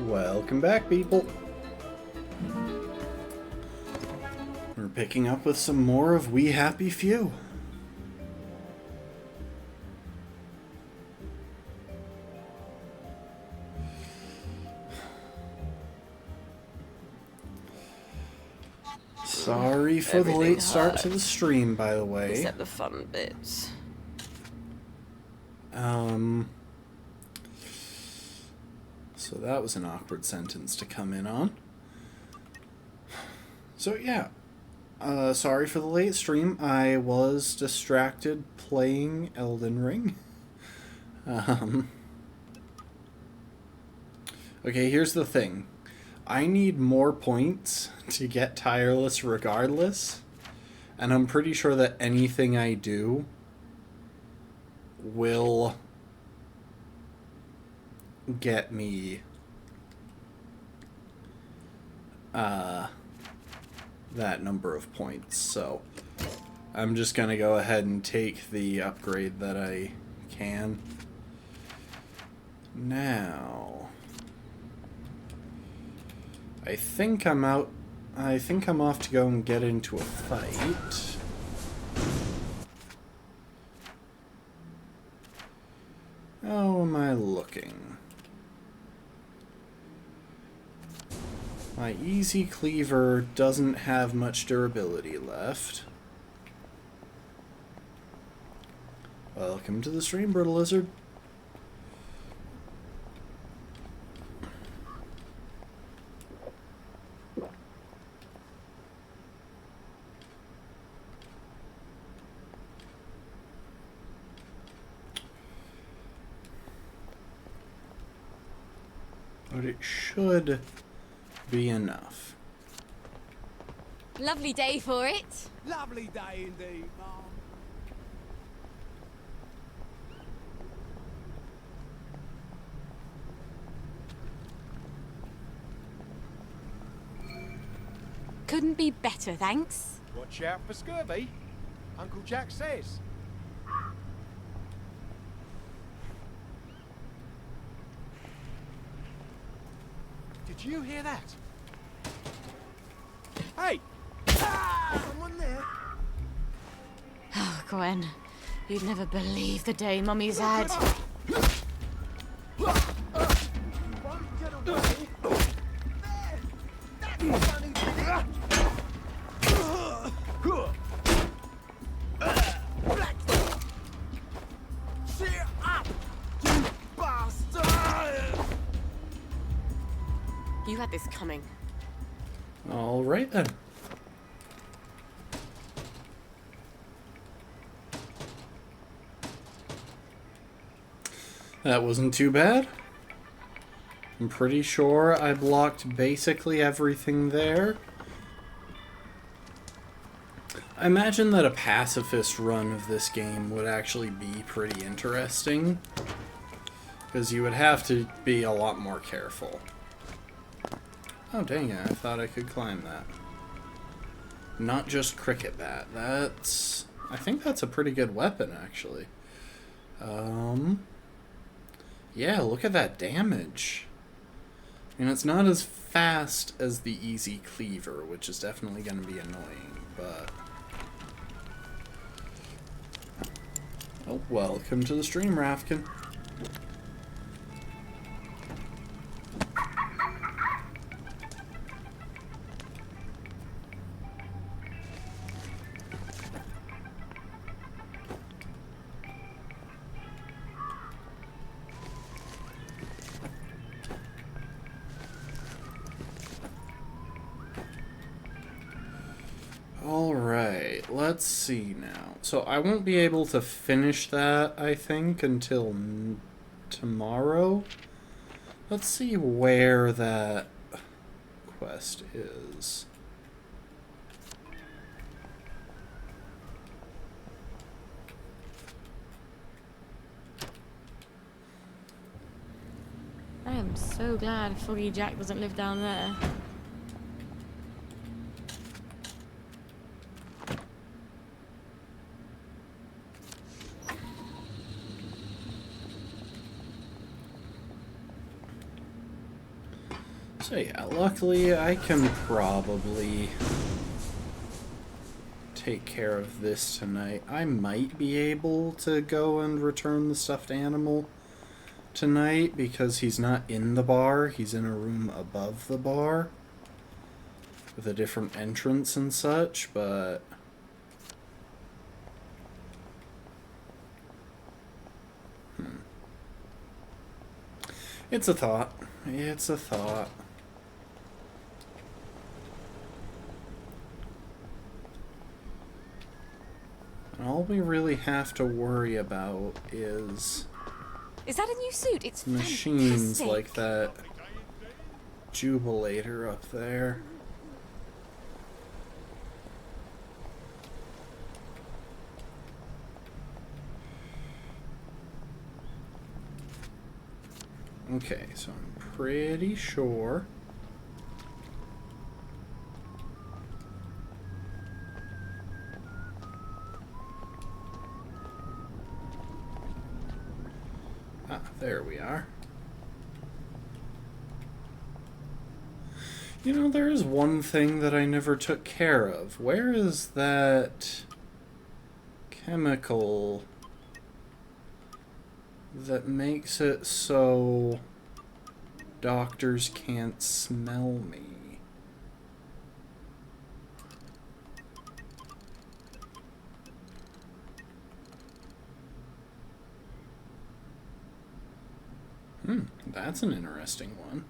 Welcome back, people. We're picking up with some more of We Happy Few. Sorry for the late start to the stream, by the way. Except the fun bits. So that was an awkward sentence to come in on. So yeah, sorry for the late stream. I was distracted playing Elden Ring. Okay, here's the thing. I need more points to get Tireless regardless, and I'm pretty sure that anything I do will get me that number of points. So I'm just gonna go ahead and take the upgrade that I can. Now I think I'm off to go and get into a fight. How am I looking? My easy cleaver doesn't have much durability left. Welcome to the stream, Brittle Lizard. But it should be enough. Lovely day for it. Lovely day indeed, Mom. Couldn't be better, thanks. Watch out for scurvy, Uncle Jack says. Did you hear that? Hey! Someone there? Oh, Gwen, you'd never believe the day Mummy's had. You won't get away. There! That's funny. Cheer up, you bastard! You had this coming. All right then. That wasn't too bad. I'm pretty sure I blocked basically everything there. I imagine that a pacifist run of this game would actually be pretty interesting, because you would have to be a lot more careful. Oh dang it, I thought I could climb that. Not just cricket bat. I think that's a pretty good weapon, actually. Yeah, look at that damage. I mean, it's not as fast as the easy cleaver, which is definitely going to be annoying, but... Oh, welcome to the stream, Rafkin. Alright, let's see now. So I won't be able to finish that, I think, until tomorrow. Let's see where that quest is. I am so glad Foggy Jack doesn't live down there. So yeah, luckily I can probably take care of this tonight. I might be able to go and return the stuffed animal tonight because he's not in the bar. He's in a room above the bar with a different entrance and such, but it's a thought. It's a thought. And all we really have to worry about is Is that a new suit? It's machines fantastic. like that Jubilator up there. Okay, so I'm pretty sure there we are. You know, there is one thing that I never took care of. Where is that chemical that makes it so doctors can't smell me? That's an interesting one.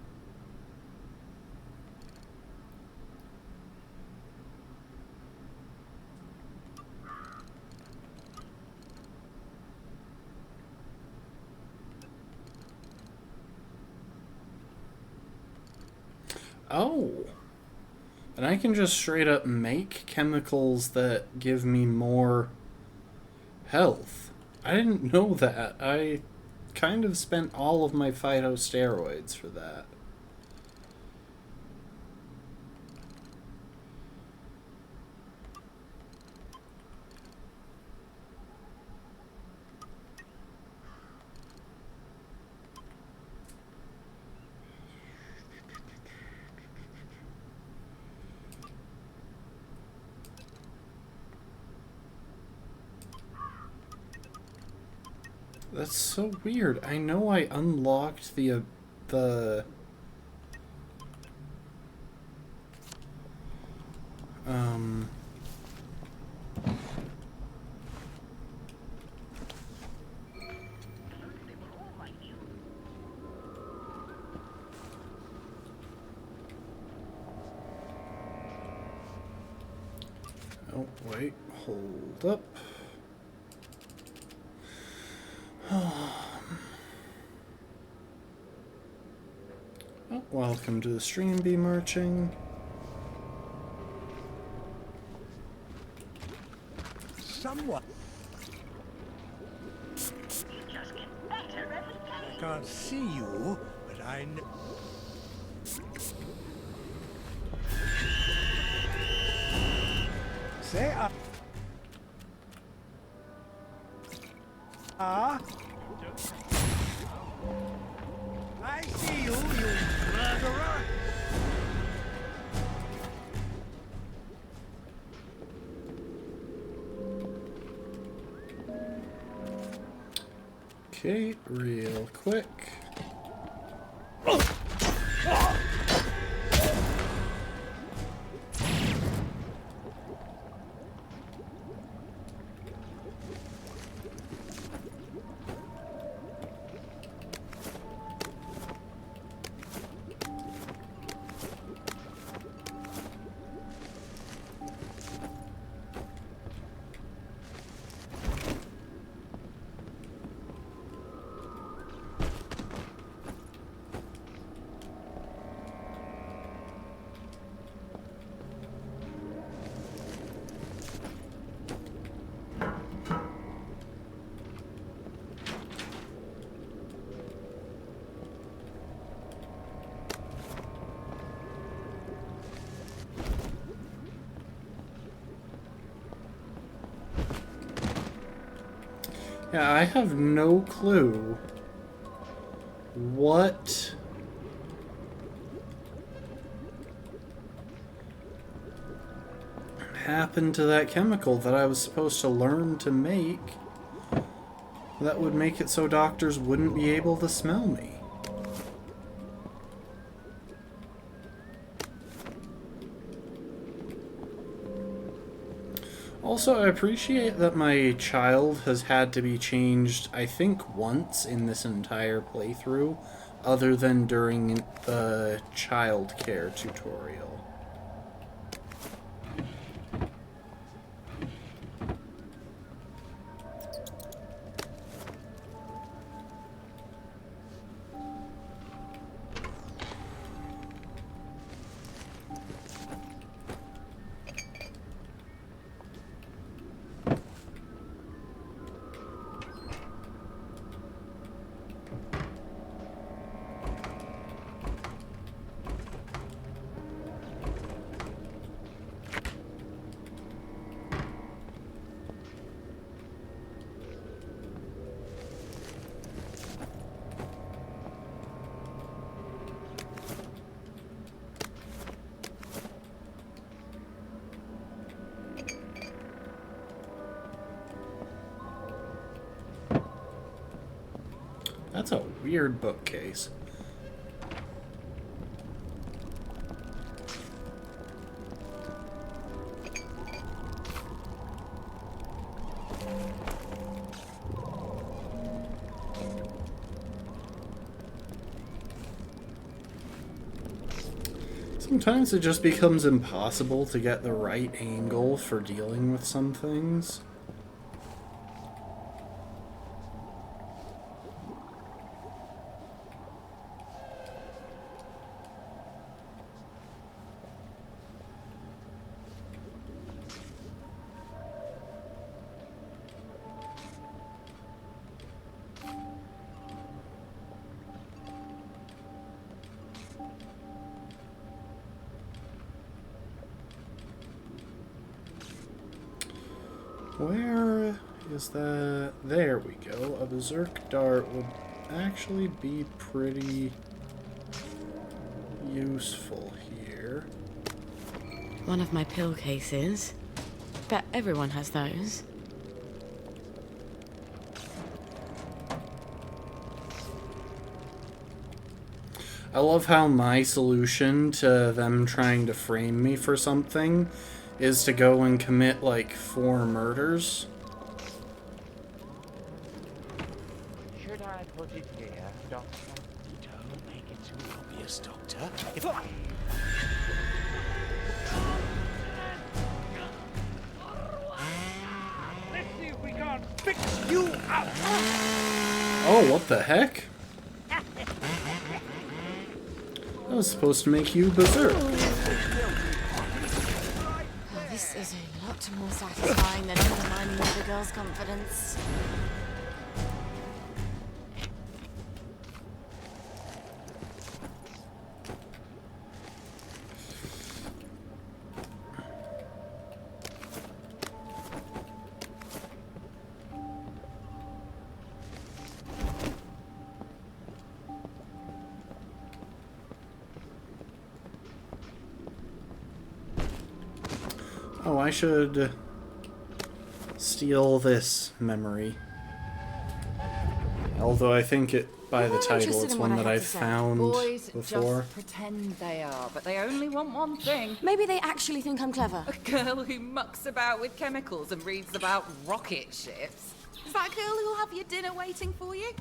Oh. And I can just straight up make chemicals that give me more health. I didn't know that. I kind of spent all of my phytosteroids for that. That's so weird. I know I unlocked the oh, wait, hold up. Oh, welcome to the stream, Be Marching. Somewhat. I can't see you, but I know. Say I see you, you murderer! Okay, real quick. Yeah, I have no clue what happened to that chemical that I was supposed to learn to make that would make it so doctors wouldn't be able to smell me? Also, I appreciate that my child has had to be changed, I think, once in this entire playthrough, other than during the child care tutorial. That's a weird bookcase. Sometimes it just becomes impossible to get the right angle for dealing with some things. Where is that? There we go. A berserk dart would actually be pretty useful here. One of my pill cases. Bet everyone has those. I love how my solution to them trying to frame me for something is to go and commit like 4 murders. Should I put it here, Doctor? Don't make it too obvious, Doctor. If I... Let's see if we can't fix you up! Oh, what the heck? That was supposed to make you berserk. This is a lot more satisfying than undermining the other girl's confidence. Oh, I should steal this memory. Although I think it, by the title, it's one that I've found Boys before. just pretend they are, but they only want one thing. Maybe they actually think I'm clever. A girl who mucks about with chemicals and reads about rocket ships. Is that girl who'll have your dinner waiting for you?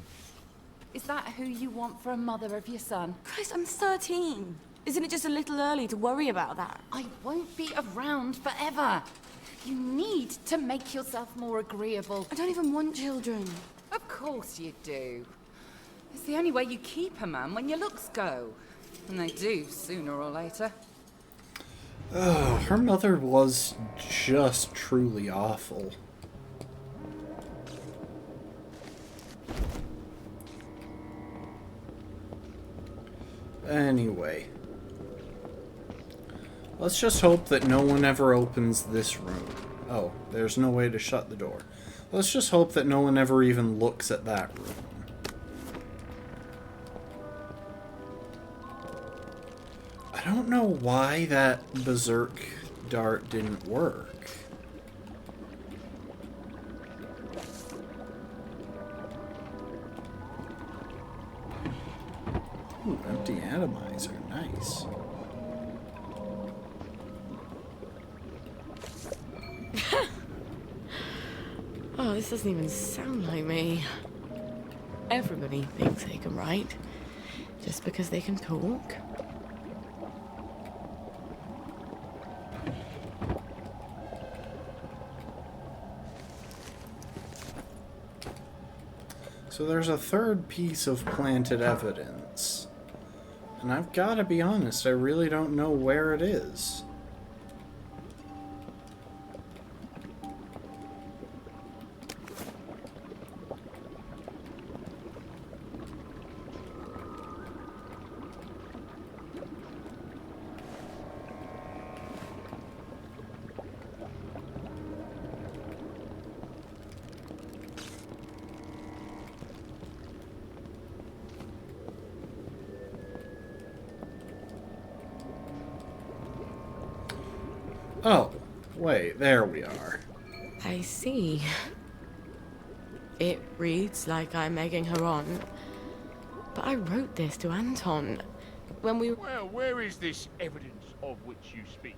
Is that who you want for a mother of your son? Christ, I'm 13. Isn't it just a little early to worry about that? I won't be around forever. You need to make yourself more agreeable. I don't even want children. Of course you do. It's the only way you keep a man when your looks go. And they do, sooner or later. Oh, her mother was just truly awful. Anyway. Let's just hope that no one ever opens this room. Oh, there's no way to shut the door. Let's just hope that no one ever even looks at that room. I don't know why that berserk dart didn't work. Ooh, empty atomizer. Nice. Oh, this doesn't even sound like me. Everybody thinks they can write just because they can talk. So there's a third piece of planted evidence. And I've got to be honest, I really don't know where it is. Oh, wait, there we are. I see. It reads like I'm egging her on. But I wrote this to Anton when we... Well, where is this evidence of which you speak?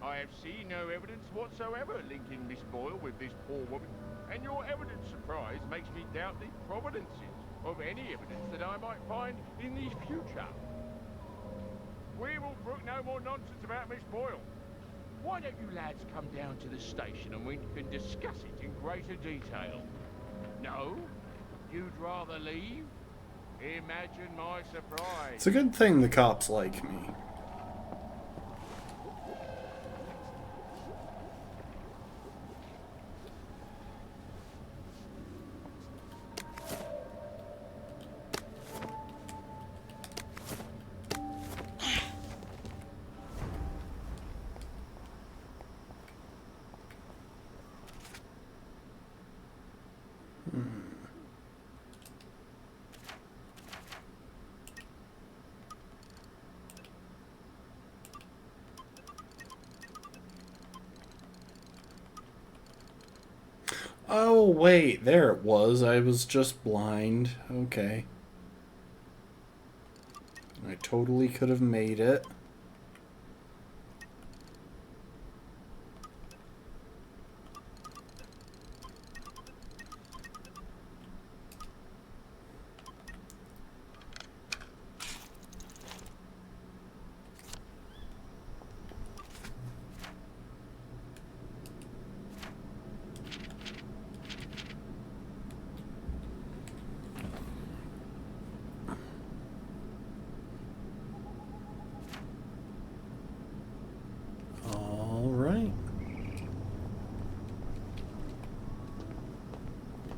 I have seen no evidence whatsoever linking Miss Boyle with this poor woman, and your evident surprise makes me doubt the providences of any evidence that I might find in the future. We will brook no more nonsense about Miss Boyle. Why don't you lads come down to the station and we can discuss it in greater detail? No? You'd rather leave? Imagine my surprise. It's a good thing the cops like me. Oh, wait, there it was. I was just blind. Okay. I totally could have made it.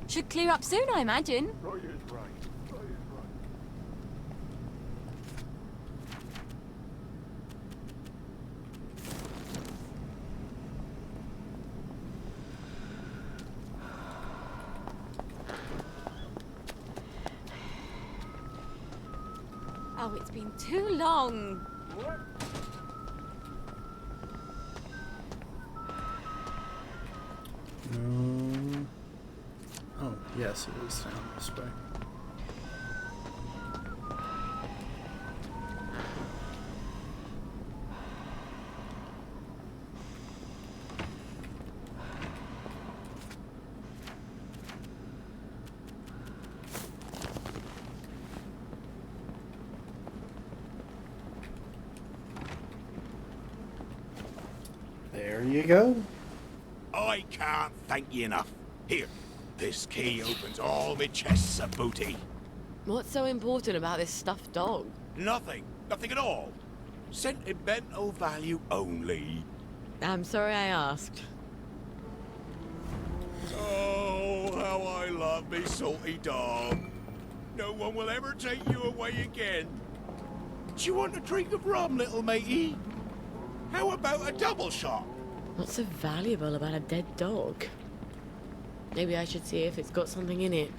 Should clear up soon, I imagine. Oh, it's been too long. Oh, yes, it is down this way. There you go. I can't thank you enough. Here, this key opens all my chests of booty. What's so important about this stuffed dog? Nothing. Nothing at all. Sentimental value only. I'm sorry I asked. Oh, how I love me salty dog. No one will ever take you away again. Do you want a drink of rum, little matey? How about a double shot? What's so valuable about a dead dog? Maybe I should see if it's got something in it.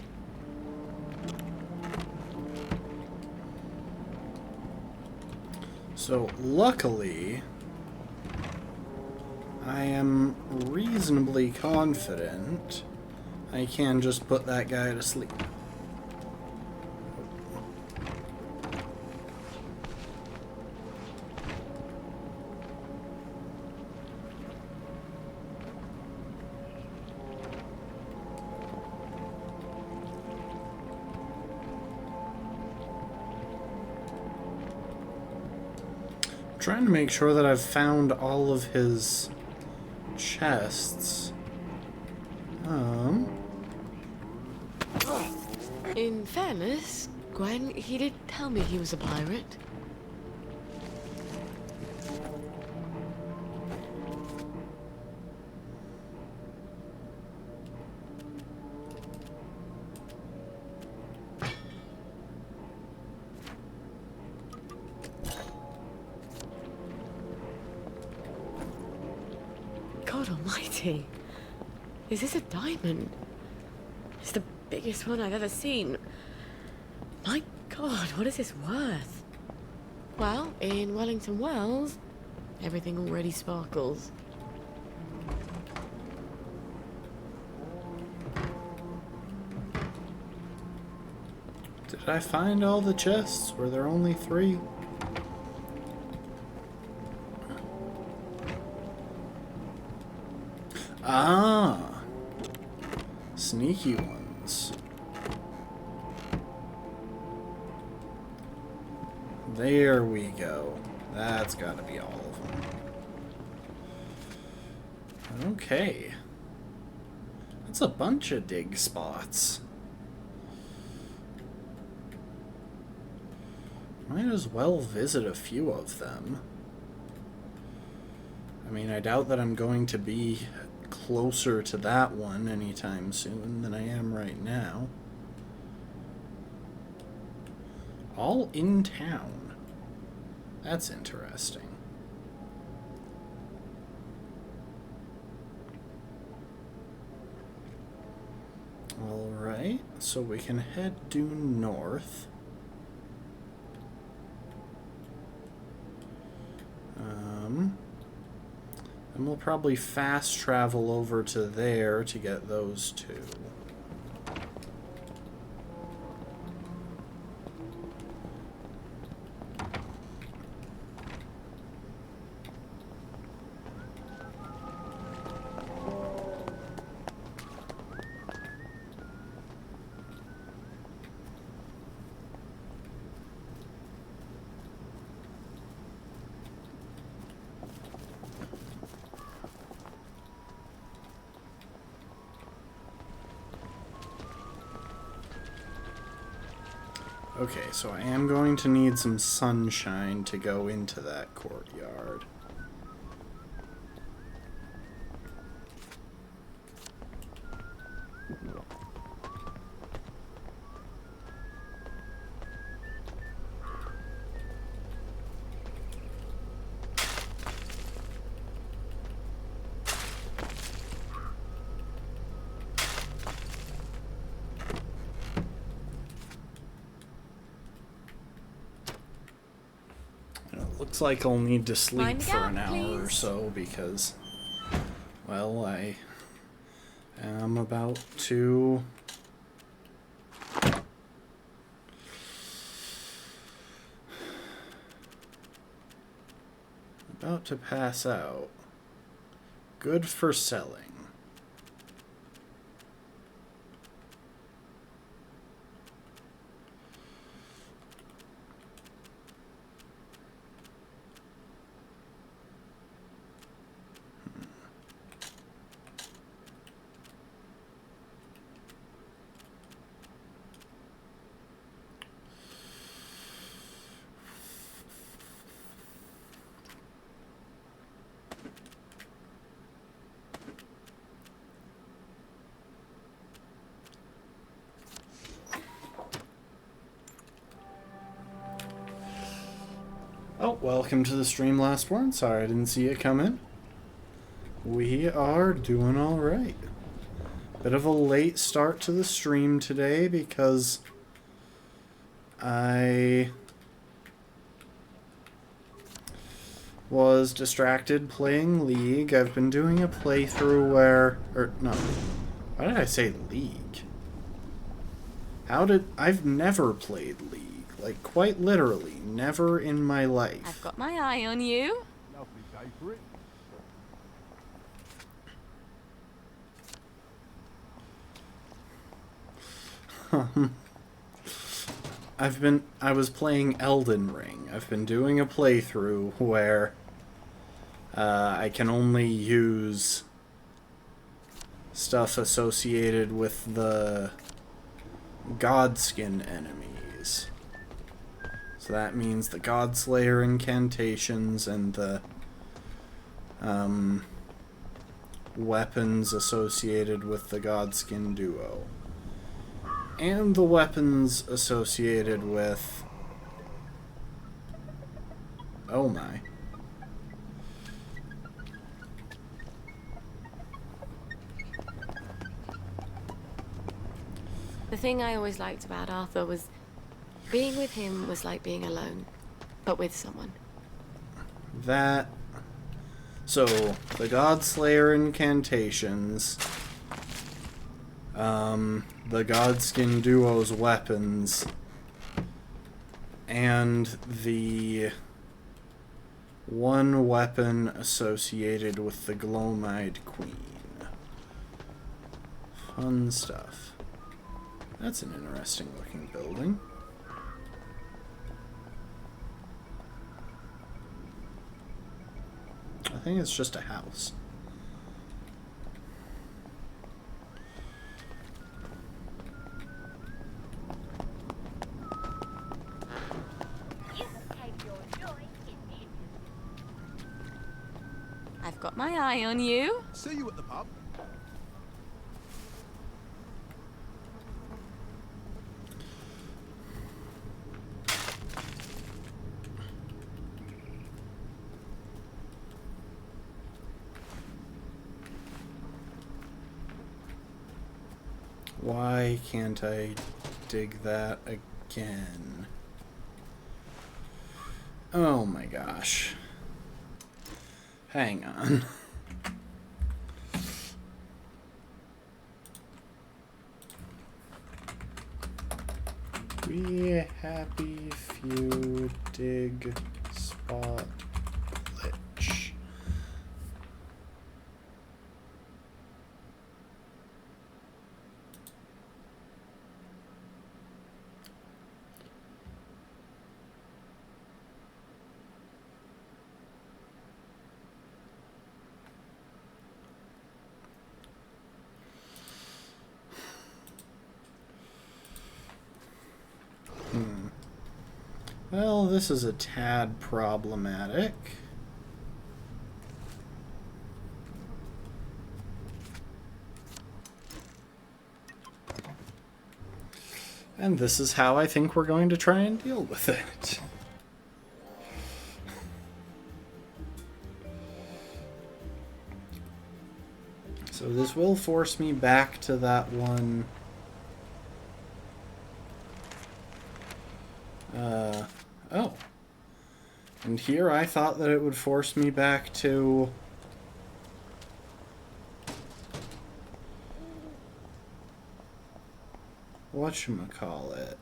So, luckily, I am reasonably confident I can just put that guy to sleep. Trying to make sure that I've found all of his chests. In fairness, Gwen, he did tell me he was a pirate. God almighty. Is this a diamond? It's the biggest one I've ever seen. My God, what is this worth? Well, in Wellington Wells, everything already sparkles. Did I find all the chests? Were there only 3? Ah! Sneaky ones. There we go. That's gotta be all of them. Okay. That's a bunch of dig spots. Might as well visit a few of them. I mean, I doubt that I'm going to be closer to that one anytime soon than I am right now. All in town. That's interesting. Alright, so we can head due north. And we'll probably fast travel over to there to get those 2. Okay, so I am going to need some sunshine to go into that courtyard. Looks like I'll need to sleep Mind for an gap, hour or please. so because, well, I am about to pass out. Good for selling. Oh, welcome to the stream, Lastborn. Sorry I didn't see it come in. We are doing alright. Bit of a late start to the stream today because I was distracted playing League. I've been doing a playthrough where... Or, no. Why did I say League? I've never played League. Like, quite literally. Never in my life. I've got my eye on you. Lovely day for it. I was playing Elden Ring. I've been doing a playthrough where I can only use stuff associated with the Godskin enemies. So that means the Godslayer incantations and the weapons associated with the Godskin duo. And the weapons associated with... Oh my. The thing I always liked about Arthur was being with him was like being alone, but with someone. That... So, the Godslayer incantations, the Godskin duo's weapons, and the one weapon associated with the Glomide Queen. Fun stuff. That's an interesting looking building. I think it's just a house. I've got my eye on you. See you at the pub. Why can't I dig that again? Oh my gosh. Hang on. We happy few dig spot glitch. Well, this is a tad problematic. And this is how I think we're going to try and deal with it. So this will force me back to that one. Oh. And here I thought that it would force me back to... whatchamacallit.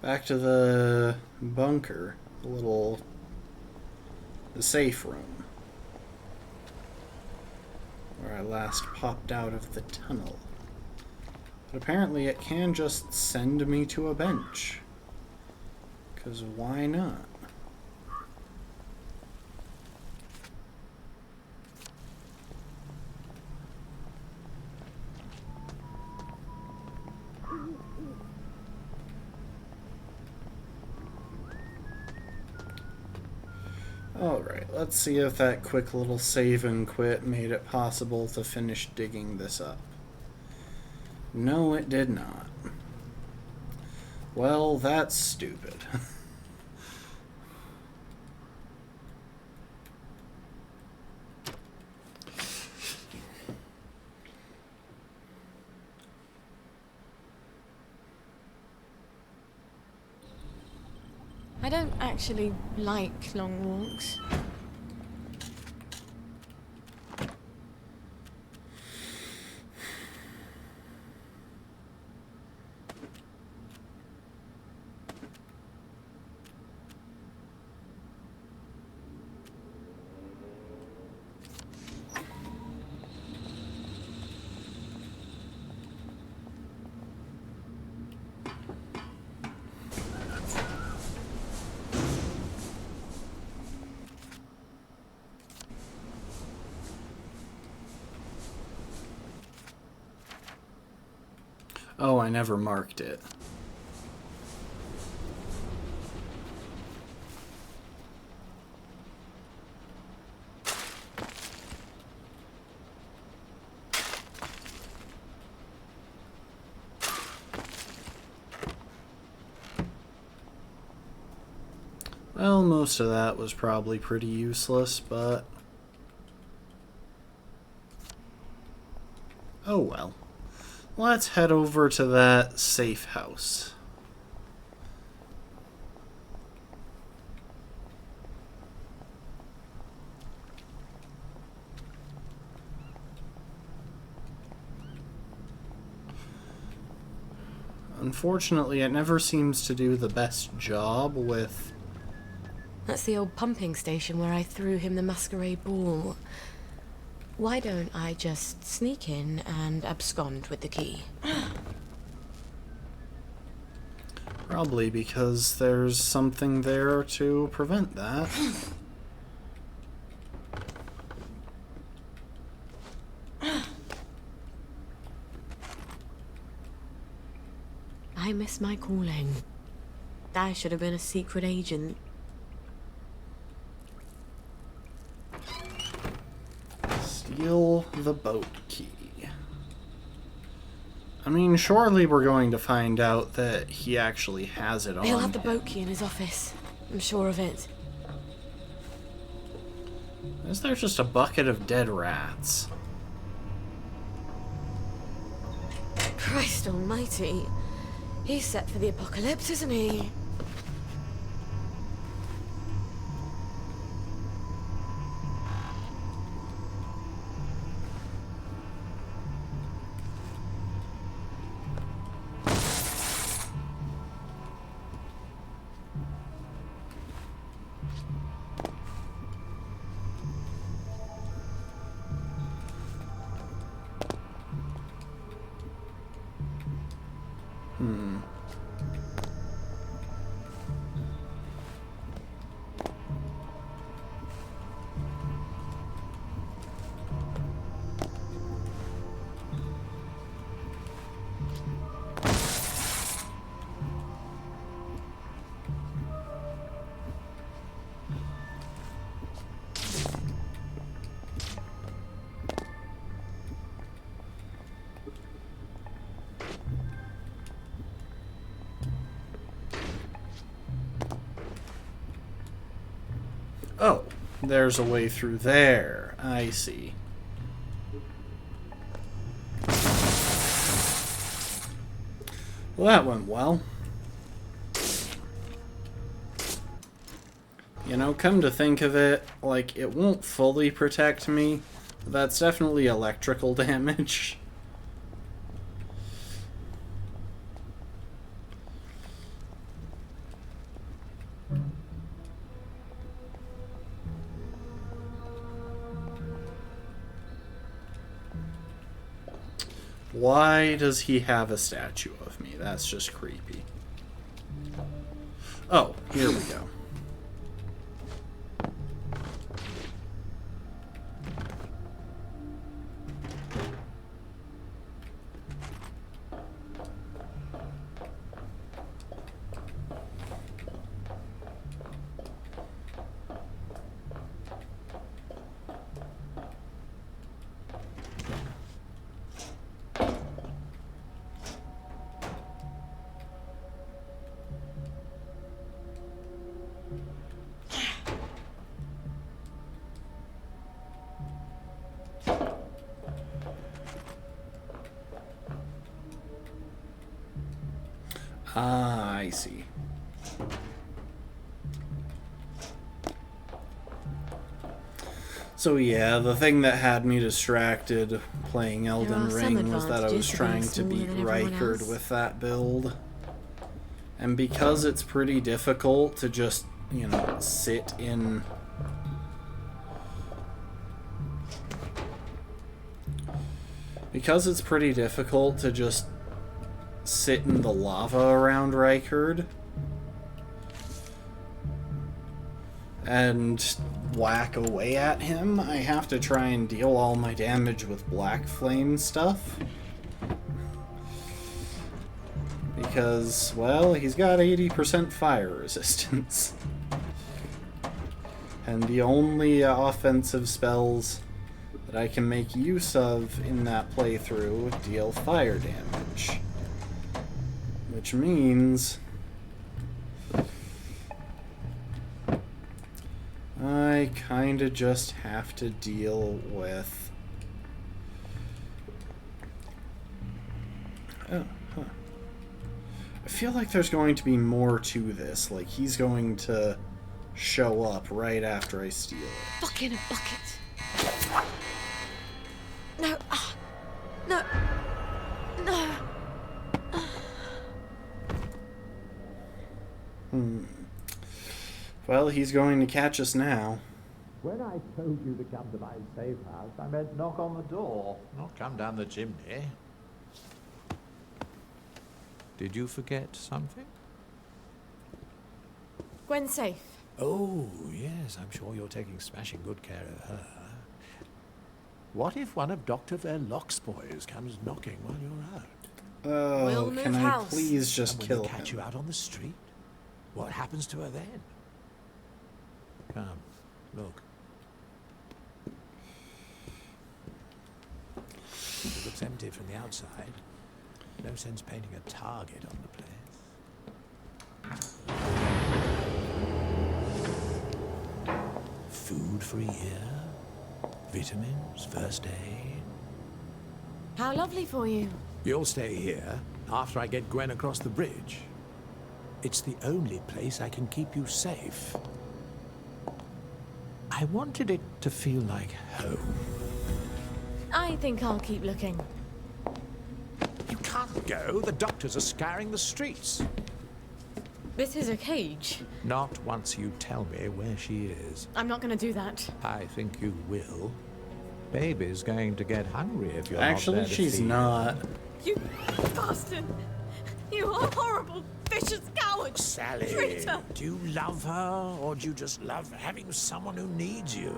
Back to the bunker. The safe room. Where I last popped out of the tunnel. But apparently it can just send me to a bench. 'Cause why not? Alright, let's see if that quick little save and quit made it possible to finish digging this up. No, it did not. Well, that's stupid. don't actually like long walks. Oh, I never marked it. Well, most of that was probably pretty useless, but... oh well. Let's head over to that safe house. Unfortunately, it never seems to do the best job with... That's the old pumping station where I threw him the masquerade ball. Why don't I just sneak in and abscond with the key? Probably because there's something there to prevent that. I miss my calling. I should have been a secret agent. Steal the boat key. I mean, surely we're going to find out that he actually has it on He'll have the him. boat key in his office. I'm sure of it. Is there just a bucket of dead rats? Christ almighty. He's set for the apocalypse, isn't he? Oh, there's a way through there. I see. Well, that went well. You know, come to think of it, like, it won't fully protect me, but that's definitely electrical damage. Why does he have a statue of me? That's just creepy. Oh, here we go. Ah, I see. So yeah, the thing that had me distracted playing Elden are some Ring was that I was advantages to trying being to beat smaller than everyone Rykard else. with that build. And because it's pretty difficult to just, you know, sit in... Because it's pretty difficult to just sit in the lava around Rykard and whack away at him, I have to try and deal all my damage with Black Flame stuff. Because, well, he's got 80% fire resistance. And the only offensive spells that I can make use of in that playthrough deal fire damage. Which means I kinda just have to deal with... Oh, huh. I feel like there's going to be more to this, like he's going to show up right after I steal it. Fucking a bucket. No. No. No. Well, he's going to catch us now. When I told you to come to my safe house, I meant knock on the door, not come down the chimney. Did you forget something? Gwen's safe. Oh, yes, I'm sure you're taking smashing good care of her. What if one of Dr. Verloc's boys comes knocking while you're out? Oh, We'll move can I house. please just And when kill they catch him? you out on the street? What happens to her then? Come, look. It looks empty from the outside. No sense painting a target on the place. Food for a year, vitamins, first aid. How lovely for you. You'll stay here after I get Gwen across the bridge. It's the only place I can keep you safe. I wanted it to feel like home. I think I'll keep looking. You can't go. The doctors are scouring the streets. This is a cage. Not once you tell me where she is. I'm not gonna do that. I think you will. Baby's going to get hungry if you're Actually, not there to she's feed. not. You bastard! You horrible, vicious coward! Sally, Traitor! do you love her, or do you just love having someone who needs you?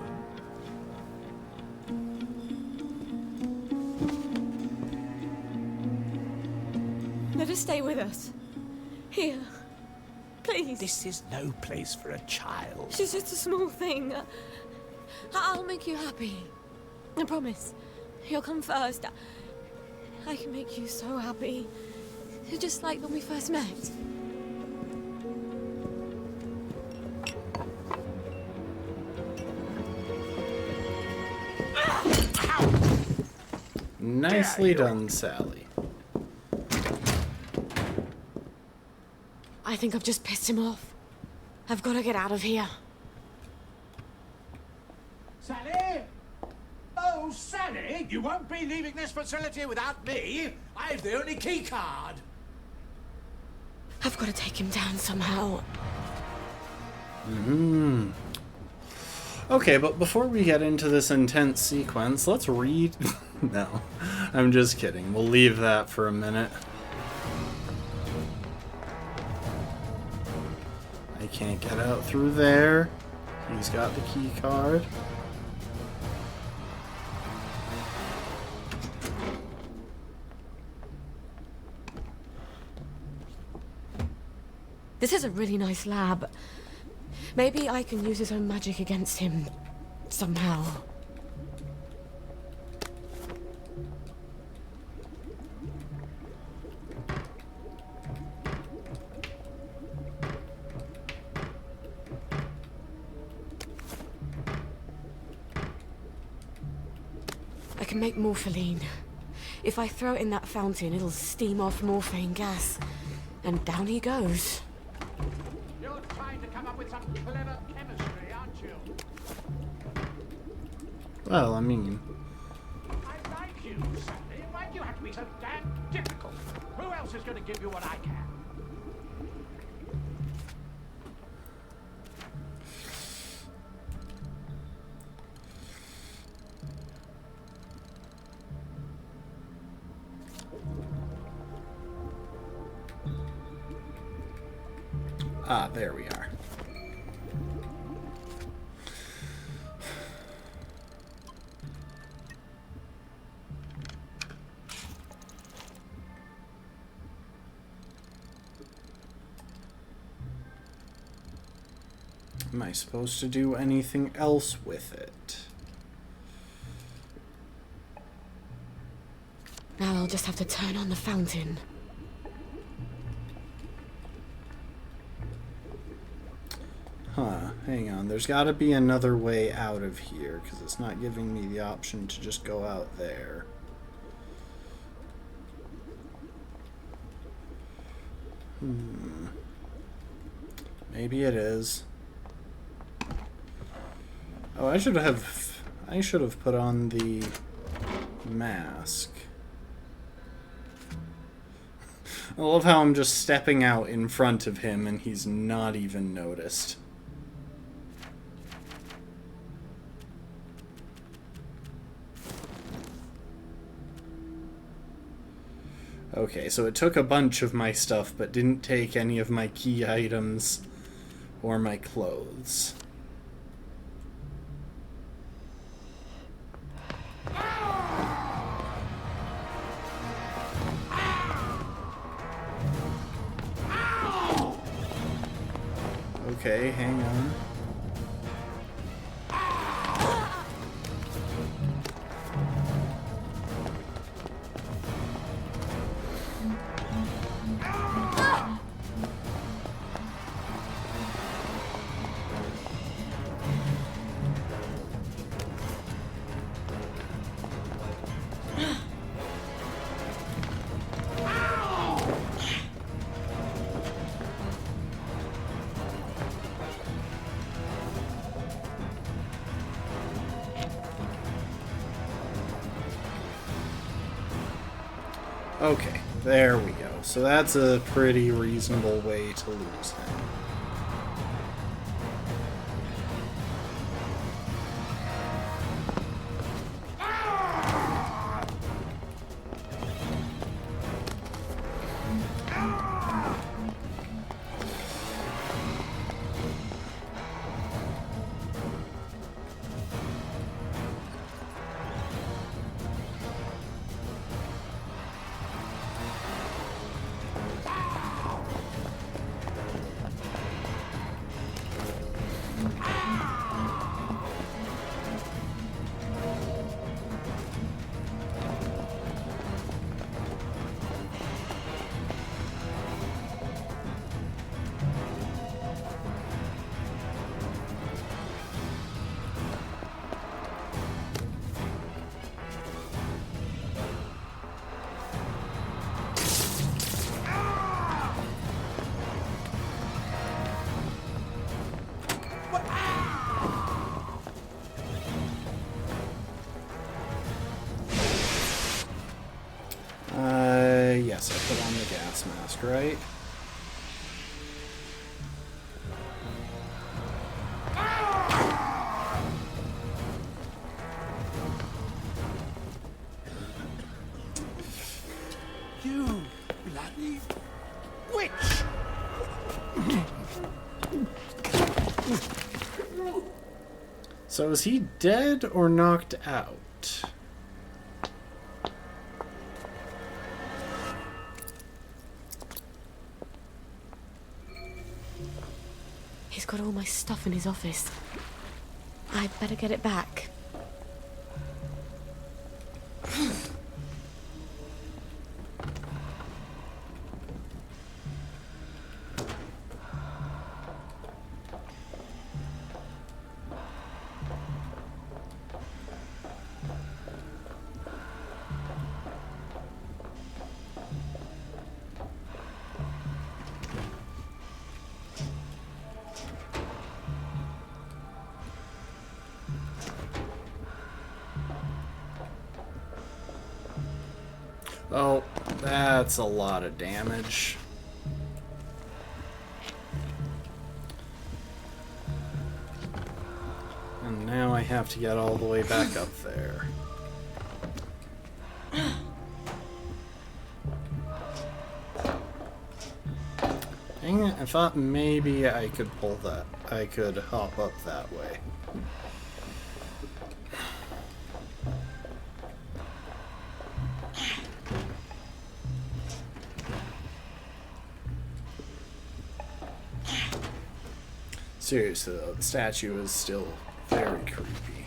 Let her stay with us. Here. Please. This is no place for a child. She's just a small thing. I'll make you happy. I promise. You'll come first. I can make you so happy. Just like when we first met. Nicely done, Sally. I think I've just pissed him off. I've got to get out of here. Sally? Oh, Sally! You won't be leaving this facility without me. I've the only key card. I've got to take him down somehow. Okay, but before we get into this intense sequence, let's read... No, I'm just kidding. We'll leave that for a minute. I can't get out through there. He's got the key card. This is a really nice lab. Maybe I can use his own magic against him somehow. I can make morpholine. If I throw it in that fountain, it'll steam off morphine gas. And down he goes. You're trying to come up with some clever chemistry, aren't you? Well, I mean... I like you, Sally. Why do you have to be so damn difficult? Who else is going to give you what I can? Ah, there we are. Am I supposed to do anything else with it? Now I'll just have to turn on the fountain. Huh, hang on. There's got to be another way out of here, because it's not giving me the option to just go out there. Maybe it is. Oh, I should have put on the mask. I love how I'm just stepping out in front of him and he's not even noticed. Okay, so it took a bunch of my stuff, but didn't take any of my key items or my clothes. Okay, hang on. Okay, there we go. So that's a pretty reasonable way to lose him. Yes, I put on the gas mask, right? You bloody witch! So is he dead or knocked out? He's got all my stuff in his office. I'd better get it back. That's a lot of damage. And now I have to get all the way back up there. Dang it, I thought maybe I could pull that. I could hop up that way. Seriously though, the statue is still very creepy.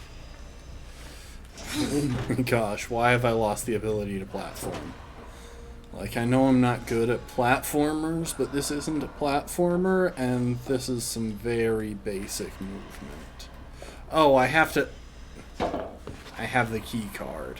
Oh my gosh, why have I lost the ability to platform? Like, I know I'm not good at platformers, but this isn't a platformer, and this is some very basic movement. Oh, I have to... I have the key card.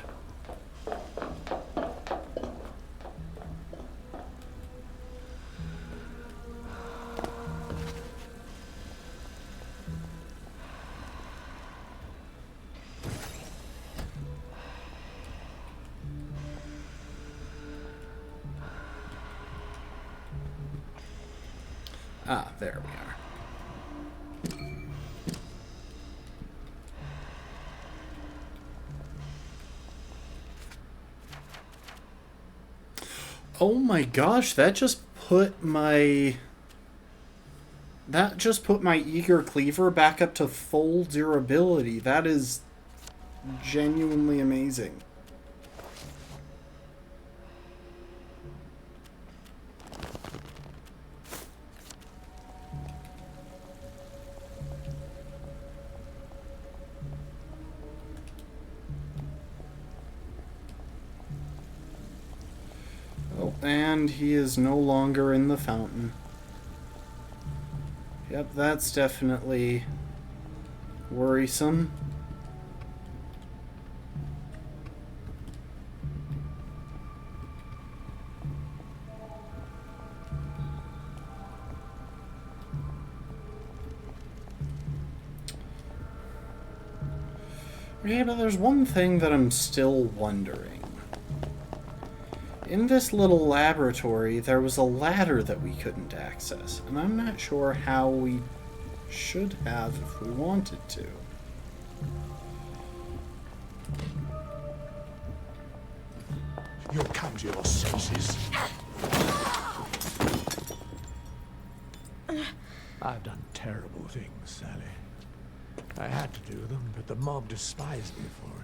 Ah, there we are. Oh my gosh, that just put my... That just put my Eager Cleaver back up to full durability. That is genuinely amazing. And he is no longer in the fountain. Yep, that's definitely worrisome. Yeah, but there's one thing that I'm still wondering. In this little laboratory, there was a ladder that we couldn't access, and I'm not sure how we should have if we wanted to. You'll come to your senses. I've done terrible things, Sally. I had to do them, but the mob despised me for it.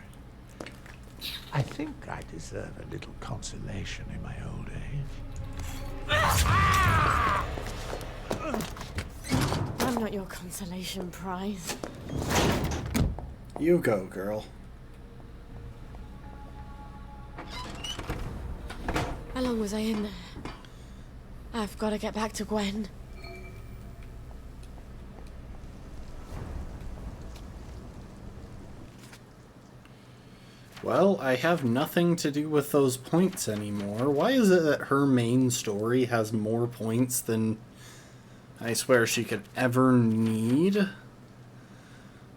I think I deserve a little consolation in my old age. I'm not your consolation prize. You go, girl. How long was I in there? I've got to get back to Gwen. Well, I have nothing to do with those points anymore. Why is it that her main story has more points than I swear she could ever need?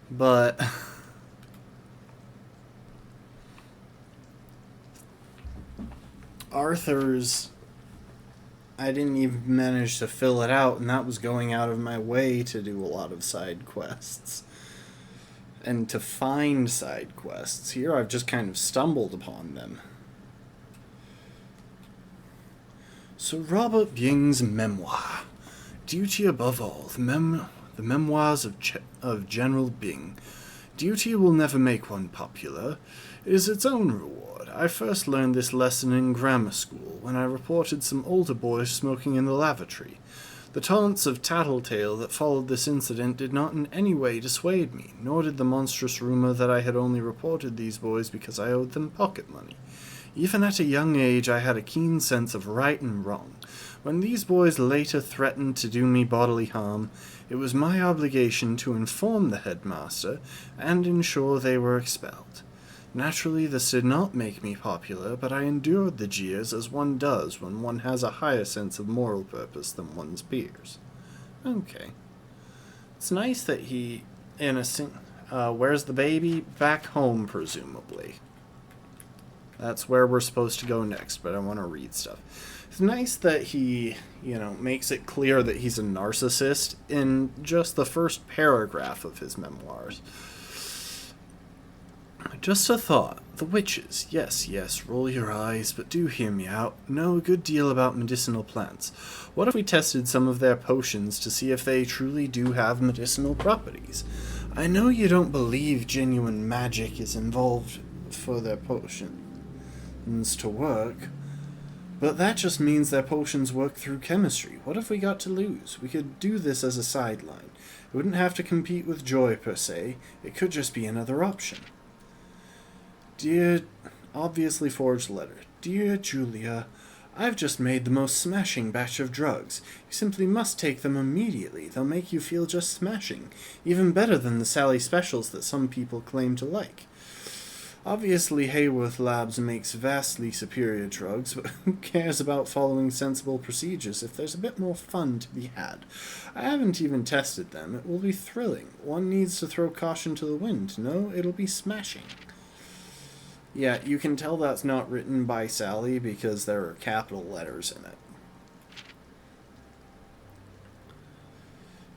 But... Arthur's... I didn't even manage to fill it out, and that was going out of my way to do a lot of side quests. And to find side quests. Here I've just kind of stumbled upon them. Sir Robert Byng's memoir. Duty above all. The memoirs of General Byng. Duty will never make one popular. It is its own reward. I first learned this lesson in grammar school, when I reported some older boys smoking in the lavatory. The taunts of tattletale that followed this incident did not in any way dissuade me, nor did the monstrous rumor that I had only reported these boys because I owed them pocket money. Even at a young age I had a keen sense of right and wrong. When these boys later threatened to do me bodily harm, it was my obligation to inform the headmaster and ensure they were expelled. Naturally, this did not make me popular, but I endured the jeers as one does when one has a higher sense of moral purpose than one's peers. Okay. It's nice that he, where's the baby? Back home, presumably. That's where we're supposed to go next, but I want to read stuff. It's nice that he, makes it clear that he's a narcissist in just the first paragraph of his memoirs. Just a thought. The witches. Yes, roll your eyes, but do hear me out. Know a good deal about medicinal plants. What if we tested some of their potions to see if they truly do have medicinal properties? I know you don't believe genuine magic is involved for their potions to work, but that just means their potions work through chemistry. What have we got to lose? We could do this as a sideline. It wouldn't have to compete with joy per se. It could just be another option. Dear, obviously forged letter. Dear Julia, I've just made the most smashing batch of drugs. You simply must take them immediately. They'll make you feel just smashing. Even better than the Sally specials that some people claim to like. Obviously, Hayworth Labs makes vastly superior drugs, but who cares about following sensible procedures if there's a bit more fun to be had? I haven't even tested them. It will be thrilling. One needs to throw caution to the wind. No, it'll be smashing. Yeah, you can tell that's not written by Sally because there are capital letters in it.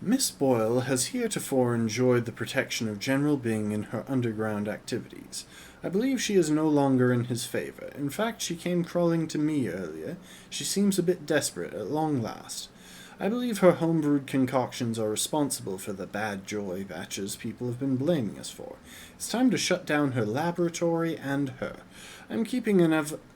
Miss Boyle has heretofore enjoyed the protection of General Byng in her underground activities. I believe she is no longer in his favor. In fact, she came crawling to me earlier. She seems a bit desperate at long last. I believe her homebrewed concoctions are responsible for the bad joy batches people have been blaming us for. It's time to shut down her laboratory and her. I'm keeping an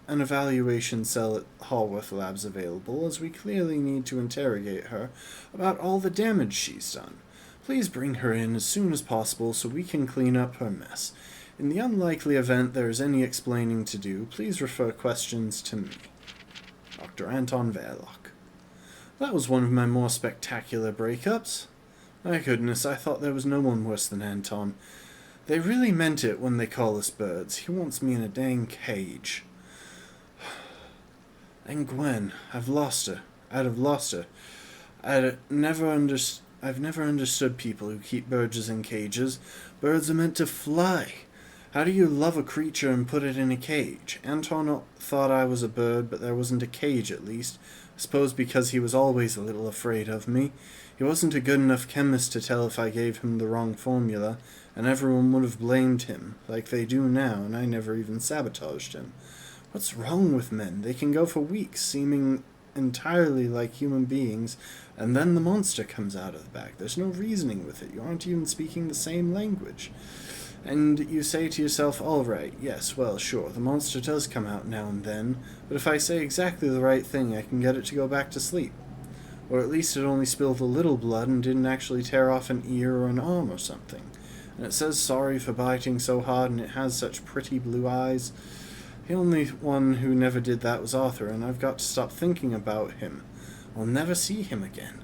evaluation cell at Hallworth Labs available, as we clearly need to interrogate her about all the damage she's done. Please bring her in as soon as possible so we can clean up her mess. In the unlikely event there is any explaining to do, please refer questions to me. Dr. Anton Verloc. That was one of my more spectacular breakups. My goodness, I thought there was no one worse than Anton. They really meant it when they call us birds. He wants me in a dang cage. And Gwen, I've lost her. I've never understood people who keep birds in cages. Birds are meant to fly. How do you love a creature and put it in a cage? Anton thought I was a bird, but there wasn't a cage at least. I suppose because he was always a little afraid of me. He wasn't a good enough chemist to tell if I gave him the wrong formula, and everyone would have blamed him, like they do now, and I never even sabotaged him. What's wrong with men? They can go for weeks, seeming entirely like human beings, and then the monster comes out of the back. There's no reasoning with it. You aren't even speaking the same language. And you say to yourself, all right, yes, well, sure, the monster does come out now and then, but if I say exactly the right thing, I can get it to go back to sleep. Or at least it only spilled a little blood and didn't actually tear off an ear or an arm or something. And it says sorry for biting so hard, and it has such pretty blue eyes. The only one who never did that was Arthur, and I've got to stop thinking about him. I'll never see him again.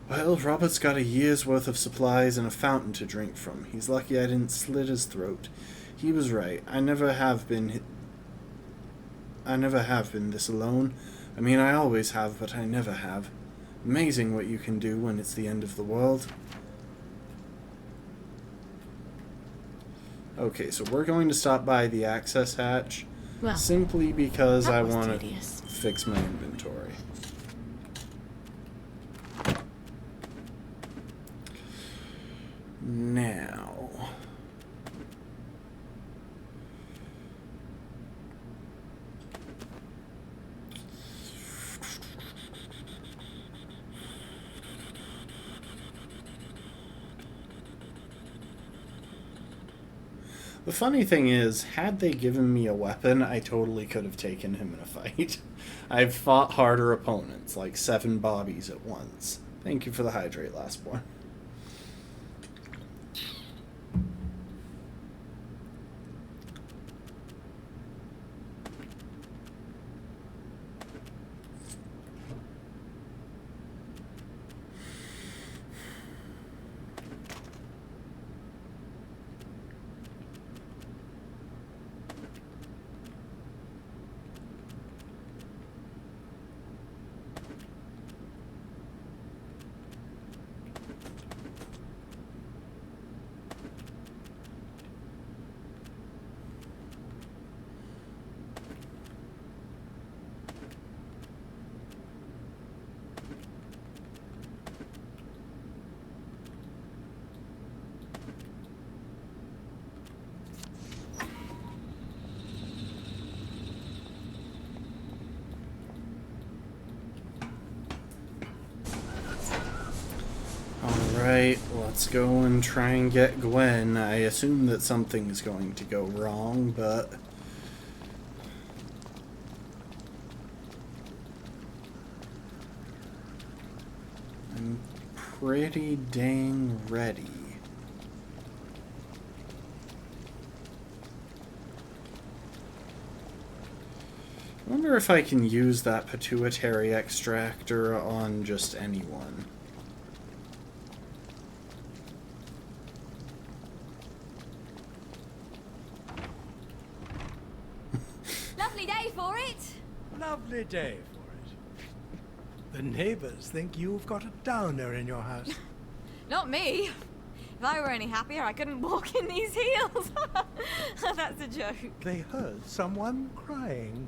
Well, Robert's got a year's worth of supplies and a fountain to drink from. He's lucky I didn't slit his throat. He was right. I never have been this alone. I mean, I always have, but I never have. Amazing what you can do when it's the end of the world. Okay, so we're going to stop by the access hatch, Well, simply because I was want to tedious. fix my inventory. Now, the funny thing is, had they given me a weapon, I totally could have taken him in a fight. I've fought harder opponents, like 7 Bobbies at once. Thank you for the hydrate, Lastborn. Alright, let's go and try and get Gwen. I assume that something's going to go wrong, but... I'm pretty dang ready. I wonder if I can use that pituitary extractor on just anyone. Lovely day for it. Lovely day for it. The neighbors think you've got a downer in your house. Not me. If I were any happier, I couldn't walk in these heels. That's a joke. They heard someone crying.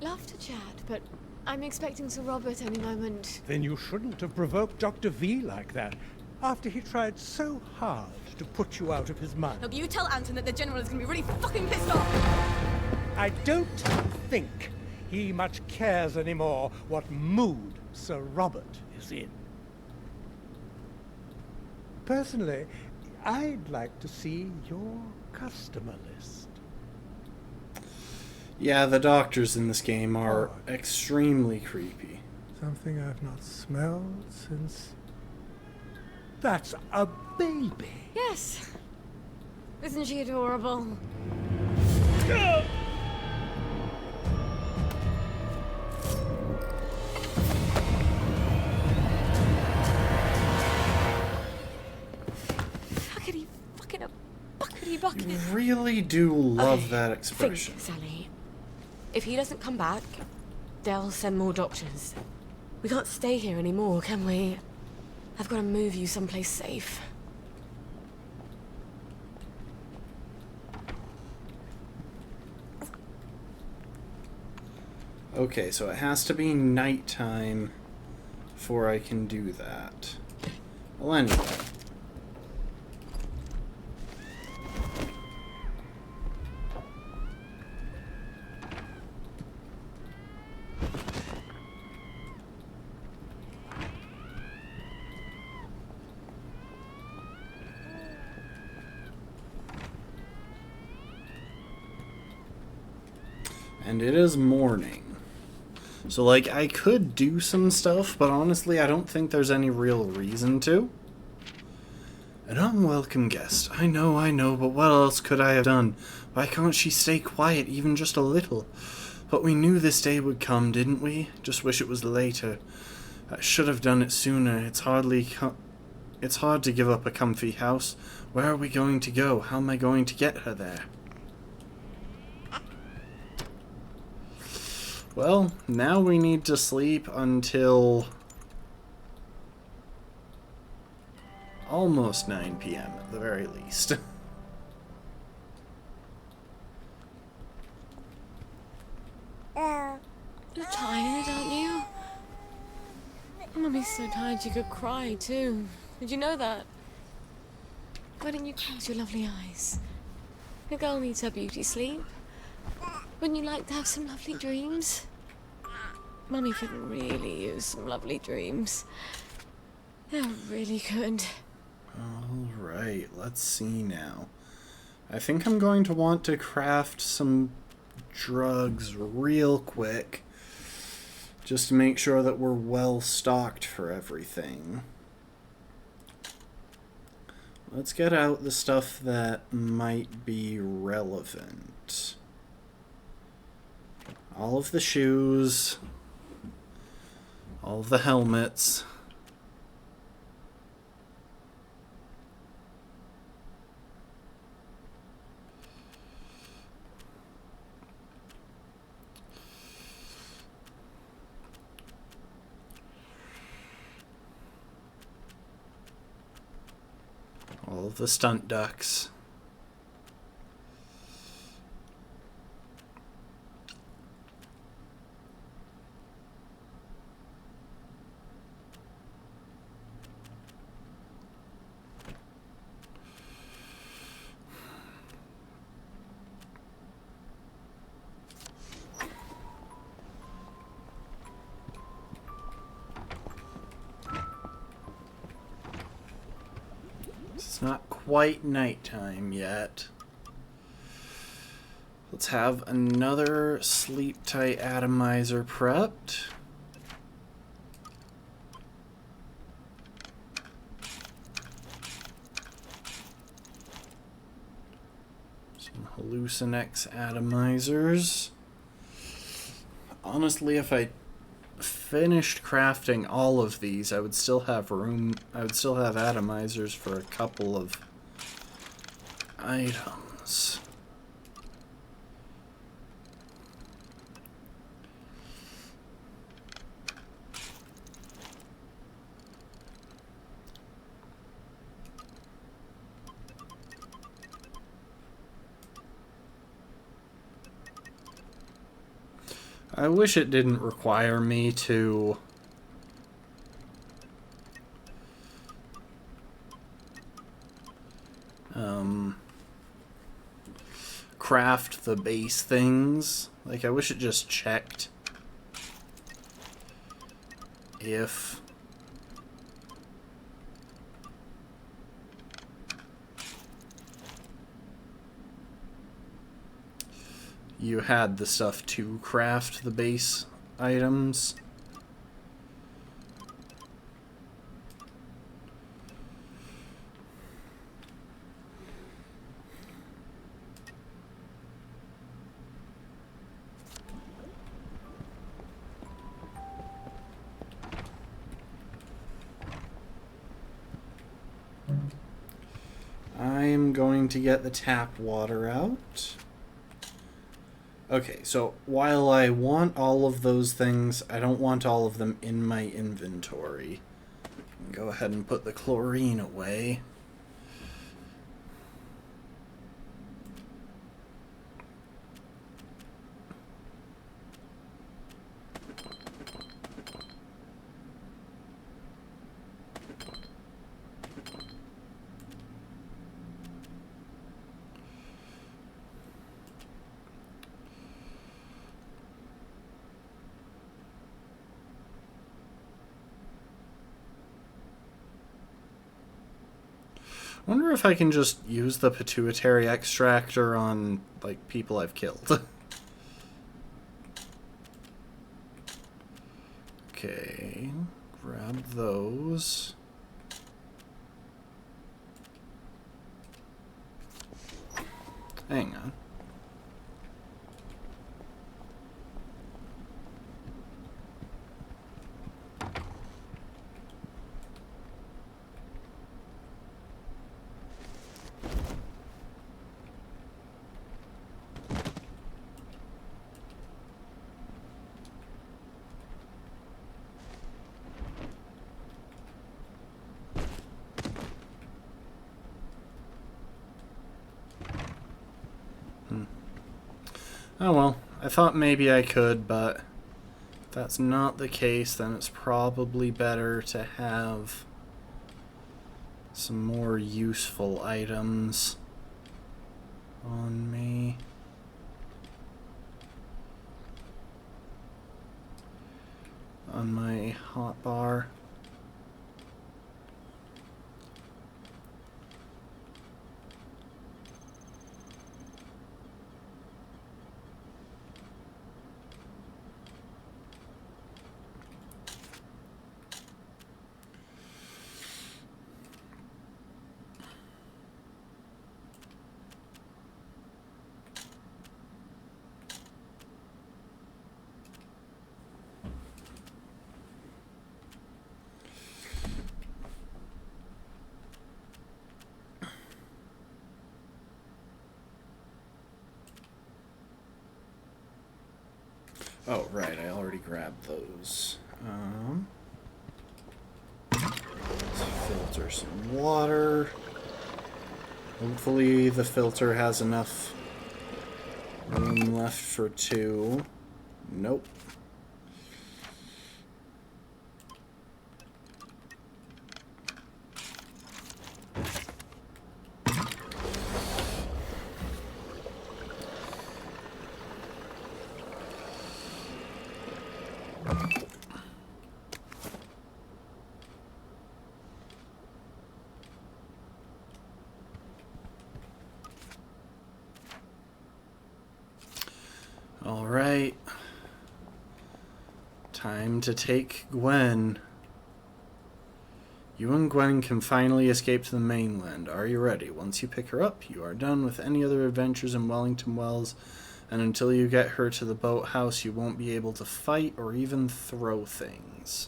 Love to chat, but I'm expecting Sir Robert any moment. Then you shouldn't have provoked Dr. V like that, after he tried so hard to put you out of his mind. Look, you tell Anton that the General is going to be really fucking pissed off. I don't think he much cares anymore what mood Sir Robert is in. Personally, I'd like to see your customer list. Yeah, the doctors in this game are extremely creepy. Something I've not smelled since... That's a baby! Yes. Isn't she adorable? Fuckity fucking a buckety bucket. You really do love Okay, that expression. Think, Sally. If he doesn't come back, they'll send more doctors. We can't stay here anymore, can we? I've got to move you someplace safe. Okay, so it has to be nighttime before I can do that. Well, anyway. And it is morning. So, like, I could do some stuff, but honestly, I don't think there's any real reason to. An unwelcome guest. I know, but what else could I have done? Why can't she stay quiet even just a little? But we knew this day would come, didn't we? Just wish it was later. I should have done it sooner. It's hard to give up a comfy house. Where are we going to go? How am I going to get her there? Well, now we need to sleep until almost 9 p.m. at the very least. You're tired, aren't you? Mummy's so tired you could cry, too. Did you know that? Why don't you close your lovely eyes? The girl needs her beauty sleep. Wouldn't you like to have some lovely dreams? Mummy could really use some lovely dreams. Yeah, really could. Alright, let's see now. I think I'm going to want to craft some drugs real quick. Just to make sure that we're well stocked for everything. Let's get out the stuff that might be relevant. All of the shoes, all of the helmets. All of the stunt ducks. It's not quite nighttime yet. Let's have another sleep tight atomizer prepped. Some Hallucinex atomizers. Honestly, if I finished crafting all of these, I would still have room. I would still have atomizers for a couple of items. I wish it didn't require me to craft the base things. Like, I wish it just checked if you had the stuff to craft the base items. I'm going to get the tap water out. Okay, so while I want all of those things, I don't want all of them in my inventory. Go ahead and put the chlorine away. I wonder if I can just use the pituitary extractor on, like, people I've killed. Okay, grab those. Hang on. Oh well, I thought maybe I could, but if that's not the case, then it's probably better to have some more useful items on me. On my hotbar. Oh, right, I already grabbed those. Let's filter some water. Hopefully the filter has enough room left for 2. Nope. Time to take Gwen. You and Gwen can finally escape to the mainland. Are you ready? Once you pick her up, you are done with any other adventures in Wellington Wells, and until you get her to the boathouse, you won't be able to fight or even throw things.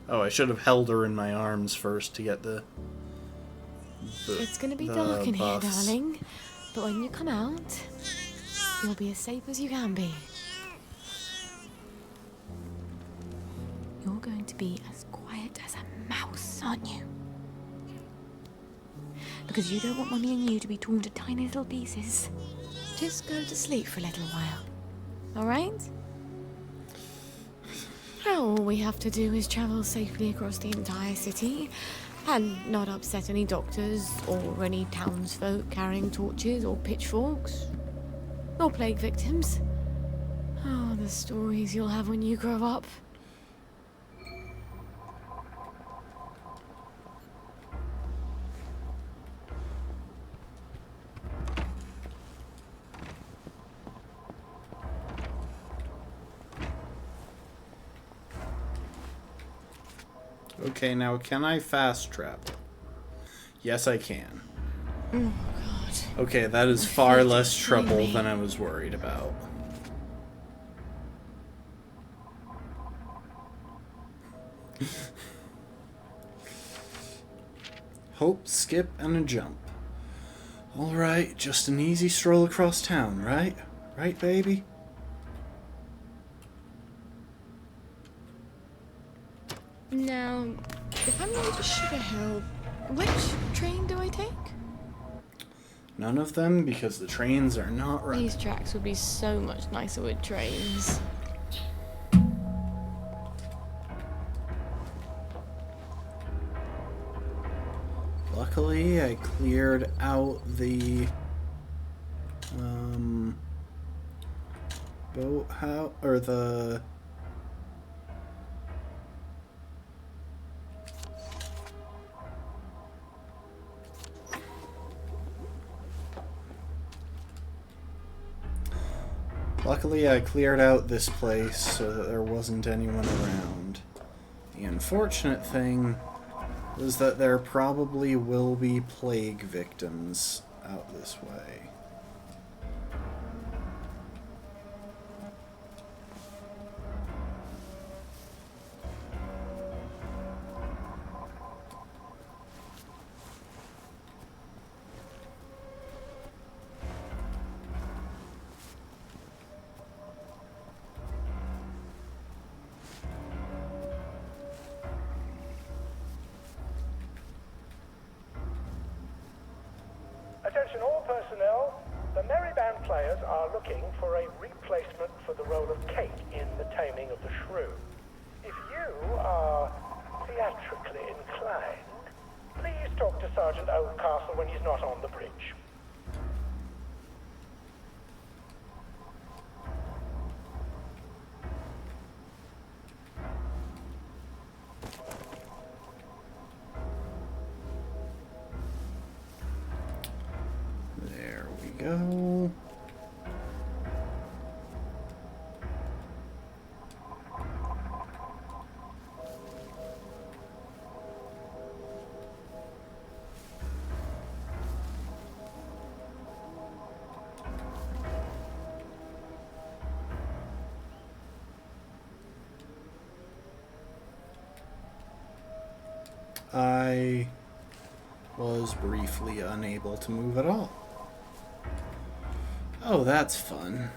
Oh, I should have held her in my arms first to get the It's gonna be the dark in here, buffs. darling. But when you come out, you'll be as safe as you can be. You're going to be as quiet as a mouse, aren't you? Because you don't want Mummy and you to be torn to tiny little pieces. Just go to sleep for a little while. Alright? All we have to do is travel safely across the entire city and not upset any doctors or any townsfolk carrying torches or pitchforks or plague victims. Oh, the stories you'll have when you grow up. Okay, now can I fast travel? Yes, I can. Oh, God. Okay, that is far less trouble than I was worried about. Hope, skip, and a jump. Alright, just an easy stroll across town, right? Right, baby? Now, if I'm going to Sugar Hill, which train do I take? None of them, because the trains are not running. These tracks would be so much nicer with trains. Luckily, I cleared out the boathouse, or the Luckily, I cleared out this place so that there wasn't anyone around. The unfortunate thing is that there probably will be plague victims out this way. Attention all personnel, the Merry Band players are looking for a replacement for the role of Kate in The Taming of the Shrew. If you are theatrically inclined, please talk to Sergeant Oldcastle when he's not on the bridge. There we go. I was briefly unable to move at all. Oh, that's fun.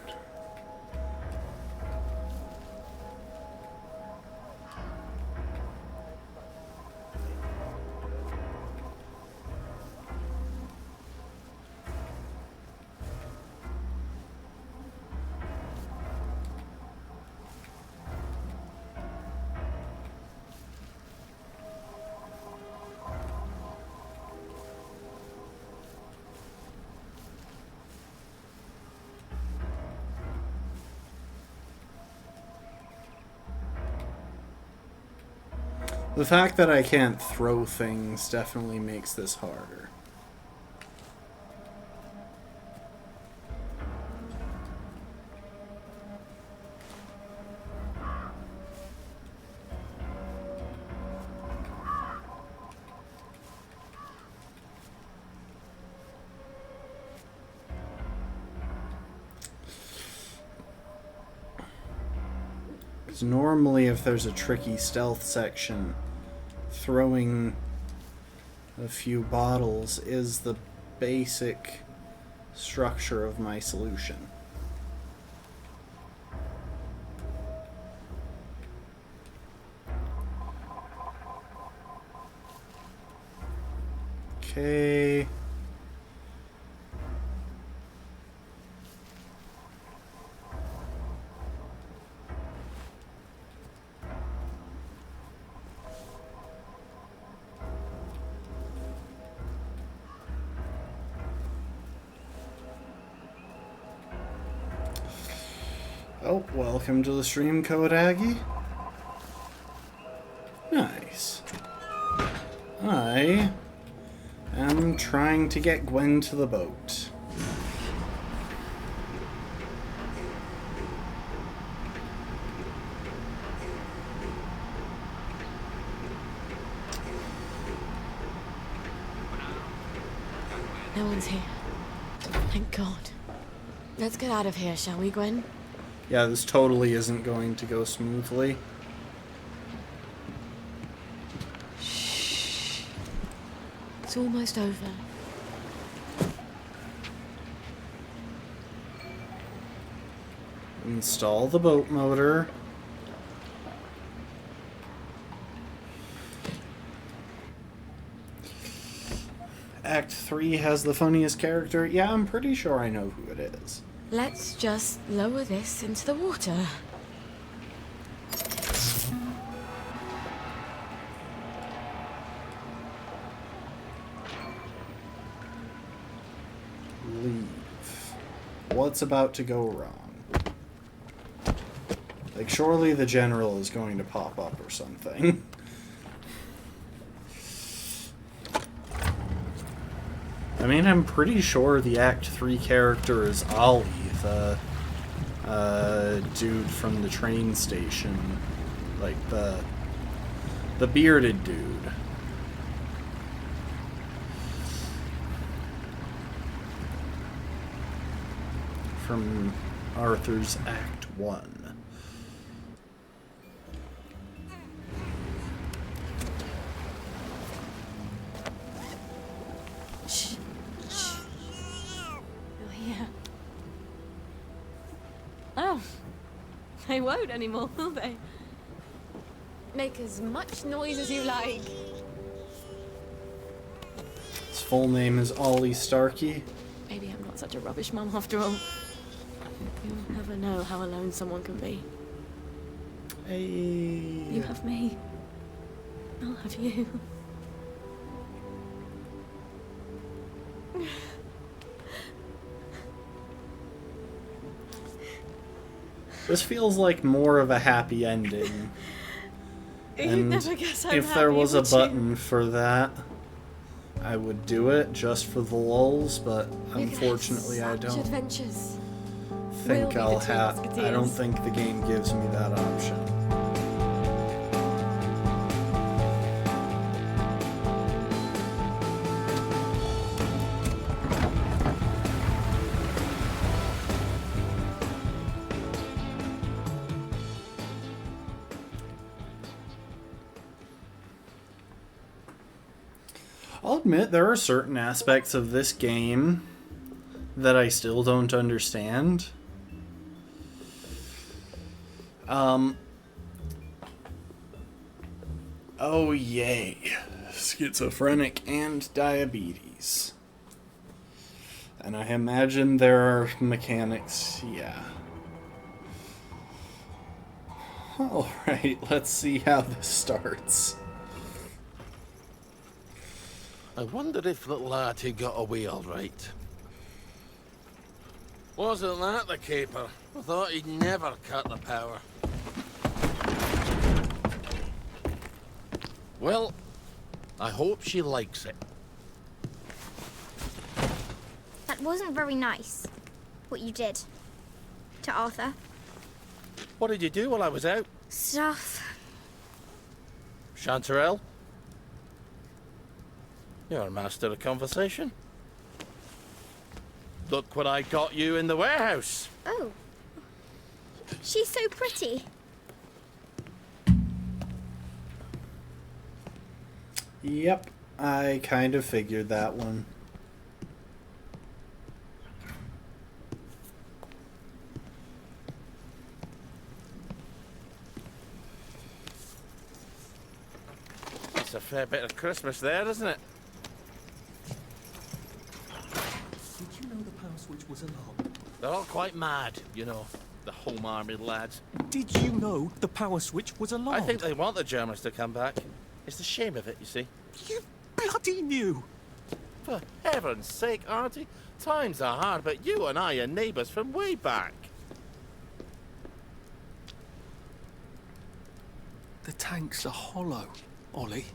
The fact that I can't throw things definitely makes this harder. 'Cause normally if there's a tricky stealth section, throwing a few bottles is the basic structure of my solution. Okay. Oh, welcome to the stream, Kodagi. Nice. I am trying to get Gwen to the boat. No one's here. Thank God. Let's get out of here, shall we, Gwen? Yeah, this totally isn't going to go smoothly. Shh. It's almost over. Install the boat motor. Act 3 has the funniest character. Yeah, I'm pretty sure I know who it is. Let's just lower this into the water. Leave. What's about to go wrong? Like, surely the general is going to pop up or something. I mean, I'm pretty sure the Act 3 character is Ollie, the dude from the train station. Like, the bearded dude. From Arthur's Act 1. Oh, they won't anymore, will they? Make as much noise as you like. His full name is Ollie Starkey. Maybe I'm not such a rubbish mum after all. You'll never know how alone someone can be. Hey. You have me. I'll have you. This feels like more of a happy ending. You'd never guess I'm if there happy, was a would you? button for that, I would do it just for the lulz, but unfortunately I Such don't adventures. think We'll be I'll the Two have. I Musketeers. don't think the game gives me that option. I'll admit there are certain aspects of this game that I still don't understand. Oh yay. Schizophrenic and diabetes. And I imagine there are mechanics, yeah. Alright, let's see how this starts. I wonder if little Artie got away all right. Wasn't that the caper? I thought he'd never cut the power. Well, I hope she likes it. That wasn't very nice, what you did to Arthur. What did you do while I was out? Stuff. Chanterelle? You're a master of conversation. Look what I got you in the warehouse. Oh. She's so pretty. Yep, I kind of figured that one. It's a fair bit of Christmas there, isn't it? Did you know the power switch was alarmed? They're all quite mad, you know, the Home Army lads. Did you know the power switch was alarmed? I think they want the Germans to come back. It's the shame of it, you see. You bloody knew! For heaven's sake, Auntie, times are hard, but you and I are neighbours from way back. The tanks are hollow, Ollie.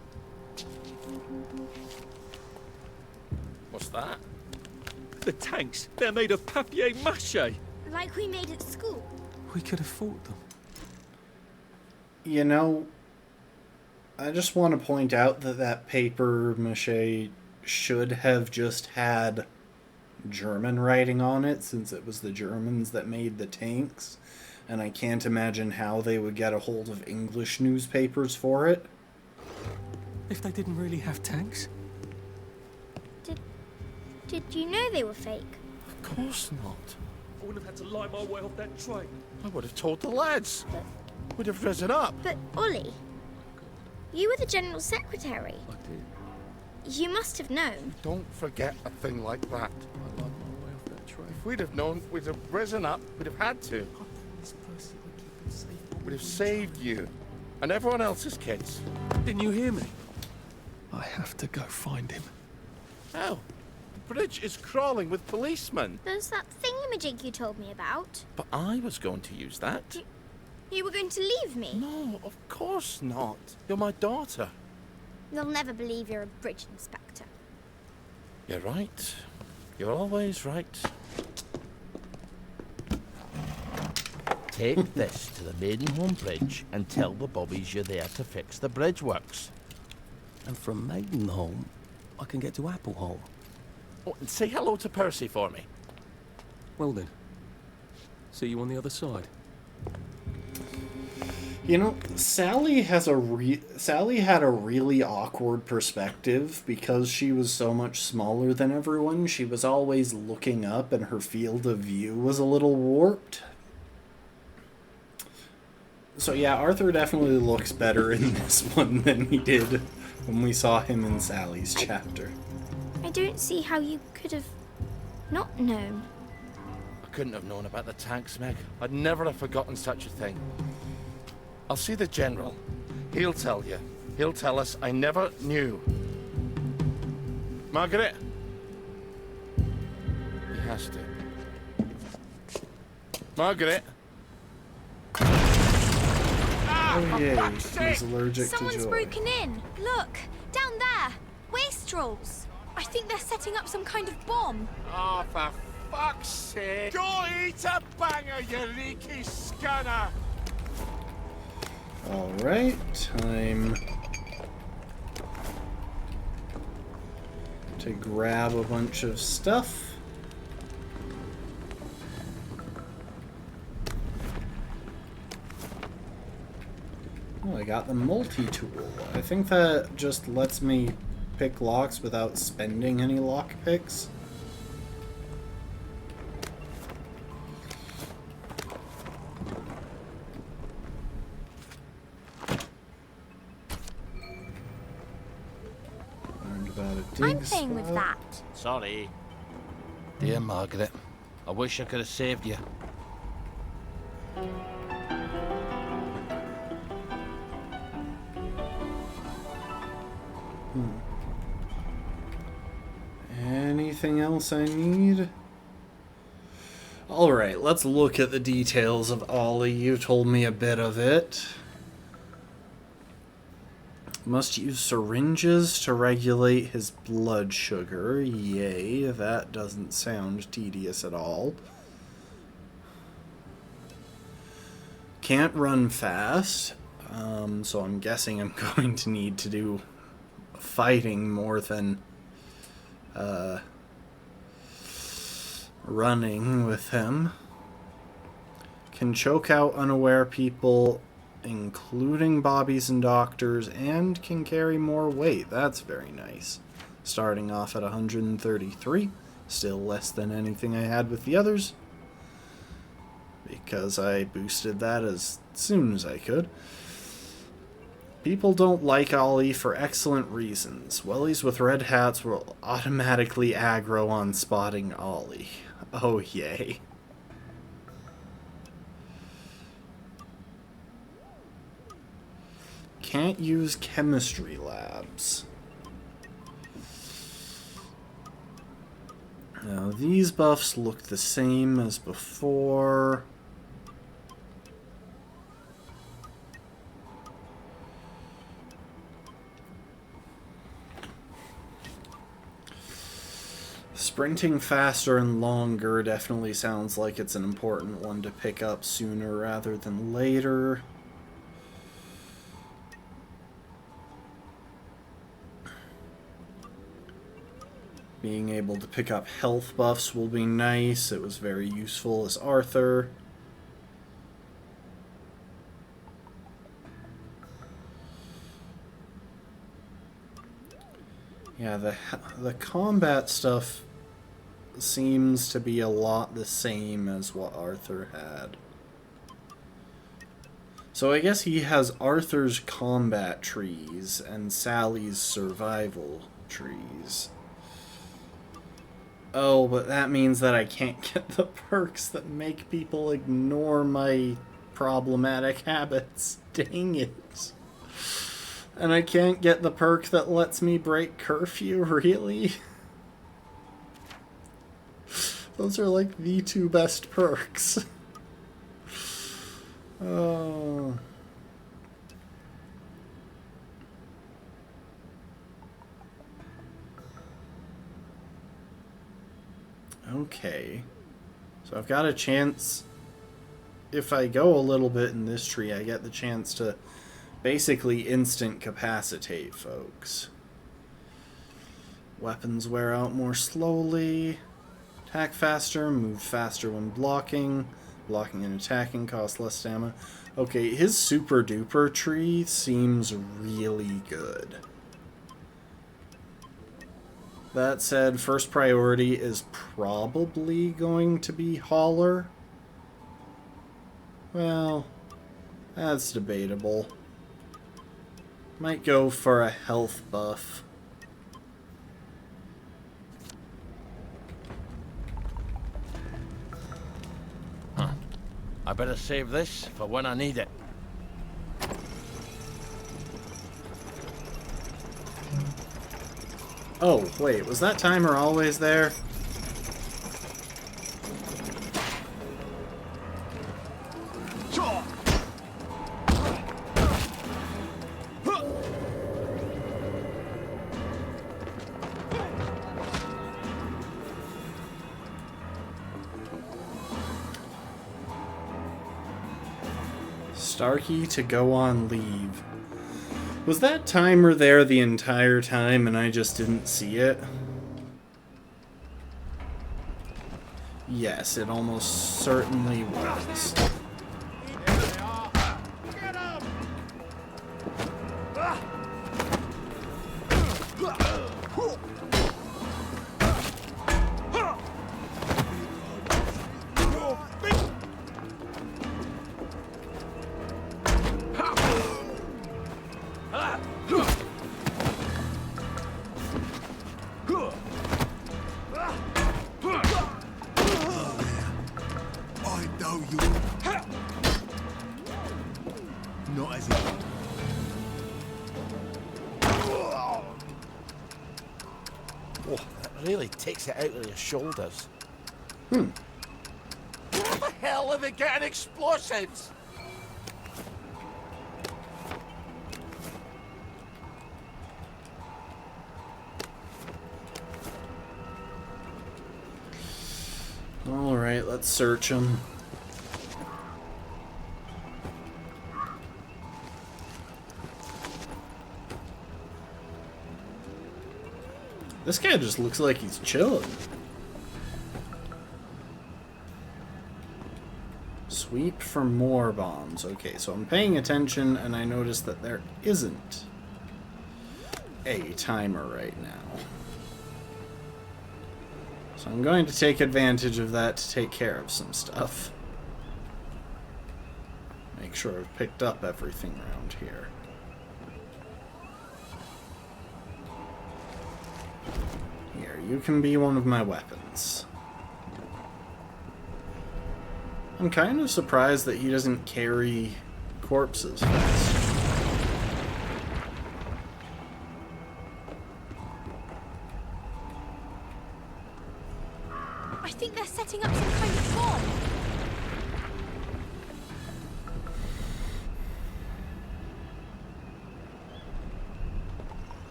What's that? The tanks, they're made of papier-mâché. Like we made at school. We could have fought them. You know, I just want to point out that that paper mache should have just had German writing on it, since it was the Germans that made the tanks, and I can't imagine how they would get a hold of English newspapers for it. If they didn't really have tanks? Did you know they were fake? Of course not. I wouldn't have had to lie my way off that train. I would have told the lads. Would have risen up. But, Ollie, you were the General Secretary. I did. You must have known. Don't forget a thing like that. I lied my way off that train. If we'd have known, we'd have risen up. We'd have had to. This Percy would keep them safe. We'd have saved you. And everyone else's kids. Didn't you hear me? I have to go find him. How? The bridge is crawling with policemen. There's that thingamajig you told me about. But I was going to use that. You were going to leave me? No, of course not. You're my daughter. They'll never believe you're a bridge inspector. You're right. You're always right. Take this to the Maidenholm Bridge and tell the bobbies you're there to fix the bridge works. And from Maidenholm, I can get to Applehall. Oh, and say hello to Percy for me. Well then. See you on the other side. You know, Sally had a really awkward perspective because she was so much smaller than everyone. She was always looking up and her field of view was a little warped. So yeah, Arthur definitely looks better in this one than he did when we saw him in Sally's chapter. I don't see how you could have not known. I couldn't have known about the tanks, Meg. I'd never have forgotten such a thing. I'll see the General. He'll tell you. He'll tell us I never knew. Margaret? He has to. Margaret? Oh yay, he's allergic Someone's to joy. broken in. Look, down there. Wastrels. I think they're setting up some kind of bomb. Oh, for fuck's sake. Go eat a banger, you leaky scunner! Alright, time to grab a bunch of stuff. Oh, I got the multi-tool. I think that just lets me pick locks without spending any lock picks. Learned about a dig I'm playing with spot. that. Sorry. Dear Margaret, I wish I could have saved you. Anything else I need? Alright, let's look at the details of Ollie. You told me a bit of it. Must use syringes to regulate his blood sugar. Yay, that doesn't sound tedious at all. Can't run fast, so I'm guessing I'm going to need to do fighting more than running with him. Can choke out unaware people including bobbies and doctors, and can carry more weight. That's very nice. Starting off at 133, still less than anything I had with the others, because I boosted that as soon as I could. People don't like Ollie for excellent reasons. Wellies with red hats will automatically aggro on spotting Ollie. Oh yay. Can't use chemistry labs. Now these buffs look the same as before. Sprinting faster and longer definitely sounds like it's an important one to pick up sooner rather than later. Being able to pick up health buffs will be nice. It was very useful as Arthur. Yeah, the combat stuff seems to be a lot the same as what Arthur had. So I guess he has Arthur's combat trees and Sally's survival trees. Oh, but that means that I can't get the perks that make people ignore my problematic habits. Dang it. And I can't get the perk that lets me break curfew, really? Those are like the two best perks. Oh. Okay. So I've got a chance. If I go a little bit in this tree, I get the chance to basically instant capacitate folks. Weapons wear out more slowly. Attack faster, move faster when blocking. Blocking and attacking costs less stamina. Okay, his super duper tree seems really good. That said, first priority is probably going to be Hauler. Well, that's debatable. Might go for a health buff. I better save this for when I need it. Oh, wait, was that timer always there? Starkey to go on leave. Was that timer there the entire time and I just didn't see it? Yes, it almost certainly was. Takes it out of your shoulders. Where the hell are they getting explosives? Alright, let's search them. This guy just looks like he's chilling. Sweep for more bombs. Okay, so I'm paying attention and I notice that there isn't a timer right now. So I'm going to take advantage of that to take care of some stuff. Make sure I've picked up everything around here. Here, you can be one of my weapons. I'm kind of surprised that he doesn't carry corpses fast. I think they're setting up some kind of bomb.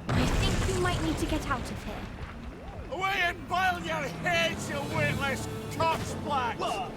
I think we might need to get out of here. Away and boil your heads, you witless cocksblacks!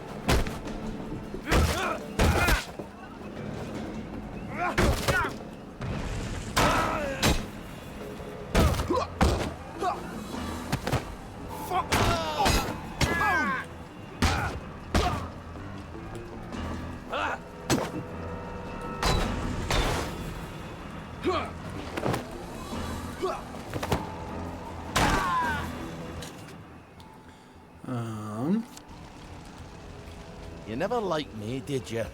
You never liked me, did you?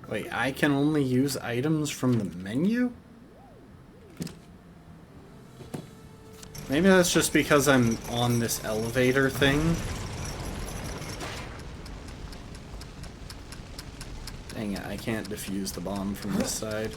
Wait, I can only use items from the menu? Maybe that's just because I'm on this elevator thing. Dang it, I can't defuse the bomb from this side.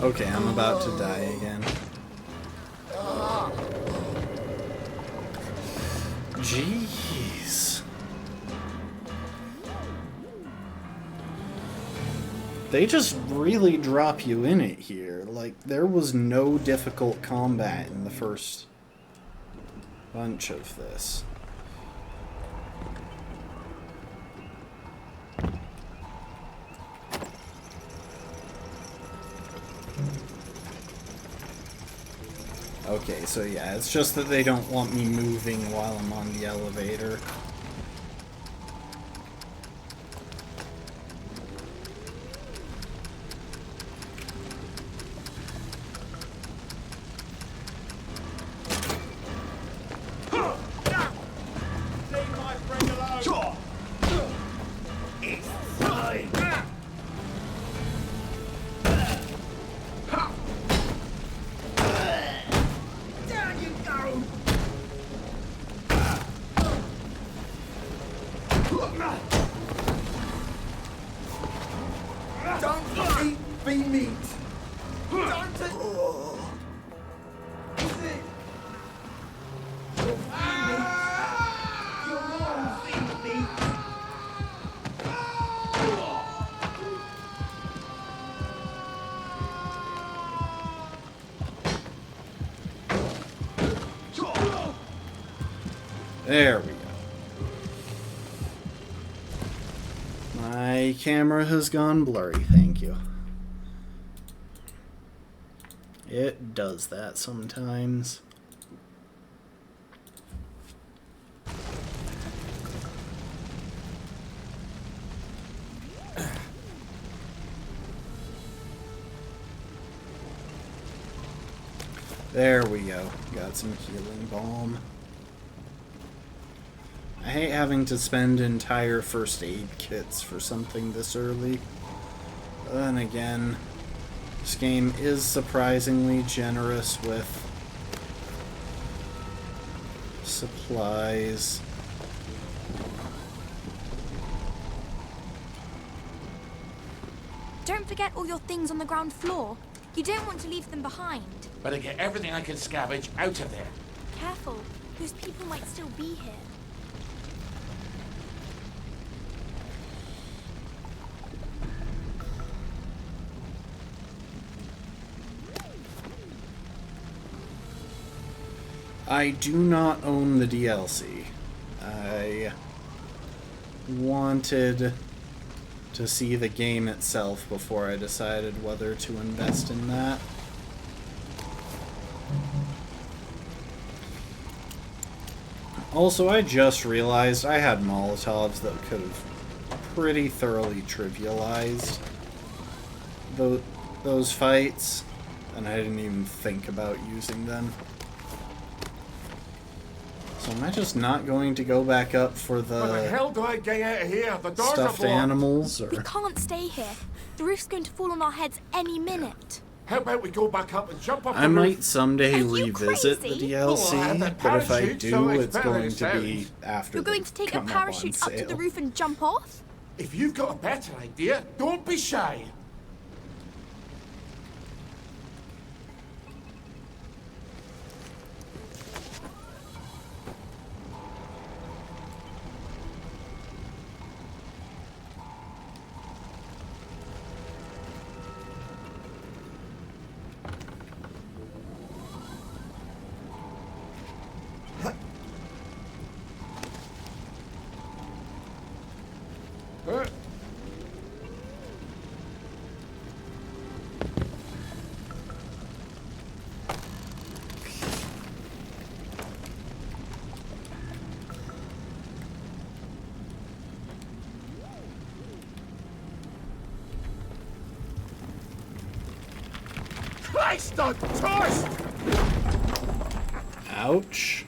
Okay, I'm about to die again. Jeez. They just really drop you in it here. Like, there was no difficult combat in the first bunch of this. Okay, so yeah, it's just that they don't want me moving while I'm on the elevator. There we go. My camera has gone blurry, thank you. It does that sometimes. There we go. Got some healing balm. I hate having to spend entire first aid kits for something this early. But then again, this game is surprisingly generous with supplies. Don't forget all your things on the ground floor. You don't want to leave them behind. Better get everything I can scavenge out of there. Careful. Those people might still be here. I do not own the DLC. I wanted to see the game itself before I decided whether to invest in that. Also, I just realized I had Molotovs that could have pretty thoroughly trivialized those fights, and I didn't even think about using them. So am I just not going to go back up for Where the hell do I get out of here? The doors are stuffed blocked. animals? We Or can't stay here. The roof's going to fall on our heads any minute. How about we go back up and jump off I the might roof? someday Are you revisit the crazy? DLC, Well, I have that but if I parachute, do, so it's it's better going than to be sounds. after You're going they to take a come up on parachute up to the sale. roof and jump off? If you've got a better idea, don't be shy. Christ on toast! Ouch.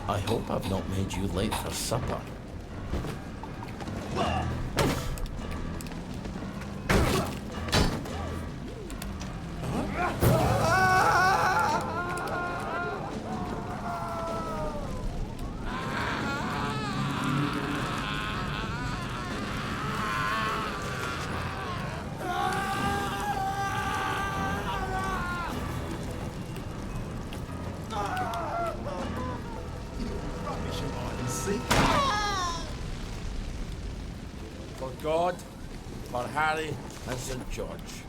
I hope I've not made you late for supper. For God, for Harry, and St. George.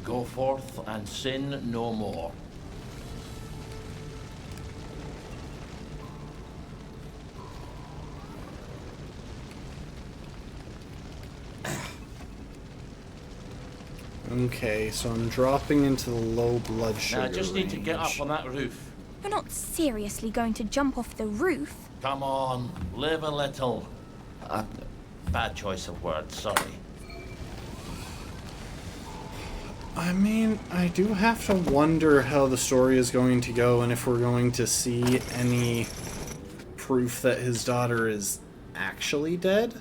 Go forth and sin no more. Okay, so I'm dropping into the low blood sugar Now I just need to get up range. on that roof. You're not seriously going to jump off the roof? Come on, live a little. Bad choice of words, sorry. I mean, I do have to wonder how the story is going to go and if we're going to see any proof that his daughter is actually dead,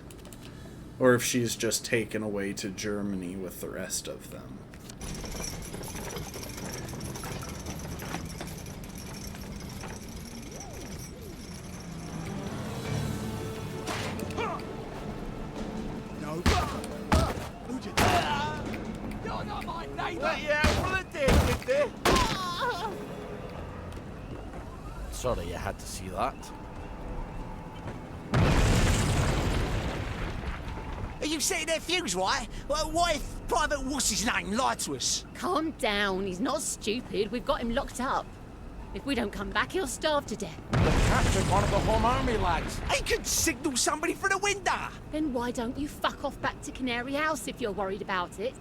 or if she's just taken away to Germany with the rest of them. No. You're not my neighbour! Let you out for the day, did they? Sorry you had to see that. Are you setting their fuse, right? Well, what if Private What's-His-Name lied to us? Calm down. He's not stupid. We've got him locked up. If we don't come back, he'll starve to death. They captured one of the Home Army lads. He could signal somebody through the window! Then why don't you fuck off back to Canary House if you're worried about it?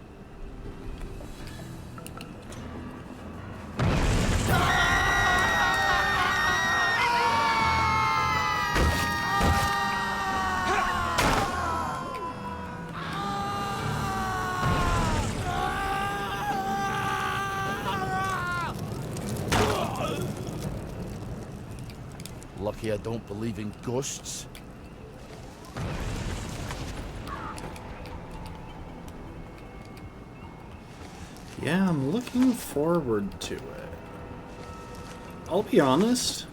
Lucky I don't believe in ghosts. Yeah, I'm looking forward to it. I'll be honest,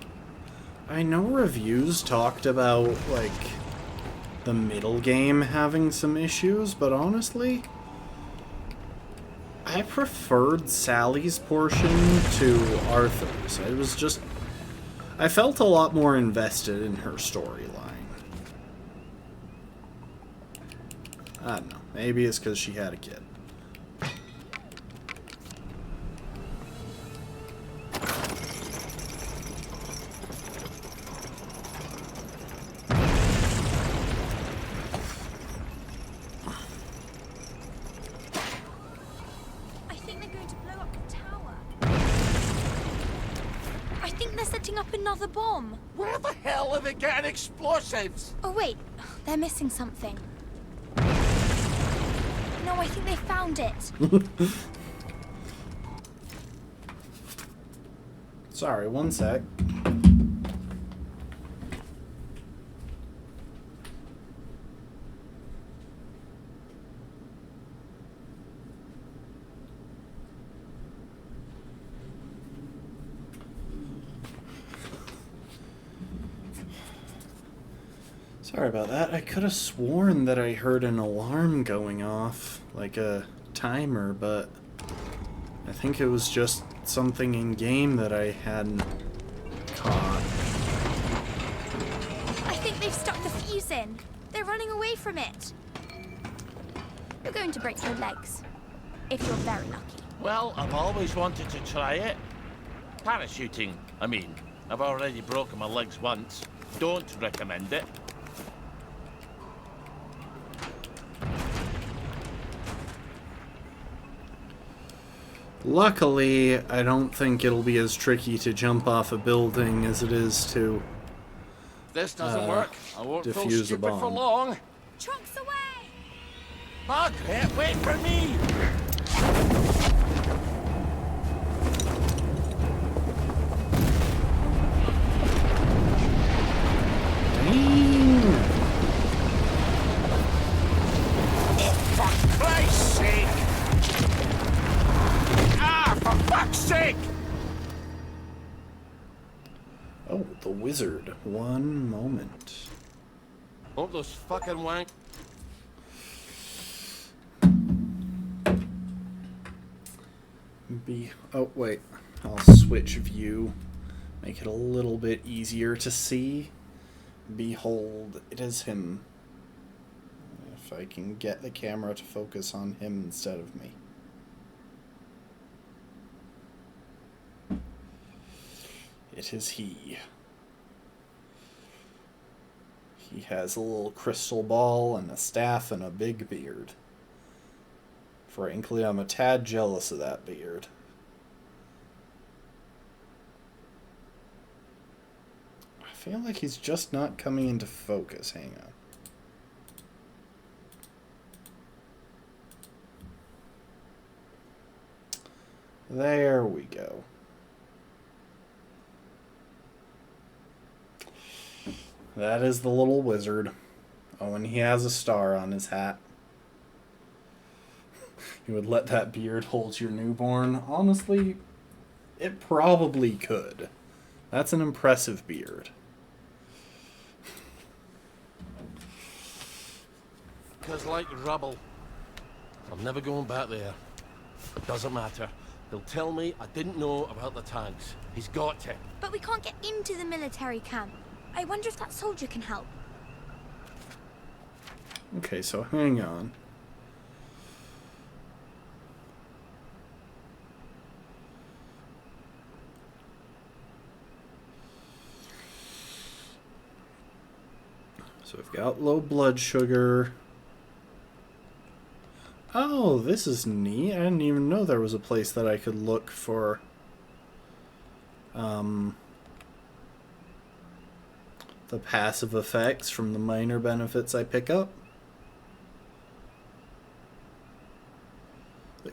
I know reviews talked about, like, the middle game having some issues, but honestly, I preferred Sally's portion to Arthur's. I felt a lot more invested in her storyline. I don't know, maybe it's because she had a kid. I think they're going to blow up the tower. I think they're setting up another bomb. Where the hell are they getting explosives? Oh wait, they're missing something. No, I think they found it. Sorry, one sec. Sorry about that. I could have sworn that I heard an alarm going off, like a timer, but I think it was just something in game that I hadn't caught. I think they've stuck the fuse in. They're running away from it. You're going to break your legs, if you're very lucky. Well, I've always wanted to try it. Parachuting, I mean. I've already broken my legs once. Don't recommend it. Luckily, I don't think it'll be as tricky to jump off a building as it is to This doesn't work. I won't feel defuse a stupid for bomb. long. Trunks away! Margaret, wait for me! For Christ's sake! Ah, for fuck's sake! Oh, the wizard. One moment. Oh, those fucking wank. Oh, wait. I'll switch view. Make it a little bit easier to see. Behold, it is him. If I can get the camera to focus on him instead of me. It is he. He has a little crystal ball and a staff and a big beard. Frankly, I'm a tad jealous of that beard. I feel like he's just not coming into focus. Hang on. There we go. That is the little wizard. Oh, and he has a star on his hat. You would let that beard hold your newborn? Honestly, it probably could. That's an impressive beard. Cause like rubble. I'm never going back there. Doesn't matter. He'll tell me I didn't know about the tanks. He's got to. But we can't get into the military camp. I wonder if that soldier can help. Okay, so hang on. So we've got low blood sugar. Oh, this is neat. I didn't even know there was a place that I could look for the passive effects from the minor benefits I pick up.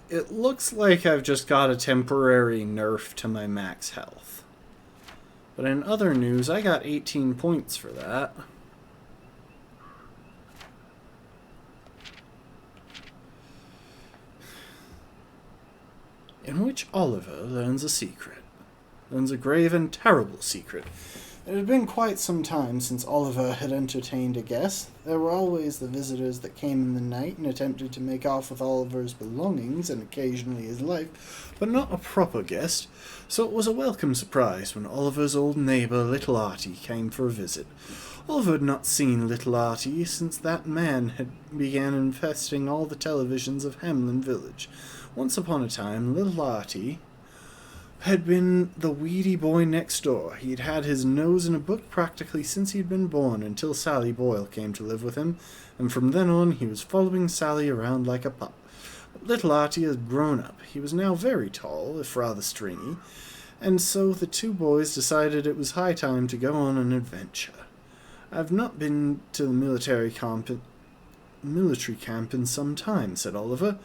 It looks like I've just got a temporary nerf to my max health. But in other news, I got 18 points for that. In which Oliver learns a secret. Learns a grave and terrible secret. It had been quite some time since Oliver had entertained a guest. There were always the visitors that came in the night and attempted to make off with Oliver's belongings and occasionally his life, but not a proper guest, so it was a welcome surprise when Oliver's old neighbour, Little Artie, came for a visit. Oliver had not seen Little Artie since that man had began infesting all the televisions of Hamlin Village. Once upon a time, Little Artie had been the weedy boy next door. He'd had his nose in a book practically since he'd been born, until Sally Boyle came to live with him, and from then on he was following Sally around like a pup. But Little Artie had grown up. He was now very tall, if rather stringy, and so the two boys decided it was high time to go on an adventure. "I've not been to the military camp in some time," said Oliver,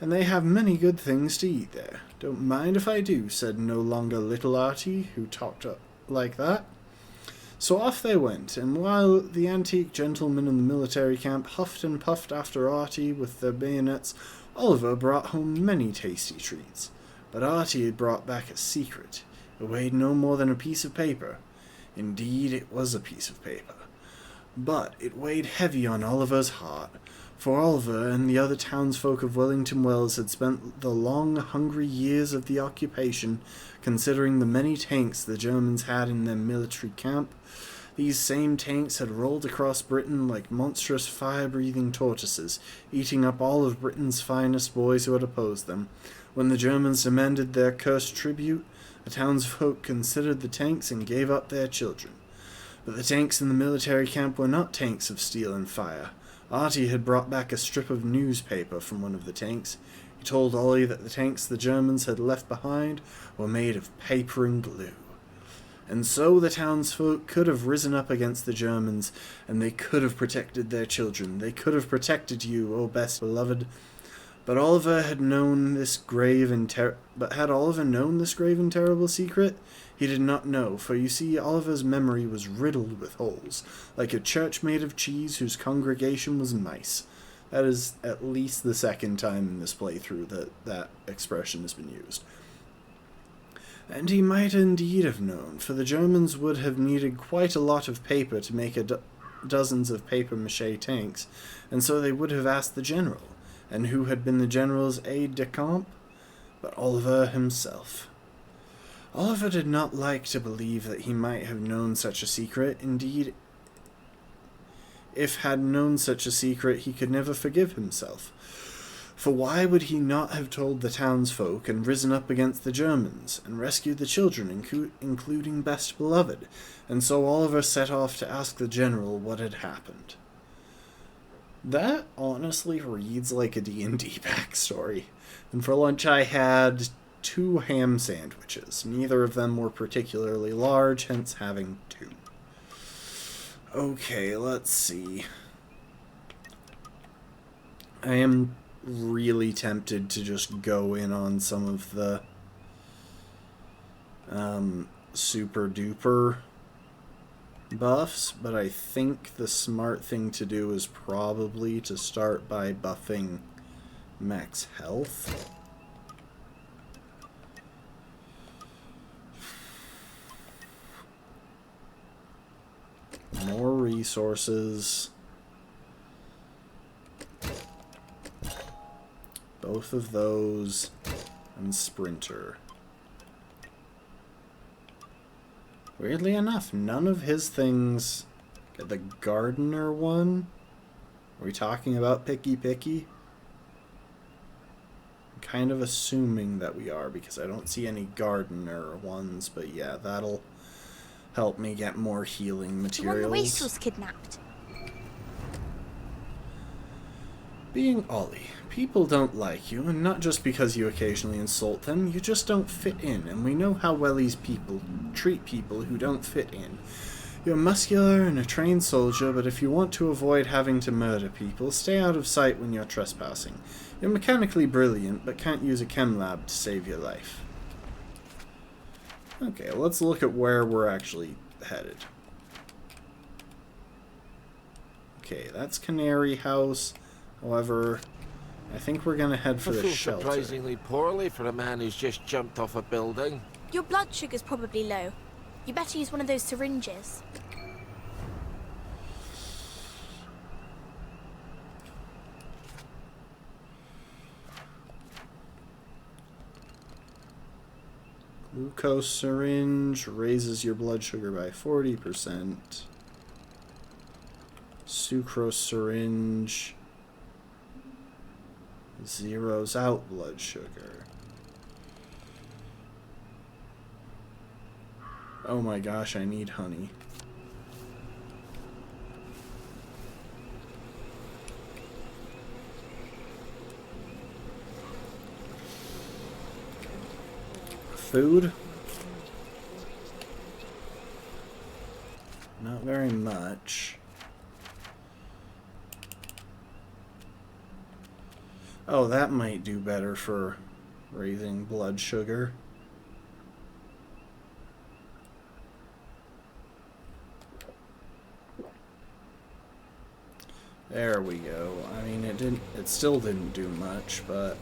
"and they have many good things to eat there." "Don't mind if I do," said no longer Little Artie, who talked like that. So off they went, and while the antique gentlemen in the military camp huffed and puffed after Artie with their bayonets, Oliver brought home many tasty treats. But Artie had brought back a secret. It weighed no more than a piece of paper. Indeed, it was a piece of paper. But it weighed heavy on Oliver's heart, for Oliver and the other townsfolk of Wellington Wells had spent the long, hungry years of the occupation considering the many tanks the Germans had in their military camp. These same tanks had rolled across Britain like monstrous fire-breathing tortoises, eating up all of Britain's finest boys who had opposed them. When the Germans demanded their cursed tribute, the townsfolk considered the tanks and gave up their children. But the tanks in the military camp were not tanks of steel and fire. Artie had brought back a strip of newspaper from one of the tanks. He told Ollie that the tanks the Germans had left behind were made of paper and glue. And so the townsfolk could have risen up against the Germans, and they could have protected their children. They could have protected you, O best beloved. But Oliver had known this grave and terrible secret? He did not know, for you see, Oliver's memory was riddled with holes, like a church made of cheese whose congregation was mice. That is at least the second time in this playthrough that expression has been used. And he might indeed have known, for the Germans would have needed quite a lot of paper to make dozens of papier-mâché tanks, and so they would have asked the general. And who had been the general's aide-de-camp? But Oliver himself. Oliver did not like to believe that he might have known such a secret. Indeed, if had known such a secret, he could never forgive himself. For why would he not have told the townsfolk and risen up against the Germans, and rescued the children, including Best Beloved? And so Oliver set off to ask the general what had happened. That honestly reads like a D&D backstory. And for lunch I had 2 ham sandwiches. Neither of them were particularly large, hence having 2. Okay, let's see. I am really tempted to just go in on some of the super duper buffs, but I think the smart thing to do is probably to start by buffing max health. More resources. Both of those, and Sprinter. Weirdly enough, none of his things... The Gardener one? Are we talking about Picky Picky? I'm kind of assuming that we are, because I don't see any Gardener ones, but yeah, that'll help me get more healing materials. The one the wastrel was kidnapped. Being Ollie, people don't like you, and not just because you occasionally insult them, you just don't fit in, and we know how well these people treat people who don't fit in. You're muscular and a trained soldier, but if you want to avoid having to murder people, stay out of sight when you're trespassing. You're mechanically brilliant, but can't use a chem lab to save your life. Okay, let's look at where we're actually headed. Okay, that's Canary House. However, I think we're gonna head for I the feel shelter. surprisingly poorly for a man who's just jumped off a building. Your blood sugar's probably low. You better use one of those syringes. Glucose syringe raises your blood sugar by 40%. Sucrose syringe zeroes out blood sugar. Oh my gosh, I need honey. Food? Not very much. Oh, that might do better for raising blood sugar. There we go. I mean, it still didn't do much, but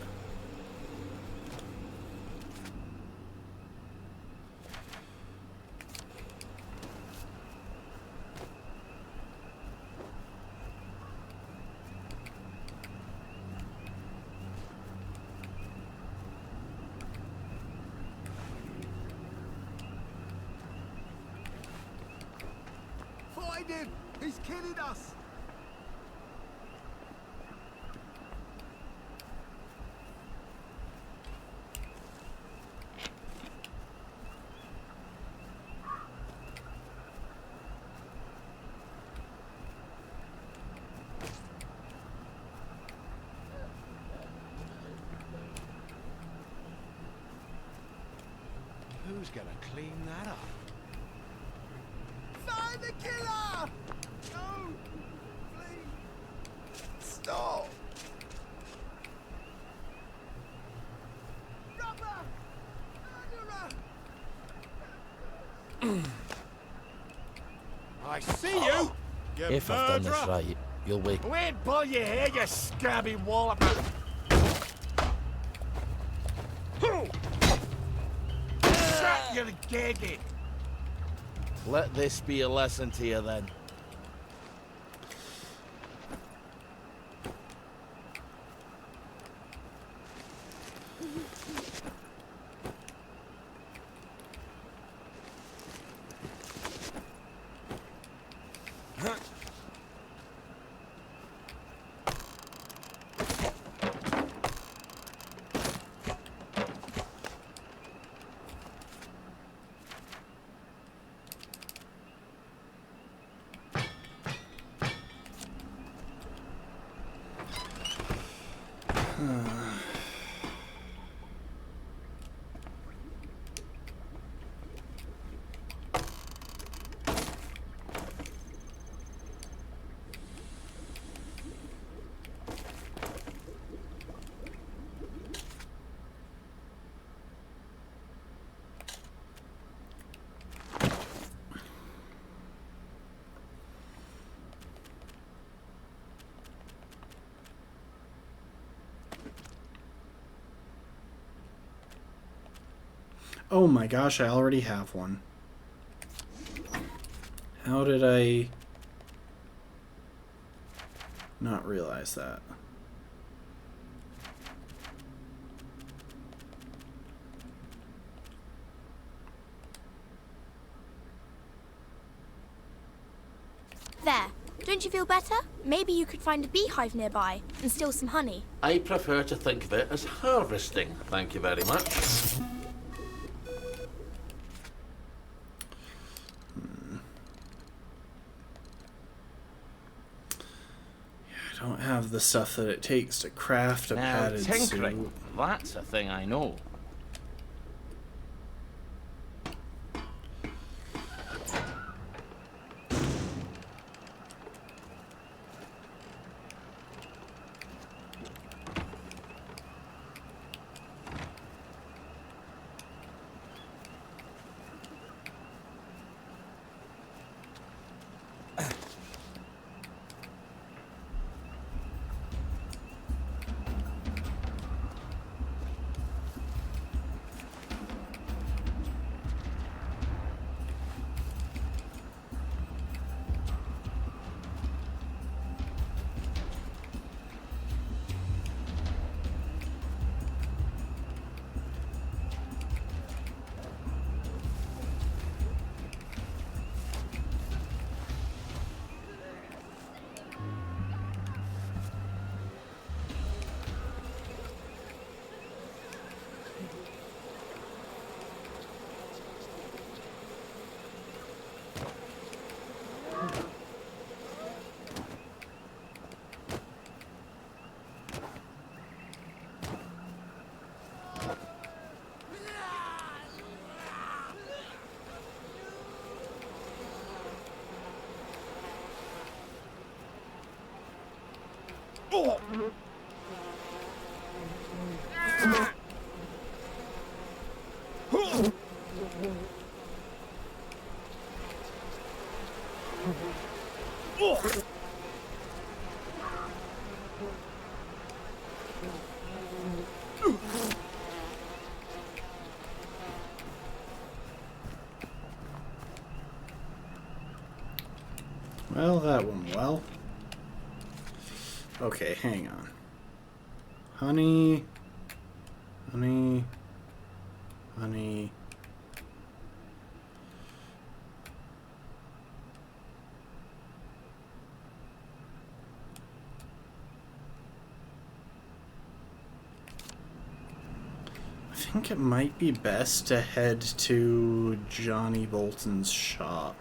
Find him! He's killing us! Who's gonna clean that up? Find the killer! No! Please! Stop! Robber! Murderer! I see you! You If I've done this murderer! right, you'll wake. Wait pull your hair, you scabby wallop! Shut your gaggy! Let this be a lesson to you then. oh my gosh, I already have one. How did I not realize that? There. Don't you feel better? Maybe you could find a beehive nearby and steal some honey. I prefer to think of it as harvesting, thank you very much. Yeah, I don't have the stuff that it takes to craft a Now, padded tinkering, suit. that's a thing I know. Well, that went well. Okay, hang on. Honey. Honey. Honey. I think it might be best to head to Johnny Bolton's shop.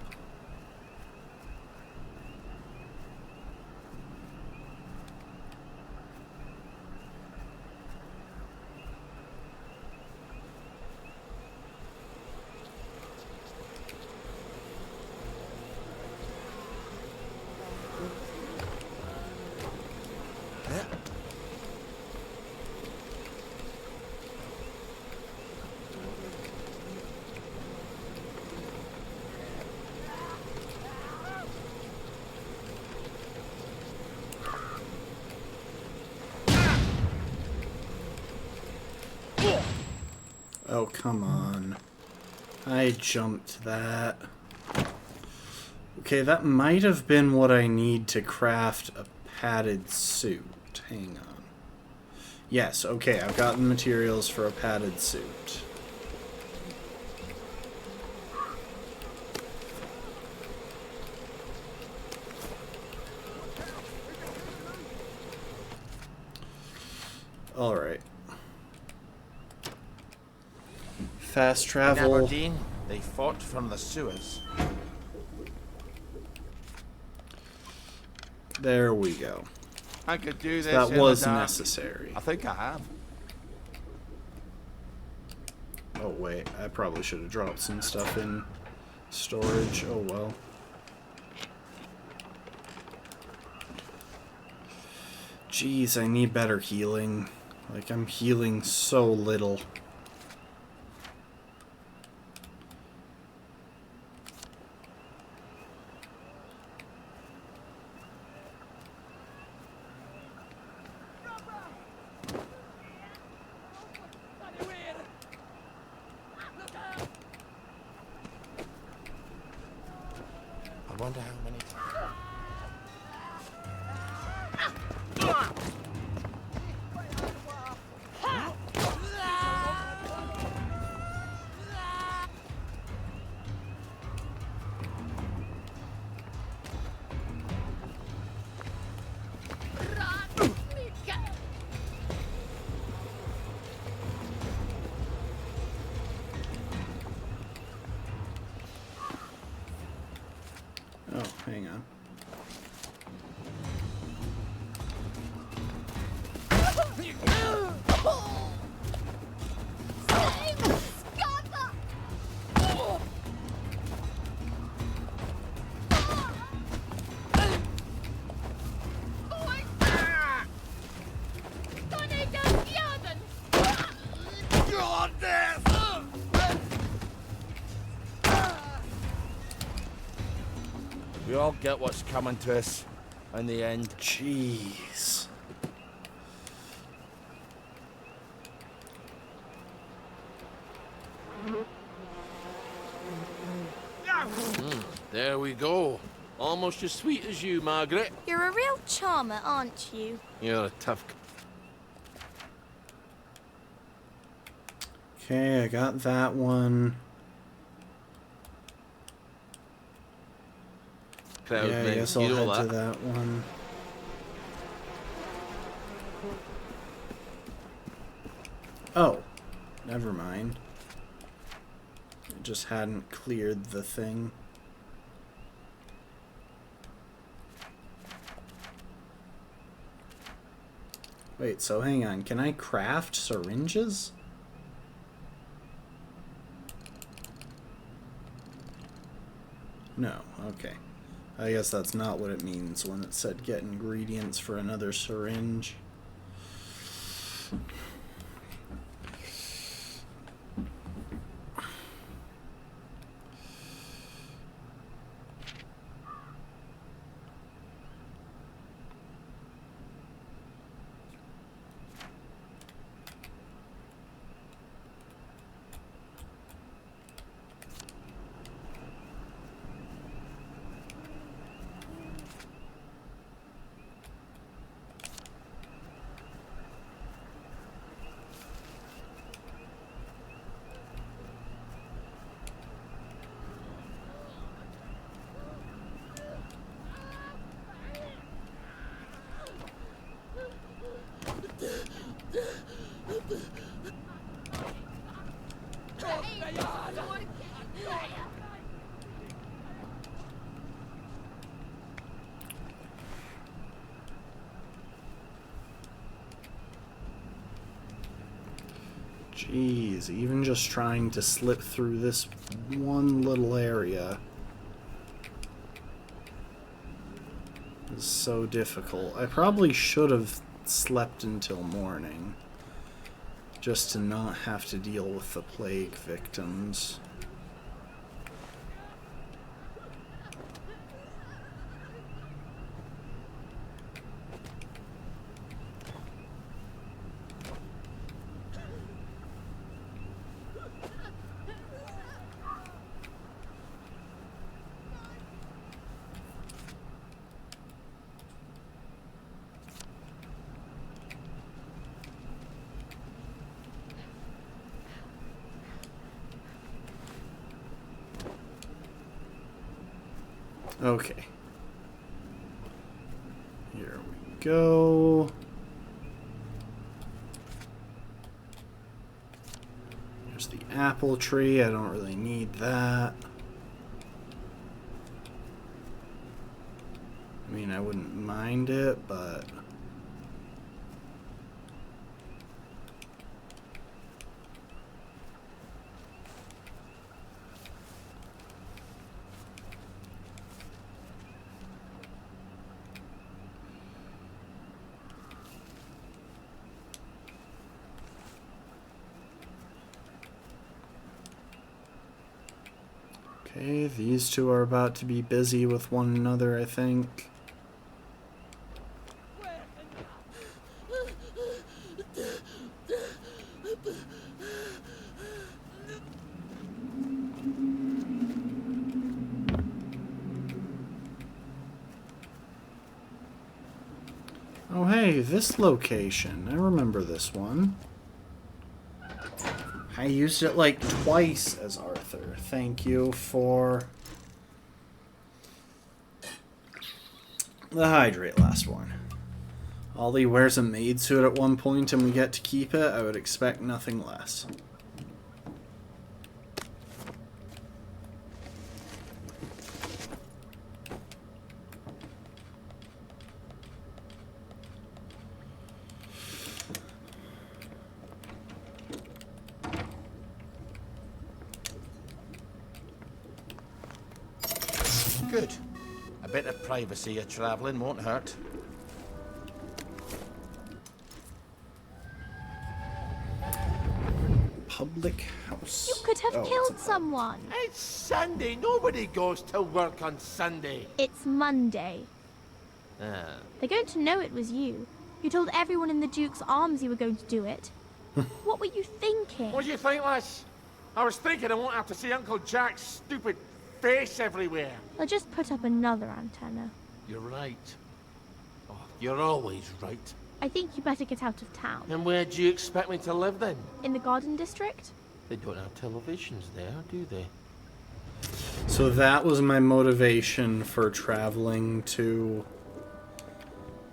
Oh, come on. I jumped that. Okay, that might have been what I need to craft a padded suit. Hang on. Yes, okay, I've gotten materials for a padded suit. Alright. Fast travel. In Aberdeen, they fought from the sewers. There we go. I could do this. That in was the dark. necessary. I think I have. Oh wait, I probably should have dropped some stuff in storage. Oh well. Jeez, I need better healing. Like, I'm healing so little. I wonder how many times. Oh, hang on. We all get what's coming to us in the end. Jeez. There we go. Almost as sweet as you, Margaret. You're a real charmer, aren't you? You're a tough... Okay, I got that one. Crowd Yeah, I men, guess I'll you know head to that one. Oh, never mind. I just hadn't cleared the thing. Wait, so hang on. Can I craft syringes? No, okay. I guess that's not what it means when it said get ingredients for another syringe. Jeez, even just trying to slip through this one little area is so difficult. I probably should have slept until morning, just to not have to deal with the plague victims. Okay. Here we go. There's the apple tree. I don't really need that. I mean, I wouldn't mind it, but... Okay, these two are about to be busy with one another, I think. Oh hey, this location. I remember this one. I used it like twice as Arthur. Thank you for the hydrate last one. Ollie wears a maid suit at one point and we get to keep it. I would expect nothing less. Good. A bit of privacy of travelling won't hurt. Public house. You could have killed someone. It's Sunday. Nobody goes to work on Sunday. It's Monday. Ah. They're going to know it was you. You told everyone in the Duke's Arms you were going to do it. What were you thinking? What do you think, lass? I was thinking I won't have to see Uncle Jack's stupid face everywhere. I'll just put up another antenna. You're right. Oh, you're always right. I think you better get out of town. And where do you expect me to live then? In the Garden District? They don't have televisions there, do they? So that was my motivation for traveling to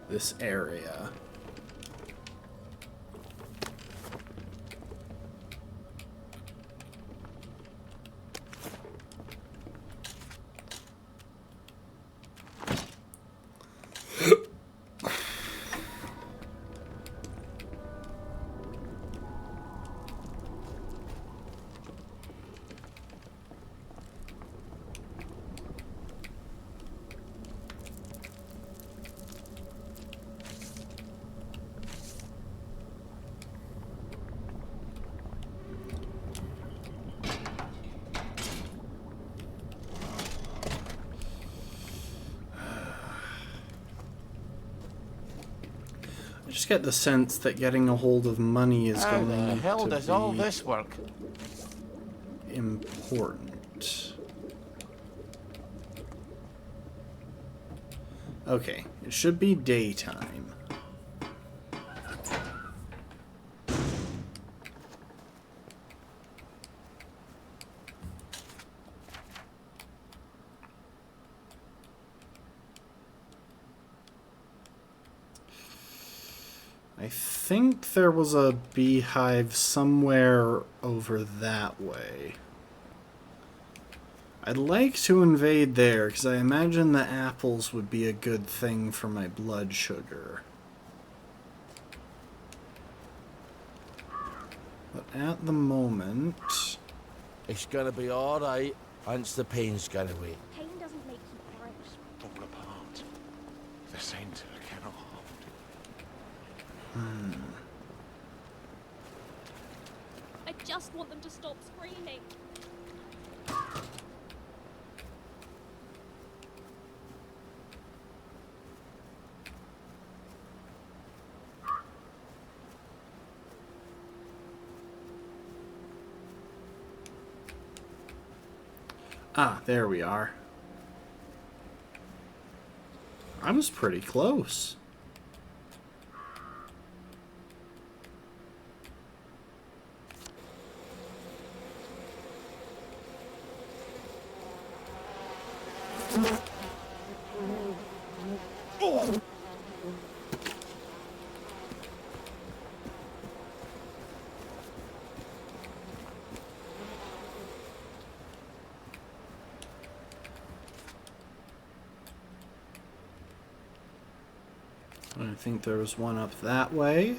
this area. I just get the sense that getting a hold of money is How going the hell to does be all this work? important. Okay, it should be daytime. I think there was a beehive somewhere over that way. I'd like to invade there, because I imagine the apples would be a good thing for my blood sugar. But at the moment... It's gonna be alright once the pain's gone away. Pain doesn't make you gross. Fall apart. The centre cannot hold. I just want them to stop screaming. Ah, there we are. I was pretty close. I think there was one up that way.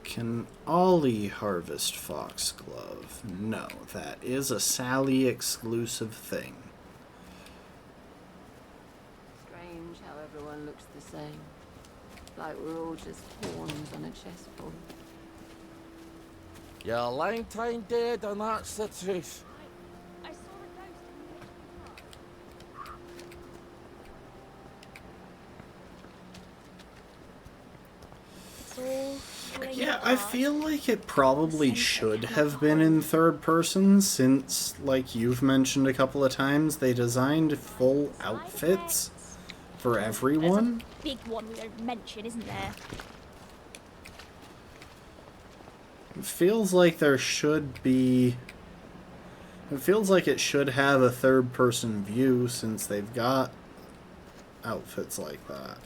Can Ollie harvest foxglove? No, that is a Sally exclusive thing. Strange how everyone looks the same. Like we're all just pawns on a chessboard. You're a long time dead, and that's the truth. I saw a ghost in the It's all Yeah, I feel like it probably should have been in third person since, like you've mentioned a couple of times, they designed full outfits for everyone. big one we don't mention, isn't there? It feels like there should be... It feels like it should have a third person view since they've got outfits like that.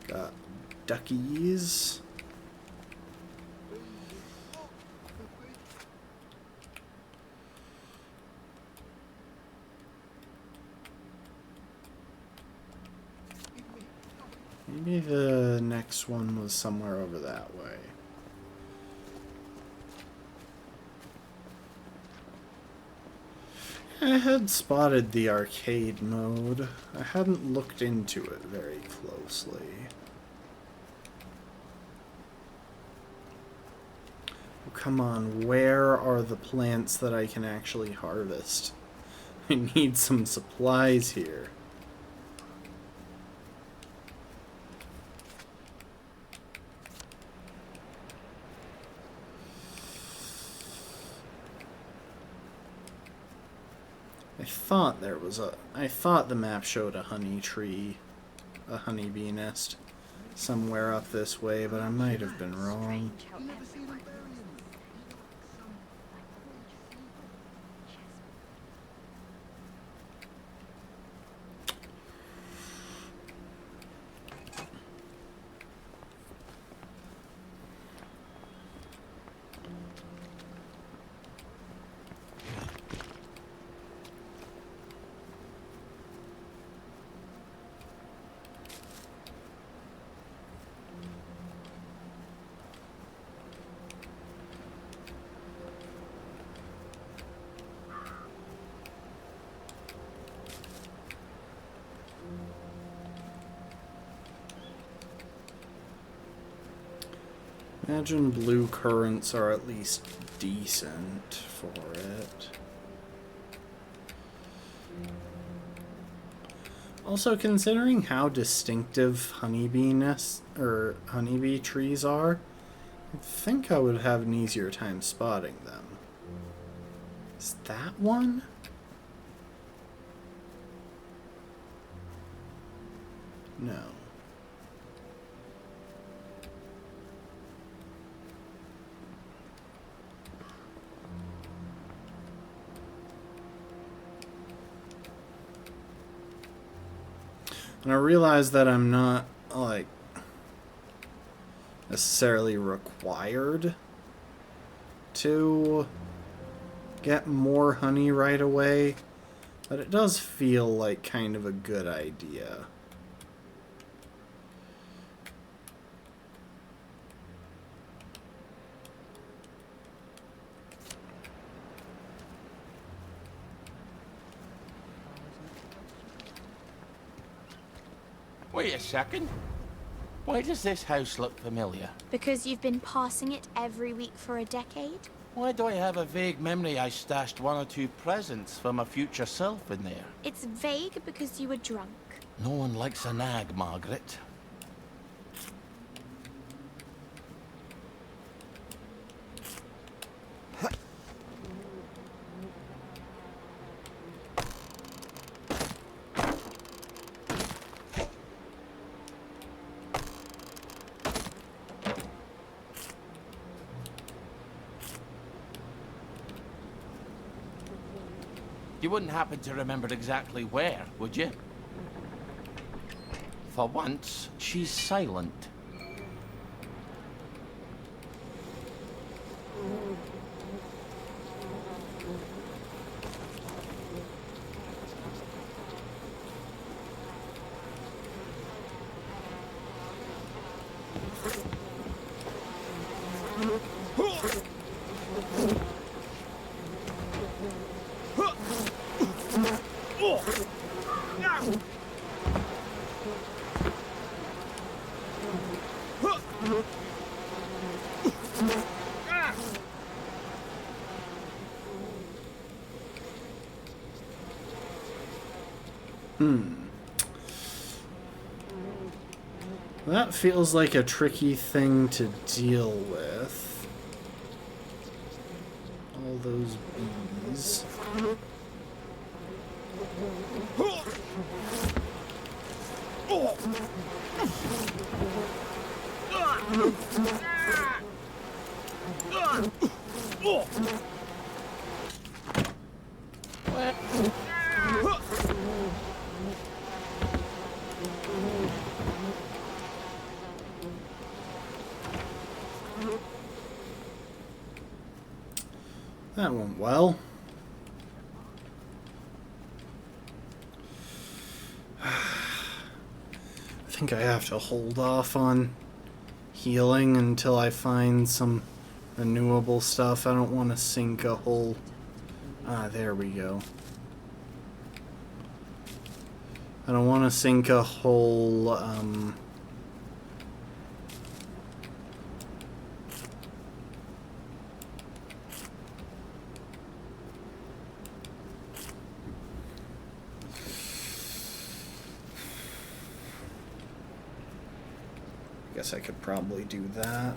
Got duckies. Maybe the next one was somewhere over that way. I had spotted the arcade mode. I hadn't looked into it very closely. Oh, come on, where are the plants that I can actually harvest? I need some supplies here. I thought the map showed a honey tree, a honeybee nest, somewhere up this way, but I might have been wrong. Imagine blue currants are at least decent for it. Also, considering how distinctive honeybee nests or honeybee trees are, I think I would have an easier time spotting them. Is that one? No. And I realize that I'm not, like, necessarily required to get more honey right away, but it does feel like kind of a good idea. Wait a second. Why does this house look familiar? Because you've been passing it every week for a decade? Why do I have a vague memory I stashed 1 or 2 presents for my future self in there? It's vague because you were drunk. No one likes a nag, Margaret. You wouldn't happen to remember exactly where, would you? For once, she's silent. That feels like a tricky thing to deal with. All those bees. That went well. I think I have to hold off on healing until I find some renewable stuff. I don't want to sink a whole... Ah, there we go. I don't want to sink a whole, guess I could probably do that.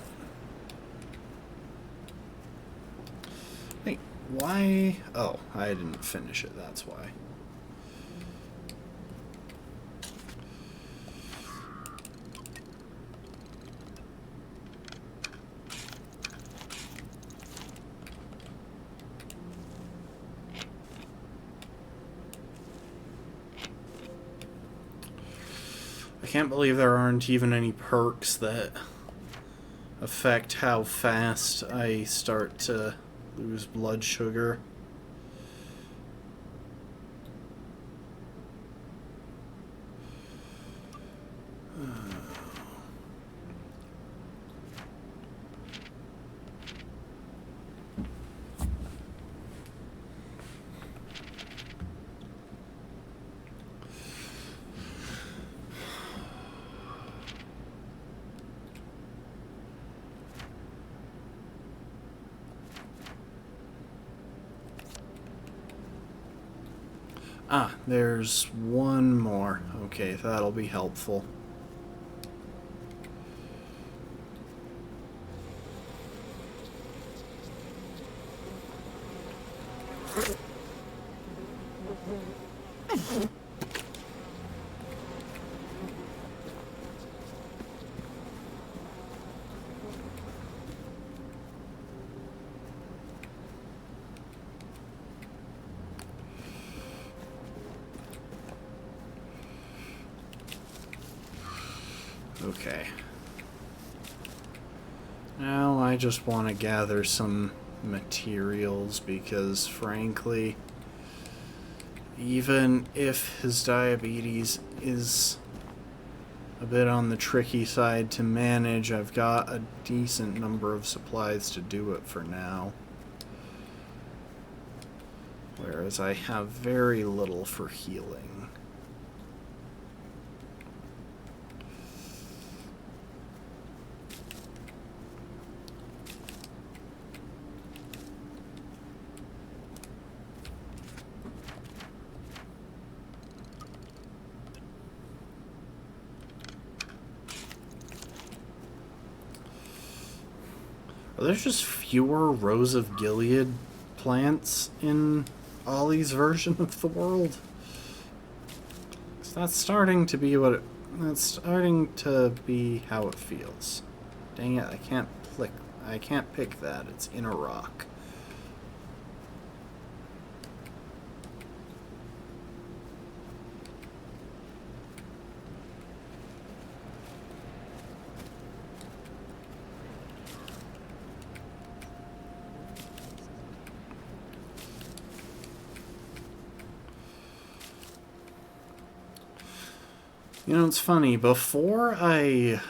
Wait, why? Oh, I didn't finish it, that's why. I can't believe there aren't even any perks that affect how fast I start to lose blood sugar. Ah, there's one more. Okay, that'll be helpful. Okay. Now I just want to gather some materials because, frankly, even if his diabetes is a bit on the tricky side to manage, I've got a decent number of supplies to do it for now. Whereas I have very little for healing. Are there just fewer Rose of Gilead plants in Ollie's version of the world? 'Cause that's starting to be what that's starting to be how it feels. Dang it, I can't pick that. It's in a rock. You know, it's funny, before I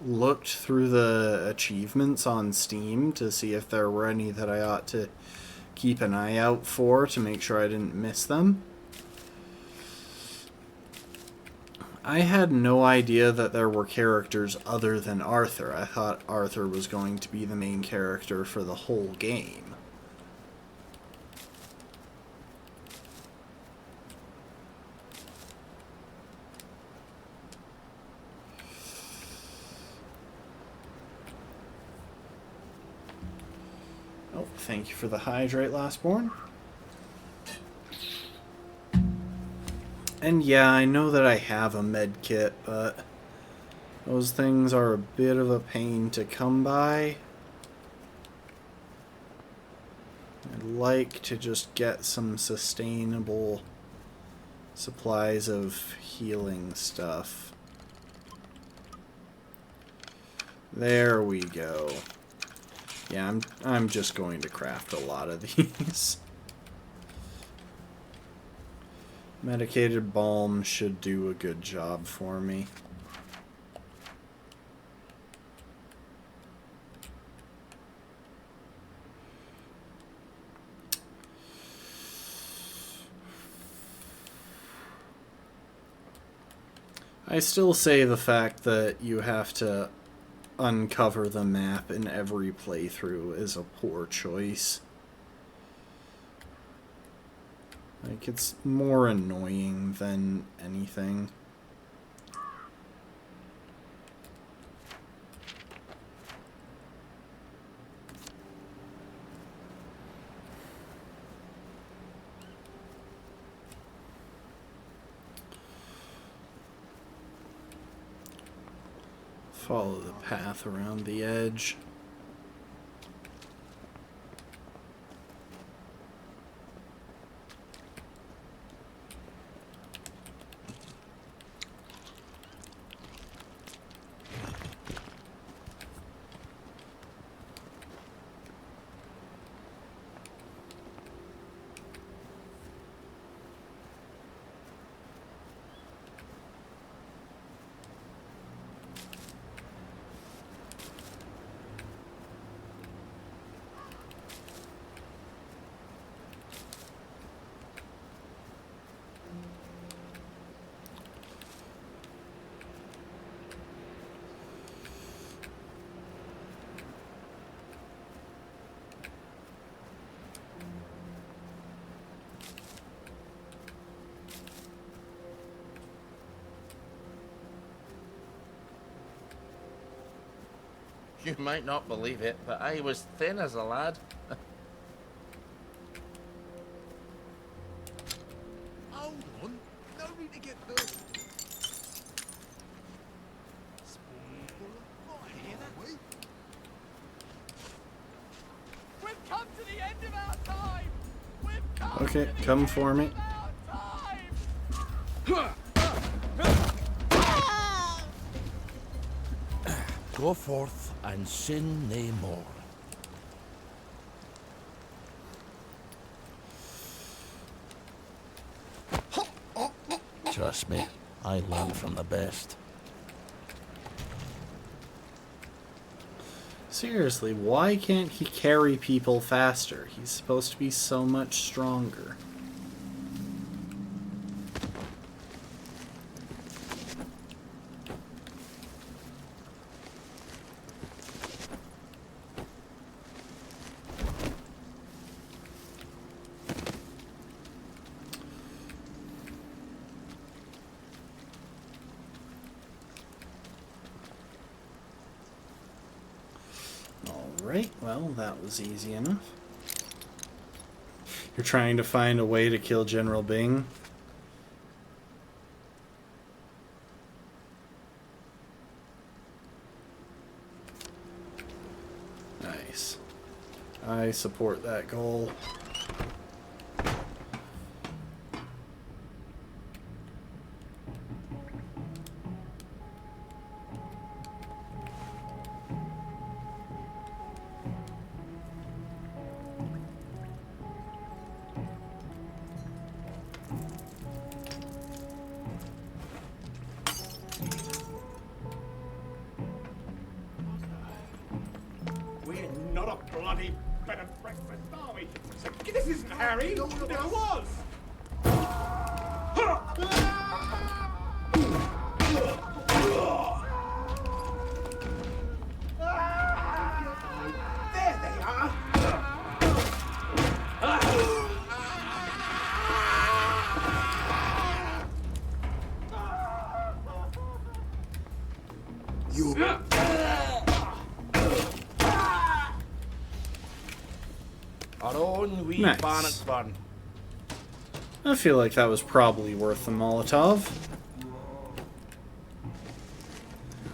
looked through the achievements on Steam to see if there were any that I ought to keep an eye out for to make sure I didn't miss them, I had no idea that there were characters other than Arthur. I thought Arthur was going to be the main character for the whole game. Oh, thank you for the hydrate, Lastborn. And yeah, I know that I have a med kit, but those things are a bit of a pain to come by. I'd like to just get some sustainable supplies of healing stuff. There we go. Yeah, I'm just going to craft a lot of these. Medicated balm should do a good job for me. I still say the fact that you have to uncover the map in every playthrough is a poor choice. Like, it's more annoying than anything. Follow the path around the edge. You might not believe it, but I was thin as a lad. Hold on. No need to get the... Spoonful of fire, hear that? We've come to the end of our time! We've come Okay, to the come end for me. of our time! Go forth and sin nae more. Trust me, I learn from the best. Seriously, why can't he carry people faster? He's supposed to be so much stronger. Alright, well, that was easy enough. You're trying to find a way to kill General Bing? Nice. I support that goal. We're not a bloody bed and breakfast, are we? So, this isn't Harry. It never was. There they are. You... Our own wee Nice. Bannockburn. I feel like that was probably worth the Molotov.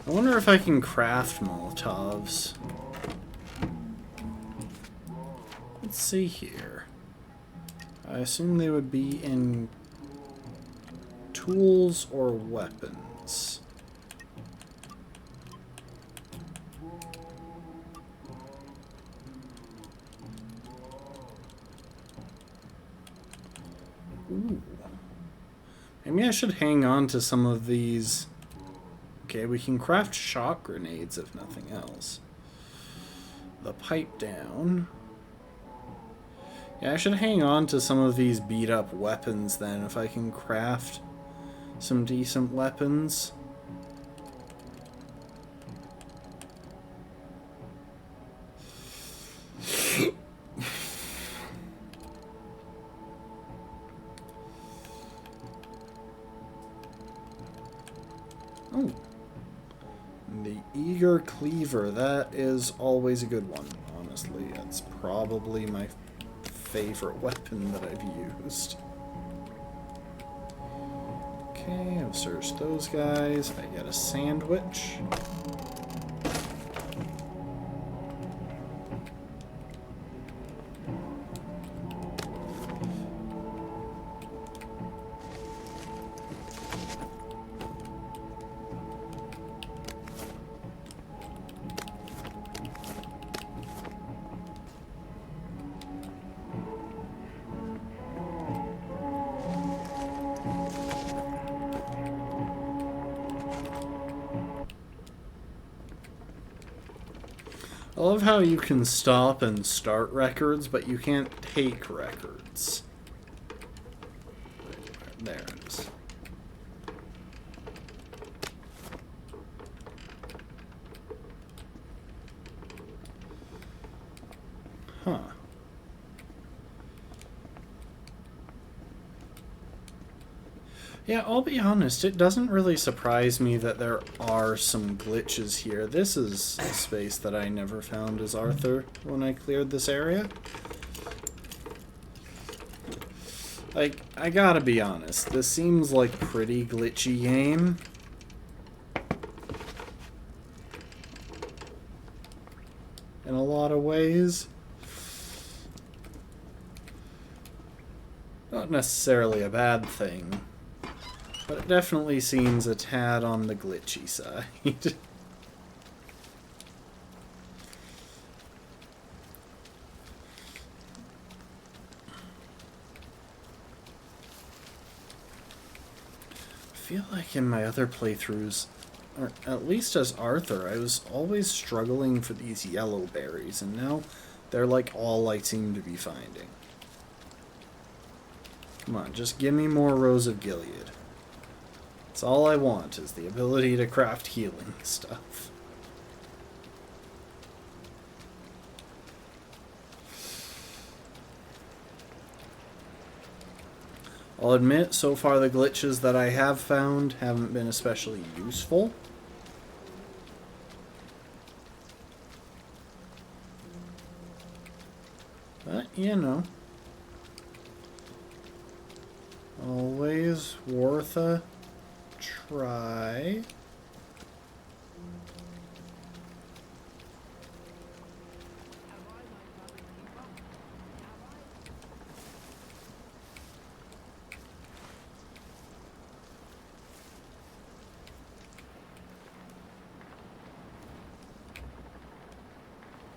I wonder if I can craft Molotovs. Let's see here. I assume they would be in tools or weapons. Ooh. Maybe I should hang on to some of these. Okay, we can craft shock grenades if nothing else. The pipe down. Yeah, I should hang on to some of these beat up weapons then if I can craft some decent weapons. Oh. The Eager Cleaver. That is always a good one, honestly. That's probably my favorite weapon that I've used. Okay, I've searched those guys. I get a sandwich. I love how you can stop and start records, but you can't take records. There it is. Huh. Yeah, I'll be honest, it doesn't really surprise me that there are some glitches here. This is a space that I never found as Arthur when I cleared this area. Like, I gotta be honest, this seems like a pretty glitchy game. In a lot of ways. Not necessarily a bad thing. But it definitely seems a tad on the glitchy side. I feel like in my other playthroughs, or at least as Arthur, I was always struggling for these yellow berries, and now they're like all I seem to be finding. Come on, just give me more Rose of Gilead. That's all I want, is the ability to craft healing stuff. I'll admit, so far the glitches that I have found haven't been especially useful. But, you know. Always worth a try.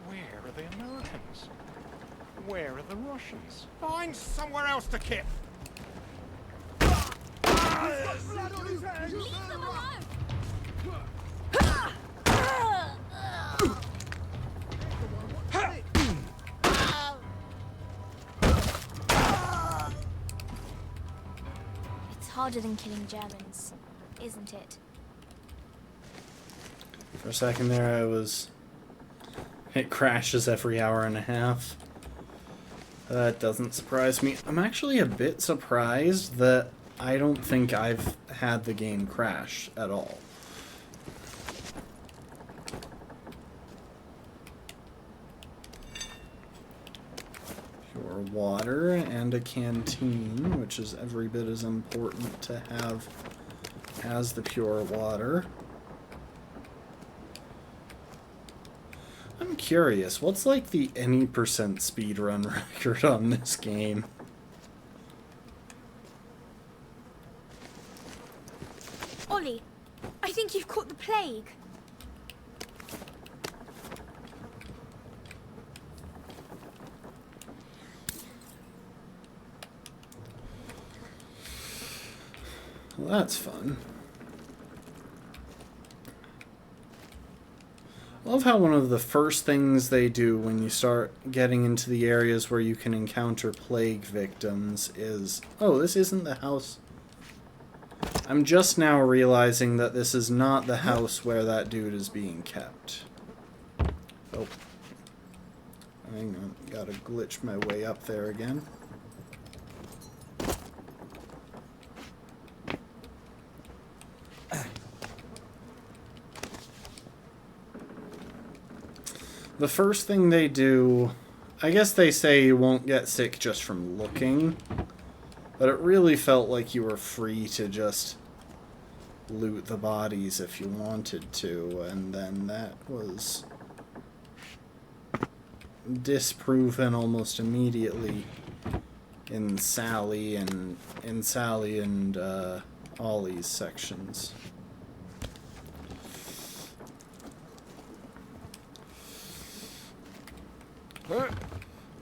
Where are the Americans? Where are the Russians? Find somewhere else to kip. It's harder than killing Germans, isn't it? For a second there, it crashes every hour and a half. That doesn't surprise me. I'm actually a bit surprised that I don't think I've had the game crash at all. Pure water and a canteen, which is every bit as important to have as the pure water. I'm curious, what's like the any percent speedrun record on this game? Ollie, I think you've caught the plague. Well, that's fun. I love how one of the first things they do when you start getting into the areas where you can encounter plague victims is, oh, this isn't the house. I'm just now realizing that this is not the house where that dude is being kept. Oh. Hang on, gotta glitch my way up there again. The first thing they do, I guess they say you won't get sick just from looking, but it really felt like you were free to just loot the bodies if you wanted to, and then that was disproven almost immediately in Sally and Ollie's sections.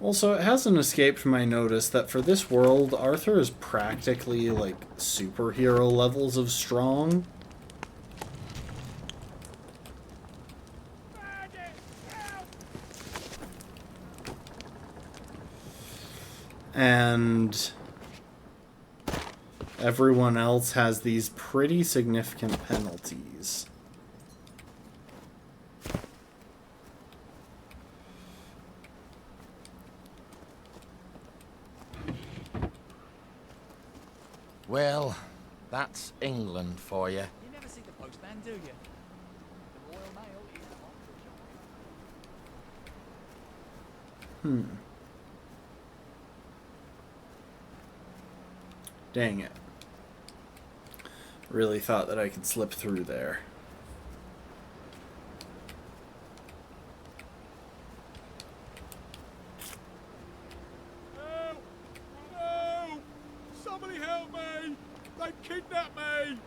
Also, it hasn't escaped my notice that for this world, Arthur is practically like superhero levels of strong. And everyone else has these pretty significant penalties. Well, that's England for you. You never see the postman, do you? The Royal Mail is on. Dang it. Really thought that I could slip through there. Help! No! Somebody help me! They kidnapped me!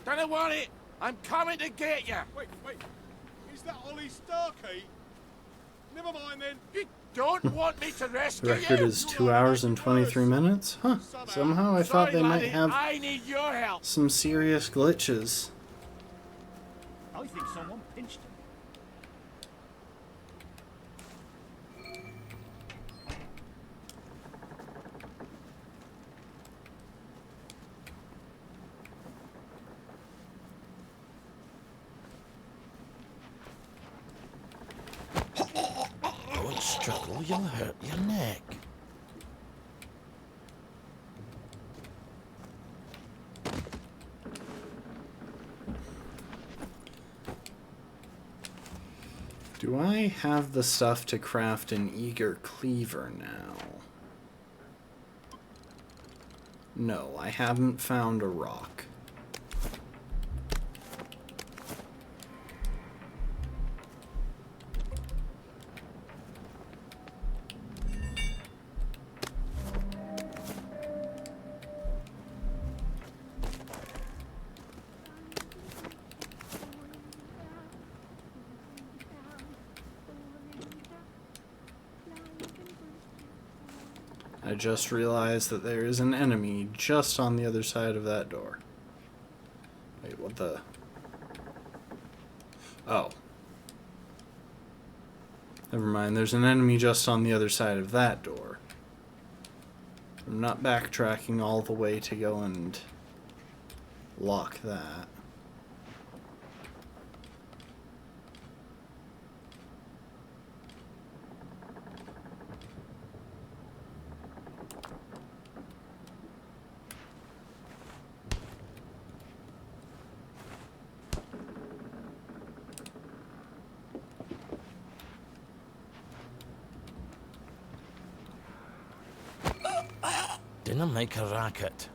Don't worry, I'm coming to get you. Wait. Is that Ollie Starkey? Never mind then. You don't want me to The rescue record you? is 2 hours and 23 minutes? Huh. Somehow I thought they might have I need your help. some serious glitches. I think someone pinched him. Don't struggle, you'll hurt your neck. Do I have the stuff to craft an eager cleaver now? No, I haven't found a rock. I just realized that there is an enemy just on the other side of that door. Wait, what the... Oh. Never mind, there's an enemy just on the other side of that door. I'm not backtracking all the way to go and lock that. Didn't make a racket.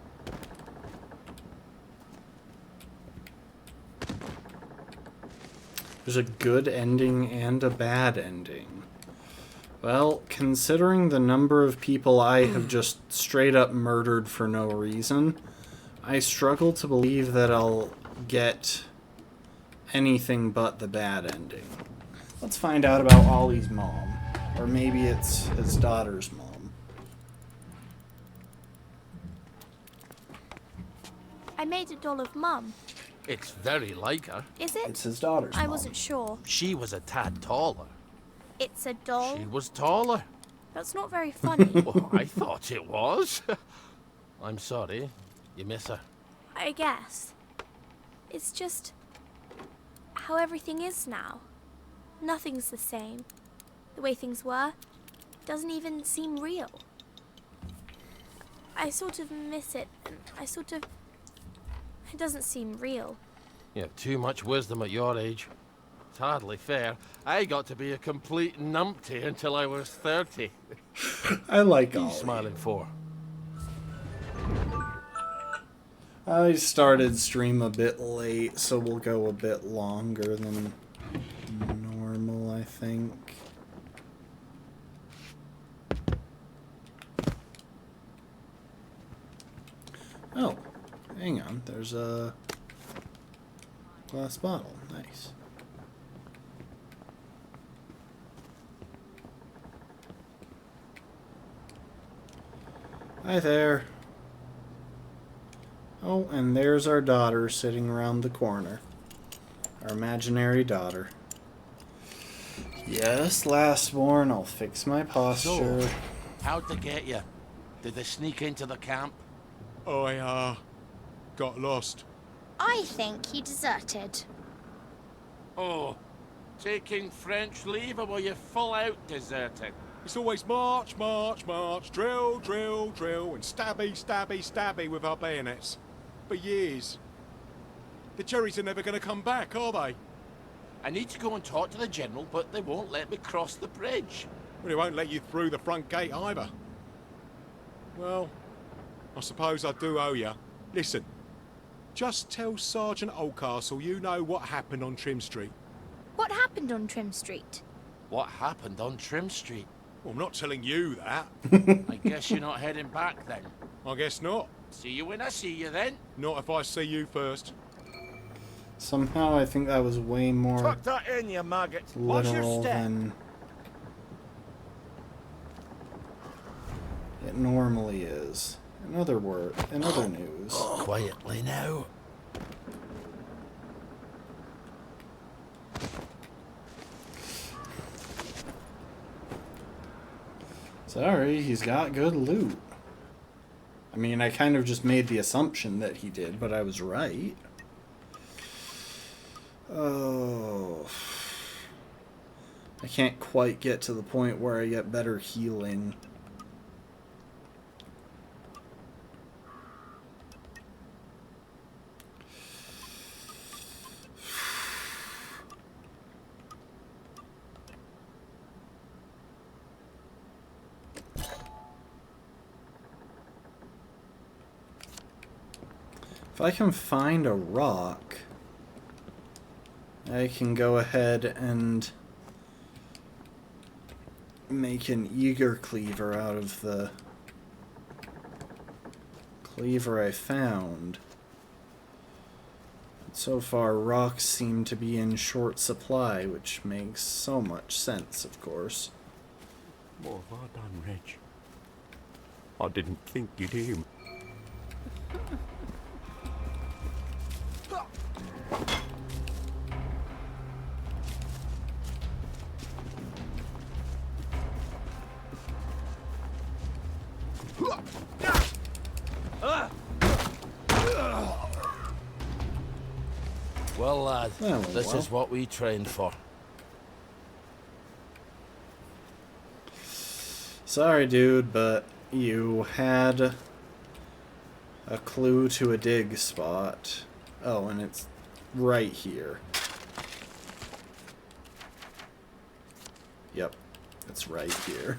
There's a good ending and a bad ending. Well, considering the number of people I have just straight up murdered for no reason, I struggle to believe that I'll get anything but the bad ending. Let's find out about Ollie's mom. Or maybe it's his daughter's mom. I made a doll of Mum. It's very like her. Is it? It's his daughter's I mom. wasn't sure. She was a tad taller. It's a doll? She was taller. That's not very funny. Oh, I thought it was. I'm sorry. You miss her. I guess. It's just how everything is now. Nothing's the same. The way things were doesn't even seem real. I sort of miss it, and I sort of It doesn't seem real. You have too much wisdom at your age. It's hardly fair. I got to be a complete numpty until I was 30. I like What are Ollie. you smiling for? I started stream a bit late, so we'll go a bit longer than normal, I think. Oh, hang on. There's a glass bottle. Nice. Hi there. Oh, and there's our daughter sitting around the corner. Our imaginary daughter. Yes, lastborn, I'll fix my posture. So, how'd they get you? Did they sneak into the camp? I, got lost. I think he deserted. Oh, taking French leave, or were you full out deserting? It's always march, march, march, drill, drill, drill, and stabby, stabby, stabby with our bayonets. For years. The Cherries are never going to come back, are they? I need to go and talk to the General, but they won't let me cross the bridge. Well, they won't let you through the front gate either. Well, I suppose I do owe you. Listen, just tell Sergeant Oldcastle you know what happened on Trim Street. What happened on Trim Street? What happened on Trim Street? Well, I'm not telling you that. I guess you're not heading back then. I guess not. See you when I see you then. Not if I see you first. Somehow I think that was way more Tuck that in, you maggot. Watch your literal step. than it normally is. In other news. Quietly now. Sorry, he's got good loot. I mean, I kind of just made the assumption that he did, but I was right. Oh. I can't quite get to the point where I get better healing. If I can find a rock, I can go ahead and make an eager cleaver out of the cleaver I found. So far, rocks seem to be in short supply, which makes so much sense, of course. What have I done, Reg? I didn't think you'd hear me. Well, lad, Well, this well. is what we trained for. Sorry, dude, but you had a clue to a dig spot. Oh, and it's right here. Yep, it's right here.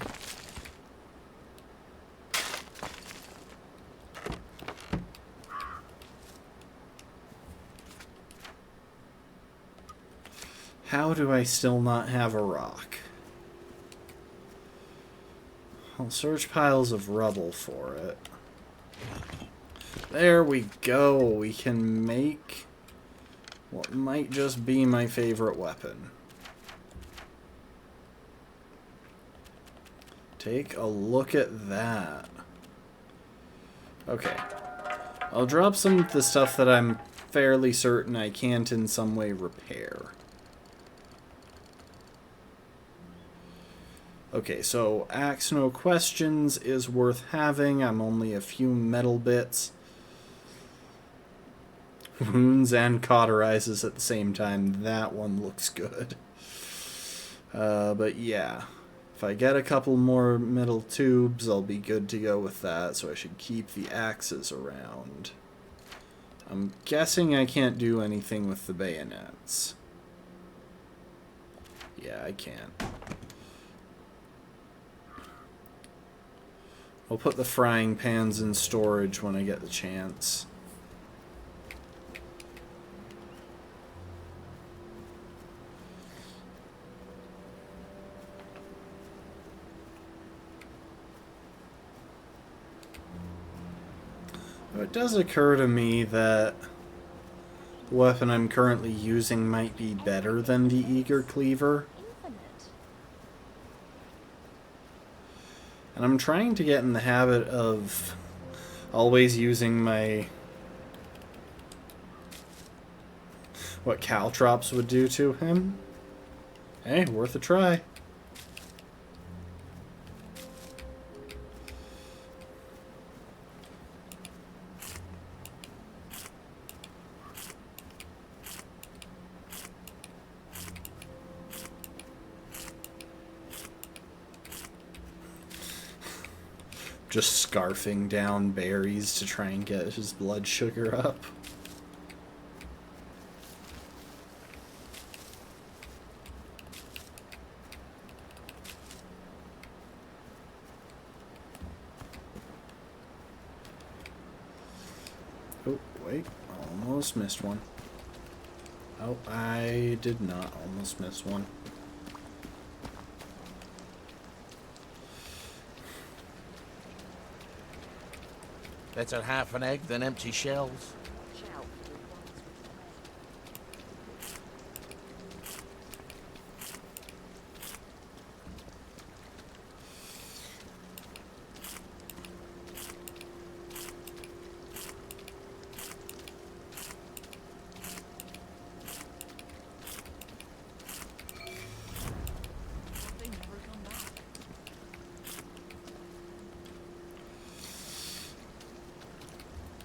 How do I still not have a rock? I'll search piles of rubble for it. There we go. We can make what might just be my favorite weapon. Take a look at that. Okay. I'll drop some of the stuff that I'm fairly certain I can't in some way repair. Okay, so Axe No Questions is worth having. I'm only a few metal bits. Wounds and cauterizes at the same time. That one looks good. But yeah. If I get a couple more metal tubes, I'll be good to go with that. So I should keep the axes around. I'm guessing I can't do anything with the bayonets. Yeah, I can. I'll put the frying pans in storage when I get the chance. It does occur to me that the weapon I'm currently using might be better than the Eager Cleaver. And I'm trying to get in the habit of always using my... what Caltrops would do to him. Hey, worth a try. Just scarfing down berries to try and get his blood sugar up. Oh, wait. Almost missed one. Oh, I did not almost miss one. Better half an egg than empty shells.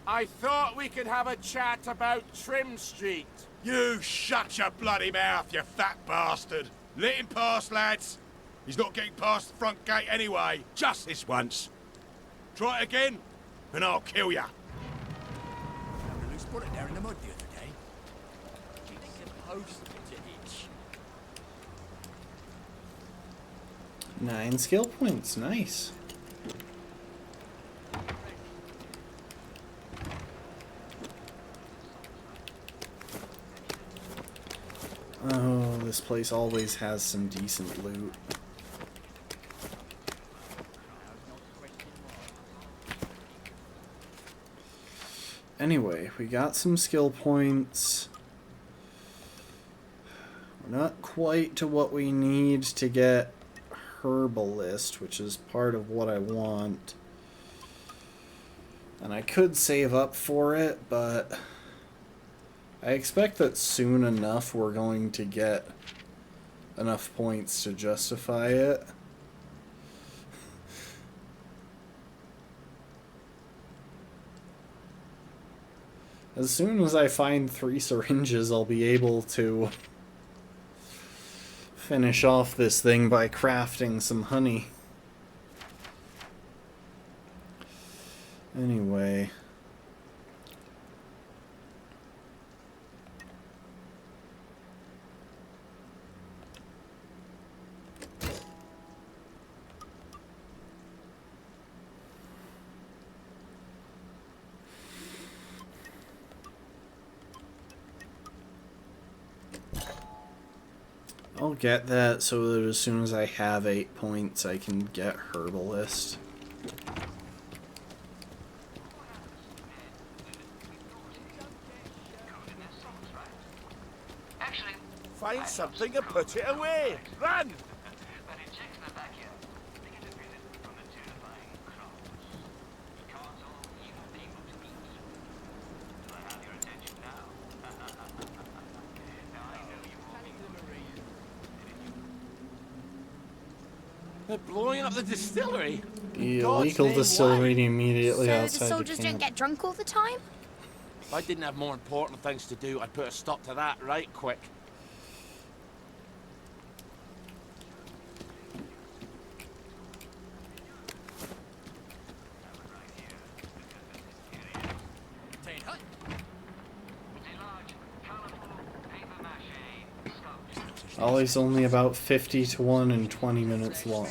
I thought we could have a chat about Trim Street. You shut your bloody mouth, you fat bastard. Let him pass, lads. He's not getting past the front gate anyway. Just this once. Try it again, and I'll kill ya. We spotted there in the mud the other day. Keeping the post to itch. 9 skill points, nice. Oh, this place always has some decent loot. Anyway, we got some skill points. We're not quite to what we need to get Herbalist, which is part of what I want. And I could save up for it, but I expect that soon enough we're going to get enough points to justify it. As soon as I find 3 syringes, I'll be able to finish off this thing by crafting some honey. Anyway. I'll get that so that as soon as I have 8 points, I can get Herbalist. Find something and put it away. Run! They're blowing up the distillery. The illegal distillery immediately So the outside the soldiers camp. don't get drunk all the time? If I didn't have more important things to do, I'd put a stop to that right quick. Ollie's only about 50 to 1 and 20 minutes long.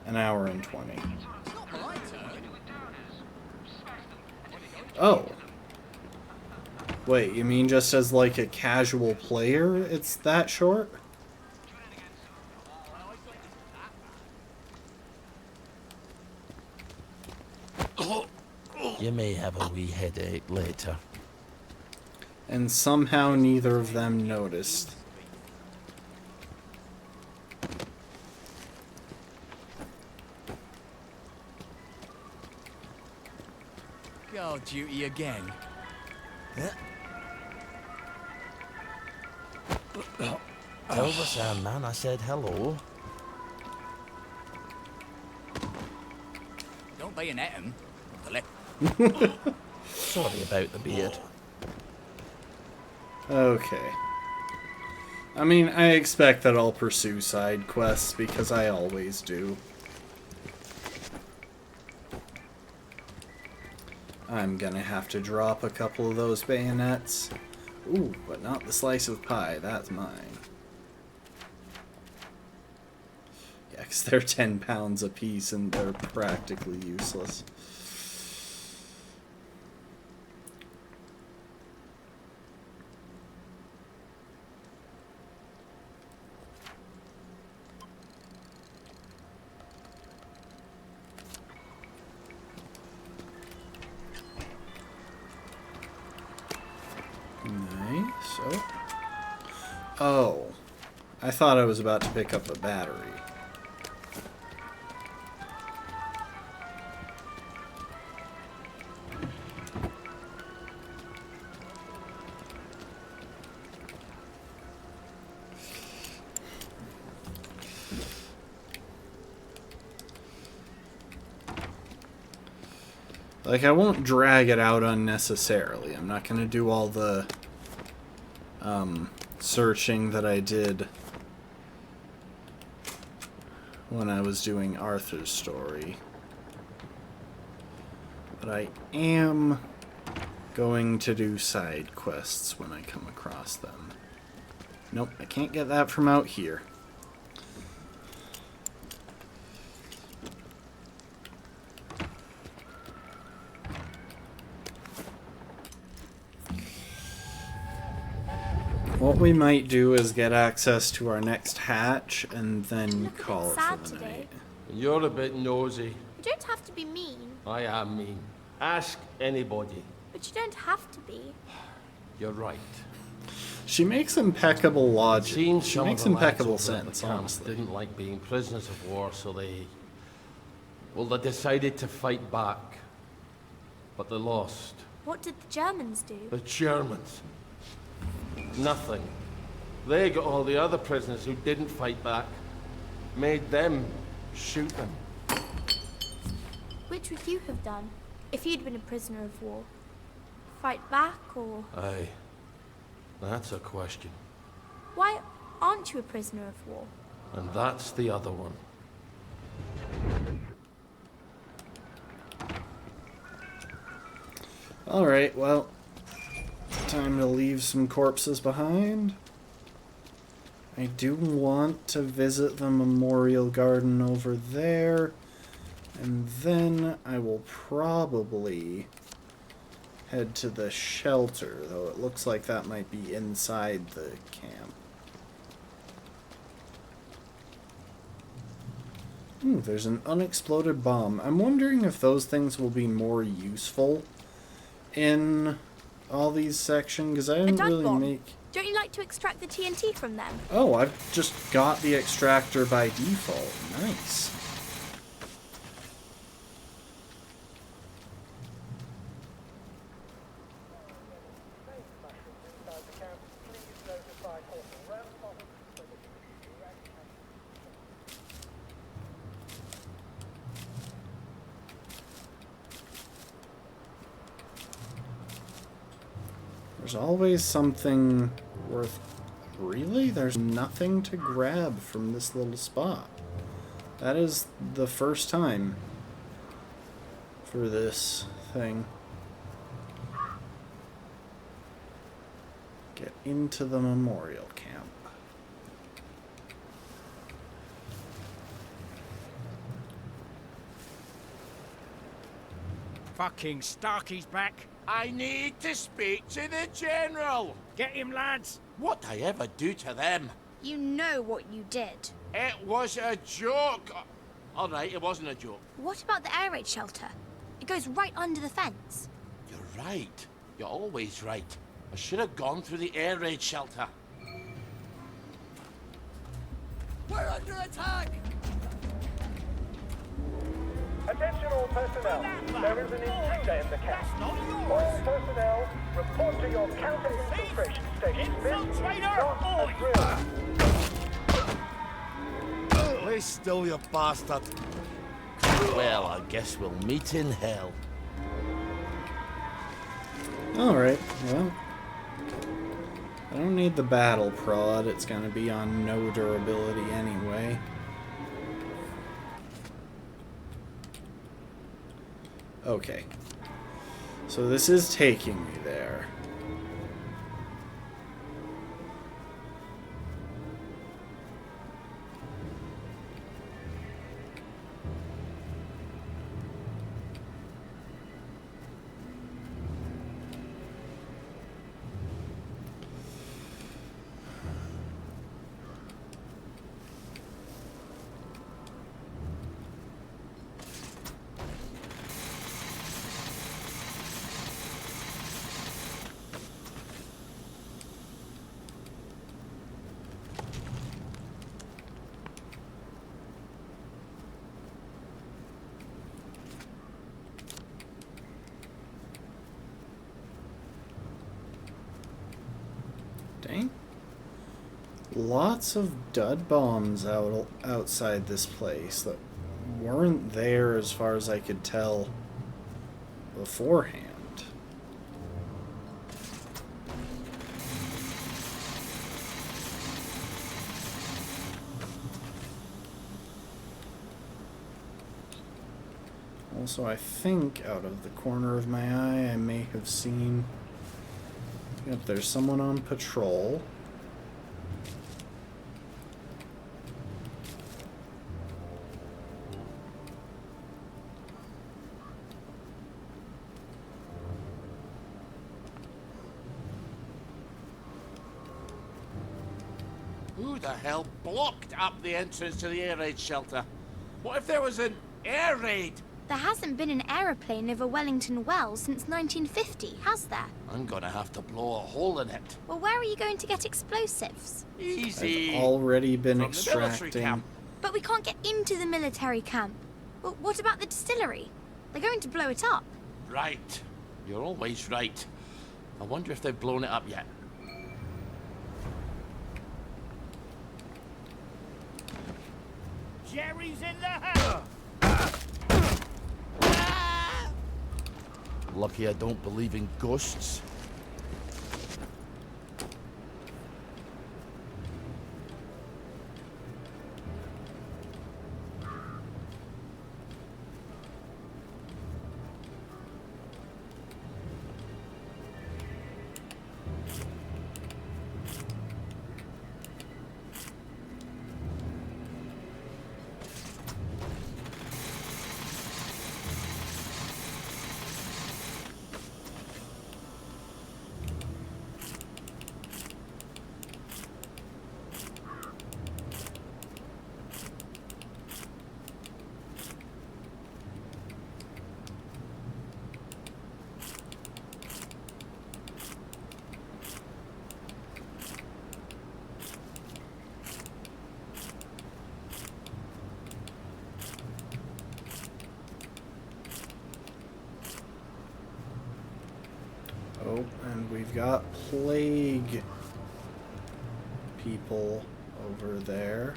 An hour and 20. Oh. Wait, you mean just as like a casual player, it's that short? You may have a wee headache later. And somehow neither of them noticed. Guard duty again. Tell the Sandman I said hello. Don't bayonet him. Sorry about the beard. Okay. I mean, I expect that I'll pursue side quests because I always do. I'm gonna have to drop a couple of those bayonets. Ooh, but not the slice of pie. That's mine. Yeah, 'cause they're 10 pounds a piece and they're practically useless. Nice. Oh. I thought I was about to pick up a battery. Like, I won't drag it out unnecessarily. I'm not going to do all the searching that I did when I was doing Arthur's story. But I am going to do side quests when I come across them. Nope, I can't get that from out here. What we might do is get access to our next hatch and then call it for the night. You're a bit nosy. You don't have to be mean. I am mean. Ask anybody. But you don't have to be. You're right. She makes impeccable logic. Seen She some makes of the lads impeccable over at the sense, camp honestly. Didn't like being prisoners of war, so they decided to fight back. But they lost. What did the Germans do? The Germans. Nothing. They got all the other prisoners who didn't fight back. Made them shoot them. Which would you have done if you'd been a prisoner of war? Fight back or... Aye. That's a question. Why aren't you a prisoner of war? And that's the other one. Alright, well, time to leave some corpses behind. I do want to visit the memorial garden over there, and then I will probably head to the shelter, though it looks like that might be inside the camp. Ooh, there's an unexploded bomb. I'm wondering if those things will be more useful in all these sections, because I didn't really make... Don't you like to extract the TNT from them? Oh, I've just got the extractor by default. Nice. There's always something worth... Really? There's nothing to grab from this little spot. That is the first time for this thing. Get into the memorial camp. Fucking Starkey's back. I need to speak to the General. Get him, lads. What'd I ever do to them? You know what you did. It was a joke. All right, it wasn't a joke. What about the air raid shelter? It goes right under the fence. You're right. You're always right. I should have gone through the air raid shelter. We're under attack! Attention all personnel. There is an intruder in the camp. All personnel, report to your counter-infiltration station. This is not a drill. Lay still, you bastard. Well, I guess we'll meet in hell. Alright, well. I don't need the battle prod, it's gonna be on no durability anyway. Okay. So this is taking me there. Dang. Lots of dud bombs outside this place that weren't there as far as I could tell beforehand. Also, I think out of the corner of my eye I may have seen... Yep, there's someone on patrol. Who the hell blocked up the entrance to the air raid shelter? What if there was an air raid? There hasn't been an aeroplane over Wellington Wells since 1950, has there? I'm gonna have to blow a hole in it. Well, where are you going to get explosives? Easy. I've already been From the military extracting. camp. But we can't get into the military camp. Well, what about the distillery? They're going to blow it up. Right. You're always right. I wonder if they've blown it up yet. Jerry's in the house. Lucky I don't believe in ghosts. Oh, and we've got plague people over there.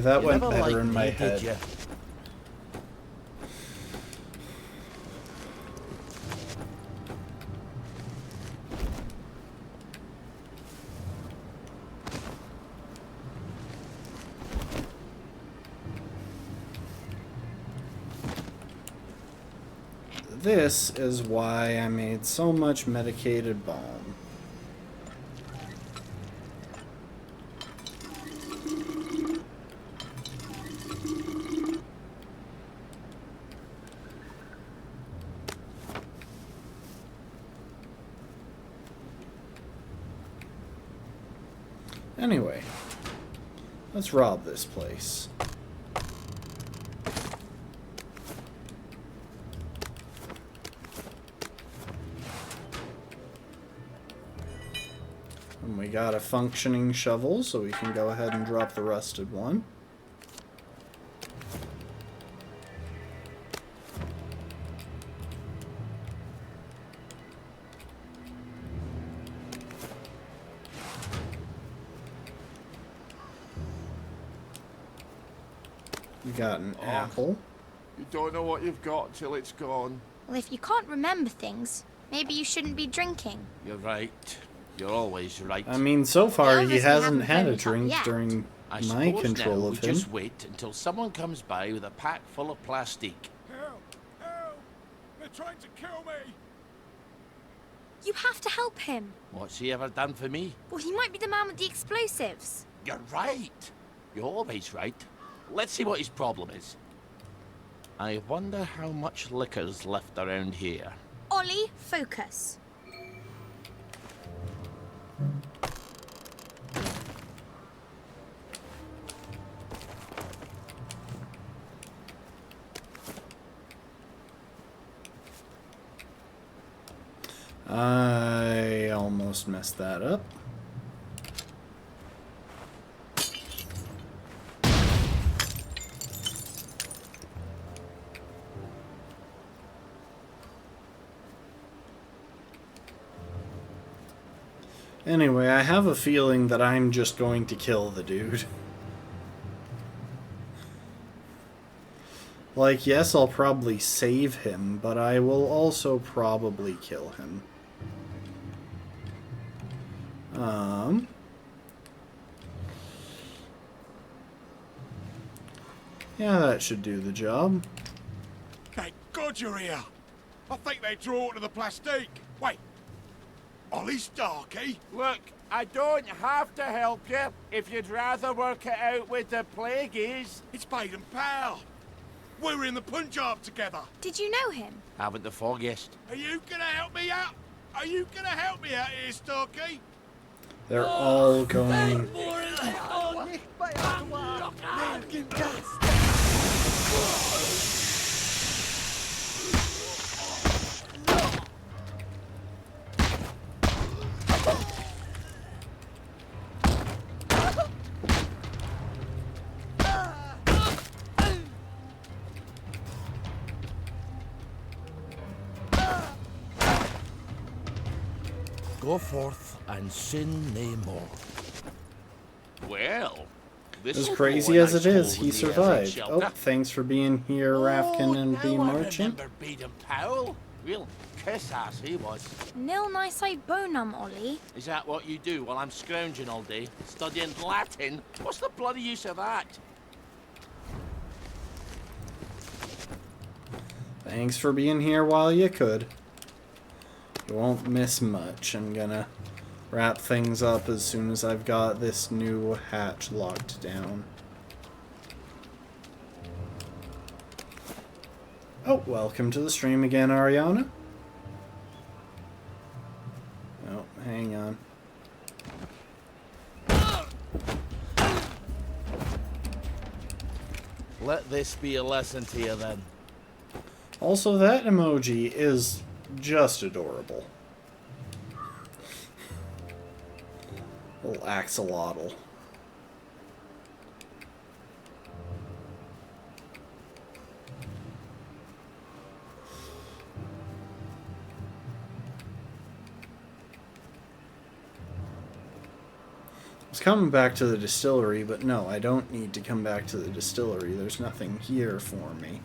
that You went never better liked in my me, head. did you? This is why I made so much medicated balm. Anyway, let's rob this place. And we got a functioning shovel, so we can go ahead and drop the rusted one. We got an apple. You don't know what you've got till it's gone. Well, if you can't remember things, maybe you shouldn't be drinking. You're right. You're always right. I mean, so far he obviously hasn't haven't had a been caught drink yet. during I my suppose control now of we him. just wait until someone comes by with a pack full of plastic. Help! Help! They're trying to kill me! You have to help him. What's he ever done for me? Well, he might be the man with the explosives. You're right. You're always right. Let's see what his problem is. I wonder how much liquor's left around here. Ollie, focus. I almost messed that up. Anyway, I have a feeling that I'm just going to kill the dude. Like, yes, I'll probably save him, but I will also probably kill him. Yeah, that should do the job. Thank God you're here. I think they draw to the plastique. Wait. Ollie Starkey? Look, I don't have to help you if you'd rather work it out with the plagueies. It's Baden Powell. We're in the Punjab together. Did you know him? Haven't the foggiest. Are you gonna help me out? Are you gonna help me out here, Starkey? They're all going... Go forth and sin no more. Well, As crazy as it is, he survived. Oh, thanks for being here, Rafkin and B. Marchant. Remember Baden Powell? Real kiss-ass he was. Nil nisi bonum, Ollie. Is that what you do while I'm scrounging all day? Studying Latin? What's the bloody use of that? Thanks for being here while you could. You won't miss much. I'm gonna wrap things up as soon as I've got this new hatch locked down. Oh, welcome to the stream again, Ariana. Oh, hang on. Let this be a lesson to you then. Also, that emoji is just adorable. Little axolotl. was coming back to the distillery, but no, I don't need to come back to the distillery. There's nothing here for me.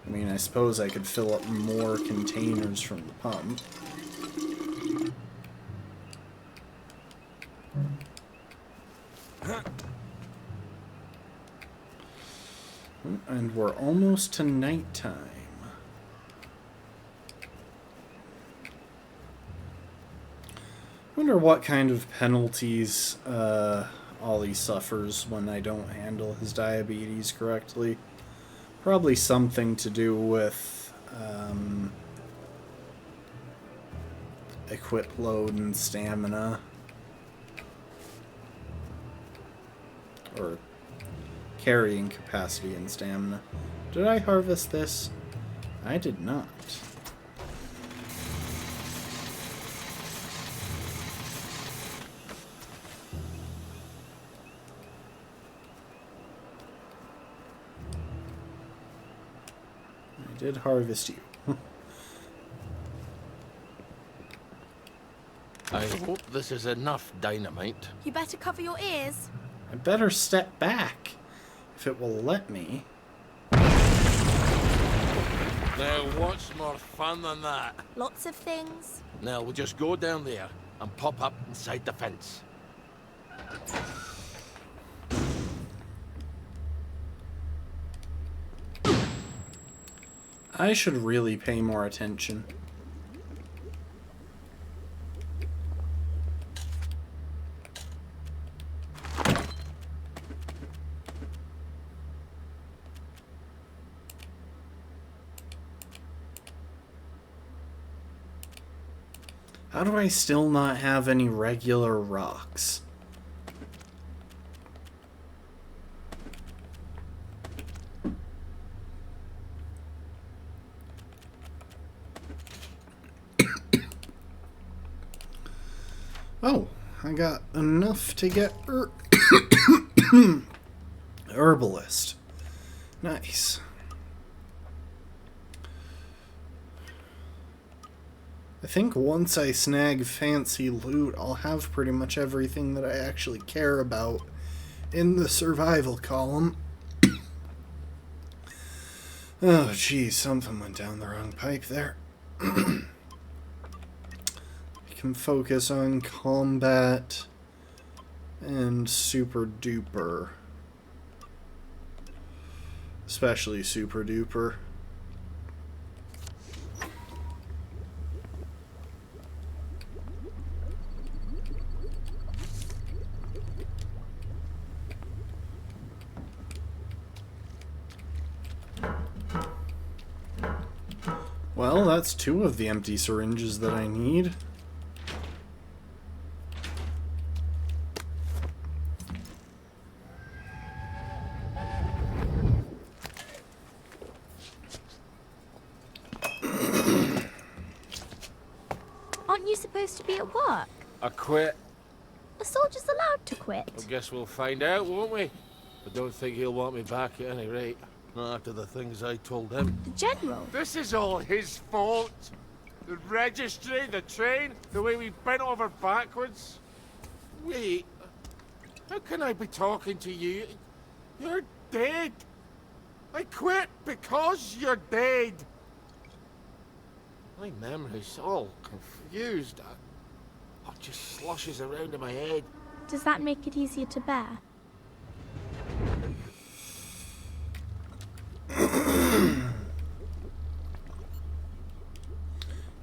I mean, I suppose I could fill up more containers from the pump. And we're almost to nighttime. Wonder what kind of penalties Ollie suffers when I don't handle his diabetes correctly. Probably something to do with equip load and stamina. Or carrying capacity and stamina. Did I harvest this? I did not. I did harvest you. I hope this is enough dynamite. You better cover your ears. I better step back, if it will let me. Now, what's more fun than that? Lots of things. Now, we'll just go down there and pop up inside the fence. I should really pay more attention. How do I still not have any regular rocks? Oh, I got enough to get herbalist. Nice. I think once I snag fancy loot, I'll have pretty much everything that I actually care about in the survival column. Oh, geez, something went down the wrong pipe there. I can focus on combat and super duper. Especially super duper. Well, that's 2 of the empty syringes that I need. Aren't you supposed to be at work? I quit. Are soldiers allowed to quit? I guess we'll find out, won't we? I don't think he'll want me back at any rate. Not after the things I told him. The General? This is all his fault. The registry, the train, the way we bent over backwards. Wait. How can I be talking to you? You're dead. I quit because you're dead. My memory's all confused. It just sloshes around in my head. Does that make it easier to bear?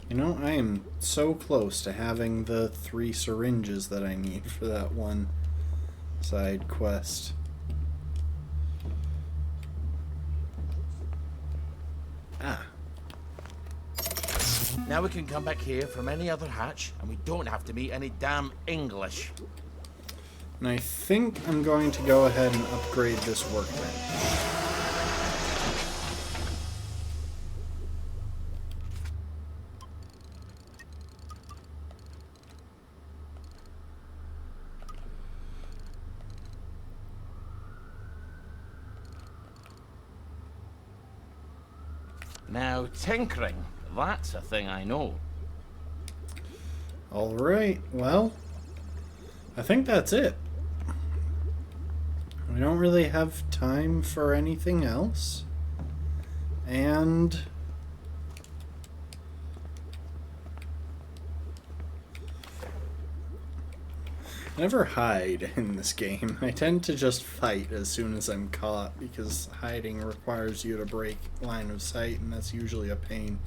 You know, I am so close to having the 3 syringes that I need for that one side quest. Ah. Now we can come back here from any other hatch, and we don't have to meet any damn English. And I think I'm going to go ahead and upgrade this workbench. Now, tinkering, that's a thing I know. Alright, well, I think that's it. We don't really have time for anything else. And I never hide in this game. I tend to just fight as soon as I'm caught because hiding requires you to break line of sight, and that's usually a pain.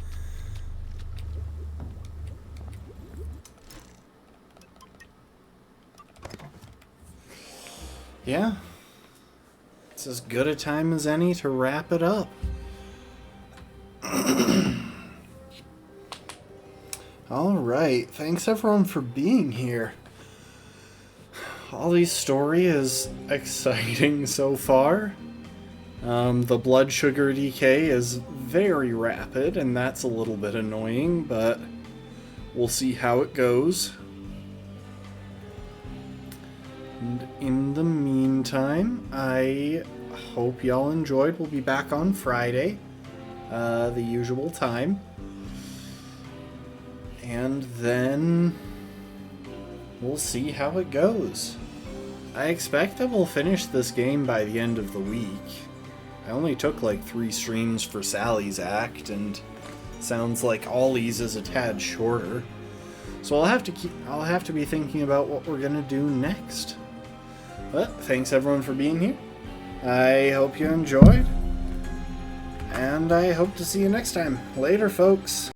Yeah. It's as good a time as any to wrap it up. Alright, thanks everyone for being here. Ollie's story is exciting so far. The blood sugar decay is very rapid, and that's a little bit annoying, but we'll see how it goes. And in the meantime, I hope y'all enjoyed. We'll be back on Friday, the usual time. And then we'll see how it goes. I expect that we'll finish this game by the end of the week. I only took like 3 streams for Sally's act, and sounds like Ollie's is a tad shorter. So I'll have to be thinking about what we're gonna do next. But thanks everyone for being here. I hope you enjoyed, and I hope to see you next time. Later, folks.